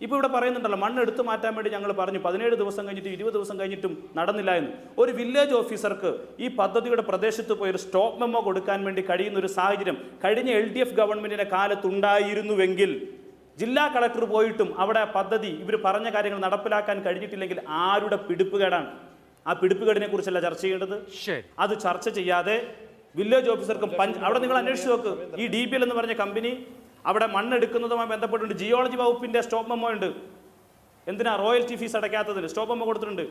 ഇപ്പോൾ ഇവിടെ പറയുന്നുണ്ടല്ലോ, മണ്ണ് എടുത്തു മാറ്റാൻ വേണ്ടി ഞങ്ങൾ പറഞ്ഞു 17 ദിവസം കഴിഞ്ഞിട്ടും 20 ദിവസം കഴിഞ്ഞിട്ടും നടന്നില്ല എന്ന്. ഒരു വില്ലേജ് ഓഫീസർക്ക് ഈ പദ്ധതിയുടെ പ്രദേശത്ത് പോയി ഒരു സ്റ്റോപ്പ് മെമ്മോ കൊടുക്കാൻ വേണ്ടി കഴിയുന്ന ഒരു സാഹചര്യം കഴിഞ്ഞ LDF ഗവൺമെൻറ്റിൻ്റെ കാലത്തുണ്ടായിരുന്നുവെങ്കിൽ, ജില്ലാ കളക്ടർ പോയിട്ടും അവിടെ പദ്ധതി ഇവർ പറഞ്ഞ കാര്യങ്ങൾ നടപ്പിലാക്കാൻ കഴിഞ്ഞിട്ടില്ലെങ്കിൽ ആരുടെ പിടിപ്പുകേടാണ്? ആ പിടിപ്പുകേടിനെ കുറിച്ചല്ല ചർച്ച ചെയ്യേണ്ടത്. അത് ചർച്ച ചെയ്യാതെ വില്ലേജ് ഓഫീസർക്കും അവിടെ നിങ്ങൾ അന്വേഷിച്ച് നോക്ക്. ഈ DPL എന്ന് പറഞ്ഞ കമ്പനി അവിടെ മണ്ണെടുക്കുന്നതുമായി ബന്ധപ്പെട്ടുണ്ട് ജിയോളജി വകുപ്പിൻ്റെ സ്റ്റോപ്പ് മെമ്മോ ഉണ്ട്. എന്തിനാ? റോയൽറ്റി ഫീസ് അടയ്ക്കാത്തതിന് സ്റ്റോപ്പ് മെമ്മോ കൊടുത്തിട്ടുണ്ട്.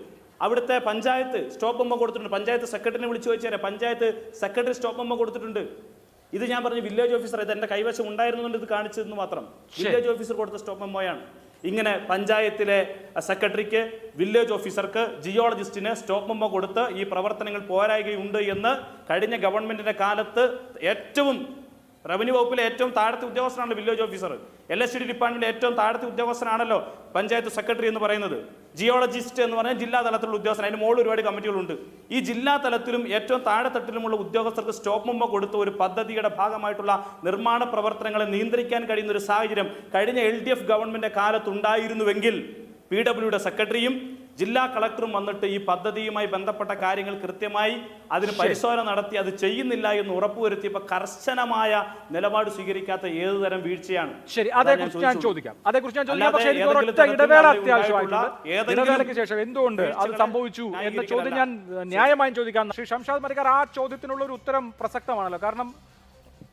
അവിടുത്തെ പഞ്ചായത്ത് സ്റ്റോപ്പ് മെമ്മോ കൊടുത്തിട്ടുണ്ട്. പഞ്ചായത്ത് സെക്രട്ടറിനെ വിളിച്ചു ചോദിച്ചാൽ പഞ്ചായത്ത് സെക്രട്ടറി സ്റ്റോപ്പ് മെമ്മോ കൊടുത്തിട്ടുണ്ട്. ഇത് ഞാൻ പറഞ്ഞു വില്ലേജ് ഓഫീസർ, ഇത് എൻ്റെ കൈവശം ഉണ്ടായിരുന്നുകൊണ്ട് ഇത് കാണിച്ചതെന്ന് മാത്രം. വില്ലേജ് ഓഫീസർ കൊടുത്ത സ്റ്റോപ്പ് മെമ്മോയാണ്. ഇങ്ങനെ പഞ്ചായത്തിലെ സെക്രട്ടറിക്ക്, വില്ലേജ് ഓഫീസർക്ക്, ജിയോളജിസ്റ്റിന് സ്റ്റോപ്പ് മെമ്മോ കൊടുത്ത് ഈ പ്രവർത്തനങ്ങൾ പോരായ്കയുണ്ട് എന്ന് കഴിഞ്ഞ ഗവൺമെൻറ്റിൻ്റെ കാലത്ത് ഏറ്റവും റവന്യൂ വകുപ്പിലെ ഏറ്റവും താഴത്തെ ഉദ്യോഗസ്ഥനാണ് വില്ലേജ് ഓഫീസർ. LSD ഡിപ്പാർട്ട്മെൻറ്റിലെ ഏറ്റവും താഴത്തെ ഉദ്യോഗസ്ഥനാണല്ലോ പഞ്ചായത്ത് സെക്രട്ടറി എന്ന് പറയുന്നത്. ജിയോളജിസ്റ്റ് എന്ന് പറഞ്ഞാൽ ജില്ലാ തലത്തിലുള്ള ഉദ്യോഗസ്ഥൻ, അതിന് മുകളിൽ ഒരുപാട് കമ്മിറ്റികളുണ്ട്. ഈ ജില്ലാ തലത്തിലും ഏറ്റവും താഴെത്തട്ടിലുമുള്ള ഉദ്യോഗസ്ഥർക്ക് സ്റ്റോപ്പ് മെമ്മോ കൊടുത്ത ഒരു പദ്ധതിയുടെ ഭാഗമായിട്ടുള്ള നിർമ്മാണ പ്രവർത്തനങ്ങളെ നിയന്ത്രിക്കാൻ കഴിയുന്ന ഒരു സാഹചര്യം കഴിഞ്ഞ LDF ഗവൺമെൻറ് കാലത്തുണ്ടായിരുന്നുവെങ്കിൽ PWD സെക്രട്ടറിയും ജില്ലാ കളക്ടറും വന്നിട്ട് ഈ പദ്ധതിയുമായി ബന്ധപ്പെട്ട കാര്യങ്ങൾ കൃത്യമായി അതിന് പരിശോധന നടത്തി അത് ചെയ്യുന്നില്ല എന്ന് ഉറപ്പുവരുത്തിയപ്പോൾ കർശനമായ നിലപാട് സ്വീകരിക്കാത്ത ഏതുതരം വീഴ്ചയാണ്. ശരി, അതേക്കുറിച്ച് ഞാൻ ചോദിക്കാം. പക്ഷേ ഒരൊറ്റ ഇടവേള അത്യാവശ്യമായിട്ടുണ്ട്. ഇടവേളയ്ക്ക് ശേഷം എന്തുകൊണ്ട് അത് സംഭവിച്ചു എന്ന ചോദ്യം ഞാൻ ന്യായമായും ചോദിക്കാം. ശ്രീ ഷംഷാദ് മരിക്കാർ, ആ ചോദ്യത്തിനുള്ള ഒരു ഉത്തരം പ്രസക്തമാണല്ലോ. കാരണം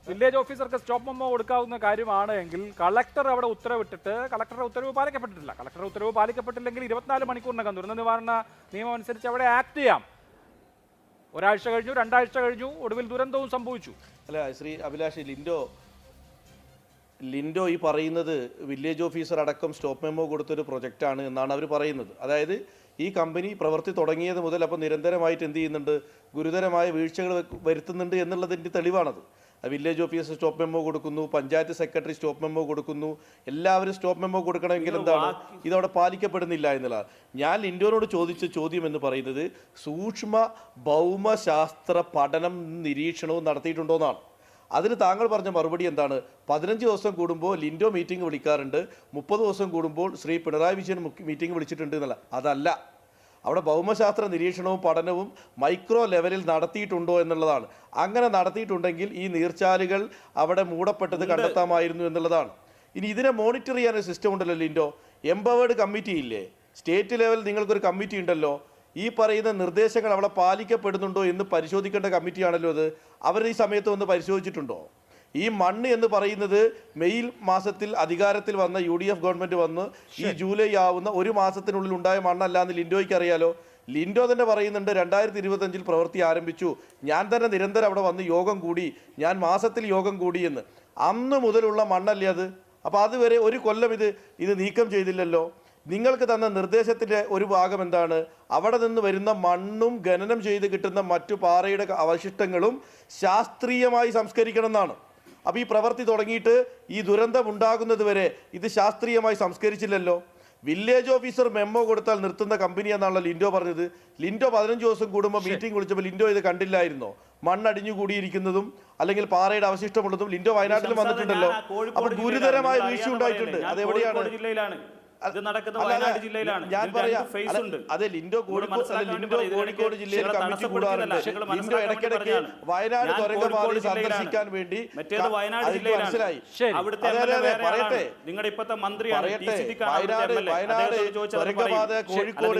വില്ലേജ് ഓഫീസർക്ക് സ്റ്റോപ്പ് മെമ്മോ കൊടുക്കാവുന്ന കാര്യമാണ് എങ്കിൽ കളക്ടർ അവിടെ ഉത്തരവിട്ടിട്ട് കളക്ടറുടെ ഉത്തരവ് പാലിക്കപ്പെട്ടിട്ടില്ല. കളക്ടറുടെ ഉത്തരവ് പാലിക്കപ്പെട്ടില്ലെങ്കിൽ 24 മണിക്കൂറിനകം ദുരന്ത നിവാരണ നിയമം അനുസരിച്ച് അവിടെ ആക്ട് ചെയ്യാം. ഒരാഴ്ച കഴിഞ്ഞു, 2 ആഴ്ച കഴിഞ്ഞു, ഒടുവിൽ ദുരന്തവും സംഭവിച്ചു. അല്ല ശ്രീ അഭിലാഷ്, ലിൻഡോ ഈ പറയുന്നത് വില്ലേജ് ഓഫീസർ അടക്കം സ്റ്റോപ്പ് മെമ്മോ കൊടുത്തൊരു പ്രൊജക്റ്റാണ് എന്നാണ് അവർ പറയുന്നത്. അതായത് ഈ കമ്പനി പ്രവൃത്തി തുടങ്ങിയത് മുതൽ അപ്പോൾ നിരന്തരമായിട്ട് എന്ത് ചെയ്യുന്നുണ്ട്, ഗുരുതരമായ വീഴ്ചകൾ വരുത്തുന്നുണ്ട് എന്നുള്ളതിൻ്റെ തെളിവാണത്. വില്ലേജ് ഓഫീസർ സ്റ്റോപ്പ് മെമ്മോ കൊടുക്കുന്നു, പഞ്ചായത്ത് സെക്രട്ടറി സ്റ്റോപ്പ് മെമ്മോ കൊടുക്കുന്നു, എല്ലാവരും സ്റ്റോപ്പ് മെമ്മോ കൊടുക്കണമെങ്കിൽ എന്താണ് ഇതവിടെ പാലിക്കപ്പെടുന്നില്ല എന്നുള്ളതാണ്. ഞാൻ ലിൻഡോനോട് ചോദിച്ച ചോദ്യം എന്ന് പറയുന്നത് സൂക്ഷ്മ ഭൗമശാസ്ത്ര പഠനം നിരീക്ഷണവും നടത്തിയിട്ടുണ്ടോ എന്നാണ്. അതിന് താങ്കൾ പറഞ്ഞ മറുപടി എന്താണ്? 15 ദിവസം കൂടുമ്പോൾ ലിൻഡോ മീറ്റിംഗ് വിളിക്കാറുണ്ട്, 30 ദിവസം കൂടുമ്പോൾ ശ്രീ പിണറായി വിജയൻ മീറ്റിംഗ് വിളിച്ചിട്ടുണ്ട് എന്നല്ല. അതല്ല, അവിടെ ഭൗമശാസ്ത്ര നിരീക്ഷണവും പഠനവും മൈക്രോ ലെവലിൽ നടത്തിയിട്ടുണ്ടോ എന്നുള്ളതാണ്. അങ്ങനെ നടത്തിയിട്ടുണ്ടെങ്കിൽ ഈ നീർച്ചാലുകൾ അവിടെ മൂടപ്പെട്ടത് കണ്ടെത്താമായിരുന്നു എന്നുള്ളതാണ്. ഇനി ഇതിനെ മോണിറ്റർ ചെയ്യാനൊരു സിസ്റ്റം ഉണ്ടല്ലോ ലിൻഡോ. എംപവേർഡ് കമ്മിറ്റി ഇല്ലേ, സ്റ്റേറ്റ് ലെവൽ നിങ്ങൾക്കൊരു കമ്മിറ്റി ഉണ്ടല്ലോ. ഈ പറയുന്ന നിർദ്ദേശങ്ങൾ അവിടെ പാലിക്കപ്പെടുന്നുണ്ടോ എന്ന് പരിശോധിക്കേണ്ട കമ്മിറ്റിയാണല്ലോ അത്. അവർ ഈ സമയത്ത് ഒന്ന് പരിശോധിച്ചിട്ടുണ്ടോ? ഈ മണ്ണ് എന്ന് പറയുന്നത് മെയ് മാസത്തിൽ അധികാരത്തിൽ വന്ന UDF ഗവൺമെന്റ് വന്ന് ഈ ജൂലൈ ആവുന്ന ഒരു മാസത്തിനുള്ളിൽ ഉണ്ടായ മണ്ണല്ല എന്ന് ലിൻഡോയ്ക്ക് അറിയാലോ. ലിൻഡോ തന്നെ പറയുന്നുണ്ട് 2025 പ്രവൃത്തി ആരംഭിച്ചു, ഞാൻ തന്നെ നിരന്തരം അവിടെ വന്ന് യോഗം കൂടി, ഞാൻ മാസത്തിൽ യോഗം കൂടി എന്ന്. അന്ന് മുതലുള്ള മണ്ണല്ലേ അത്. അപ്പോൾ അതുവരെ ഒരു കൊല്ലം ഇത് നീക്കം ചെയ്തില്ലല്ലോ. നിങ്ങൾക്ക് തന്ന നിർദ്ദേശത്തിൻ്റെ ഒരു ഭാഗം എന്താണ്? അവിടെ നിന്ന് വരുന്ന മണ്ണും ഖനനം ചെയ്ത് കിട്ടുന്ന മറ്റു പാറയുടെ അവശിഷ്ടങ്ങളും ശാസ്ത്രീയമായി സംസ്കരിക്കണം എന്നാണ്. അപ്പോൾ ഈ പ്രവൃത്തി തുടങ്ങിയിട്ട് ഈ ദുരന്തം ഉണ്ടാകുന്നത് വരെ ഇത് ശാസ്ത്രീയമായി സംസ്കരിച്ചില്ലല്ലോ. വില്ലേജ് ഓഫീസർ മെമ്മോ കൊടുത്താൽ നിർത്തുന്ന കമ്പനി എന്നാണല്ലോ ലിൻഡോ പറഞ്ഞത്. ലിൻഡോ 15 ദിവസം കൂടുമ്പോൾ മീറ്റിംഗ് വിളിച്ചപ്പോൾ ലിൻഡോ ഇത് കണ്ടില്ലായിരുന്നോ? മണ്ണടിഞ്ഞു കൂടിയിരിക്കുന്നതും അല്ലെങ്കിൽ പാറയുടെ അവശിഷ്ടമുള്ളതും ലിൻഡോ വയനാട്ടിൽ വന്നിട്ടുണ്ടല്ലോ. അപ്പോൾ ഗുരുതരമായ വീഴ്ച ഉണ്ടായിട്ടുണ്ട്. അതെവിടെയാണ്? ഇത് നടക്കുന്നത് വയനാട് ജില്ലയിലാണ്. ഞാൻ പറയാം, അതെ ലിൻഡോ കോഴിക്കോട് ജില്ലയിൽ കമ്മിറ്റി കൂടാറുണ്ട്. ലിൻഡോ ഇടയ്ക്കിടയ്ക്ക് വയനാട് തുരങ്കപാത സന്ദർശിക്കാൻ വേണ്ടി മനസ്സിലായി. പറയട്ടെ, നിങ്ങളുടെ ഇപ്പോഴത്തെ മന്ത്രിയാണ് വയനാട് തുരങ്കപാത കോഴിക്കോട്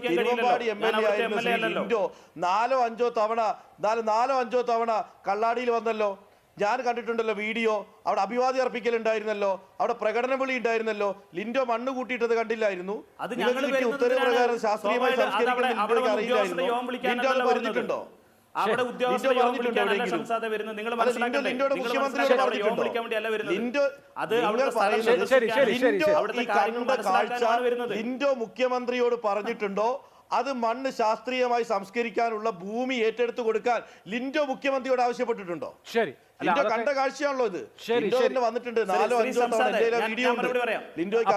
തിരുവമ്പാടി MLA ആയിരുന്ന ലിൻഡോ 4-5 തവണ കള്ളാടിയിൽ വന്നല്ലോ. ഞാൻ കണ്ടിട്ടുണ്ടല്ലോ വീഡിയോ. അവിടെ അഭിവാദ്യം അർപ്പിക്കലുണ്ടായിരുന്നല്ലോ, അവിടെ പ്രകടന വിളി ഉണ്ടായിരുന്നല്ലോ. ലിൻഡോ മണ്ണ് കൂട്ടിയിട്ടത് കണ്ടില്ലായിരുന്നു. ഉത്തരവ് പ്രകാരം ശാസ്ത്രീയമായി പറഞ്ഞിട്ടുണ്ടോ? ലിൻഡോ മുഖ്യമന്ത്രിയോട് പറഞ്ഞിട്ടുണ്ടോ അത് മണ്ണ് ശാസ്ത്രീയമായി സംസ്കരിക്കാനുള്ള ഭൂമി ഏറ്റെടുത്തു കൊടുക്കാൻ ലിൻഡോ മുഖ്യമന്ത്രിയോട് ആവശ്യപ്പെട്ടിട്ടുണ്ടോ? ശരി, ലിൻഡോ കണ്ട കാഴ്ചയാണല്ലോ ഇത്. ലിൻഡോ തന്നെ വന്നിട്ടുണ്ട് 4-5 തവണ വീഡിയോ ഉണ്ട്. ലിൻഡോയ്ക്ക്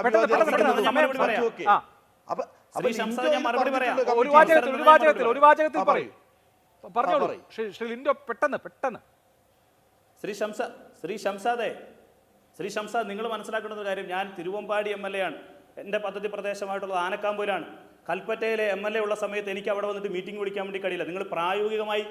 ഒരു വാചകത്തിൽ പറയൂ. പറഞ്ഞോളൂ ശ്രീ ലിൻഡോ, പെട്ടെന്ന്. ശ്രീ ഷംസാദ്, നിങ്ങൾ മനസ്സിലാക്കേണ്ട ഒരു കാര്യം, ഞാൻ തിരുവമ്പാടി MLA ആണ്. എൻ്റെ പദ്ധതി പ്രദേശമായിട്ടുള്ളത് ആനക്കാമ്പൂരാണ്. കൽപ്പറ്റയിലെ MLA ഉള്ള സമയത്ത് എനിക്ക് അവിടെ വന്നിട്ട് മീറ്റിംഗ് വിളിക്കാൻ വേണ്ടി കഴിയില്ല. നിങ്ങൾ പ്രായോഗികമായി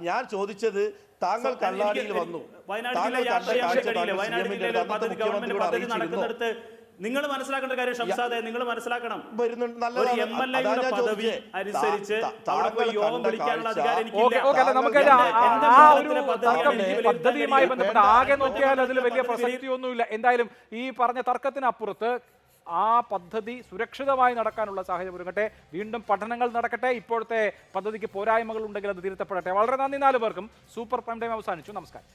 ഞാൻ ചോദിച്ചത് താങ്കൾ കള്ളാടിയിൽ വന്നു, നടക്കുന്നിടത്ത് നിങ്ങൾ മനസ്സിലാക്കേണ്ട കാര്യം ഷംസാദെ, നിങ്ങൾ മനസ്സിലാക്കണം, പദവി അനുസരിച്ച് അവിടെ പോയി യോഗം വിളിക്കാനുള്ള അധികാരം പദ്ധതിയുമായി ബന്ധപ്പെട്ട് ആകെ നോക്കിയാൽ അതിൽ വലിയ പ്രസക്തിയൊന്നുമില്ല. എന്തായാലും ഈ പറഞ്ഞ തർക്കത്തിനപ്പുറത്ത് ആ പദ്ധതി സുരക്ഷിതമായി നടക്കാനുള്ള സാഹചര്യം ഒരുങ്ങട്ടെ, വീണ്ടും പഠനങ്ങൾ നടക്കട്ടെ, ഇപ്പോഴത്തെ പദ്ധതിക്ക് പോരായ്മകൾ ഉണ്ടെങ്കിൽ അത് തിരുത്തപ്പെടട്ടെ. വളരെ നന്ദി 4 പേർക്കും. സൂപ്പർ പ്രൈം ടൈം അവസാനിച്ചു. നമസ്കാരം.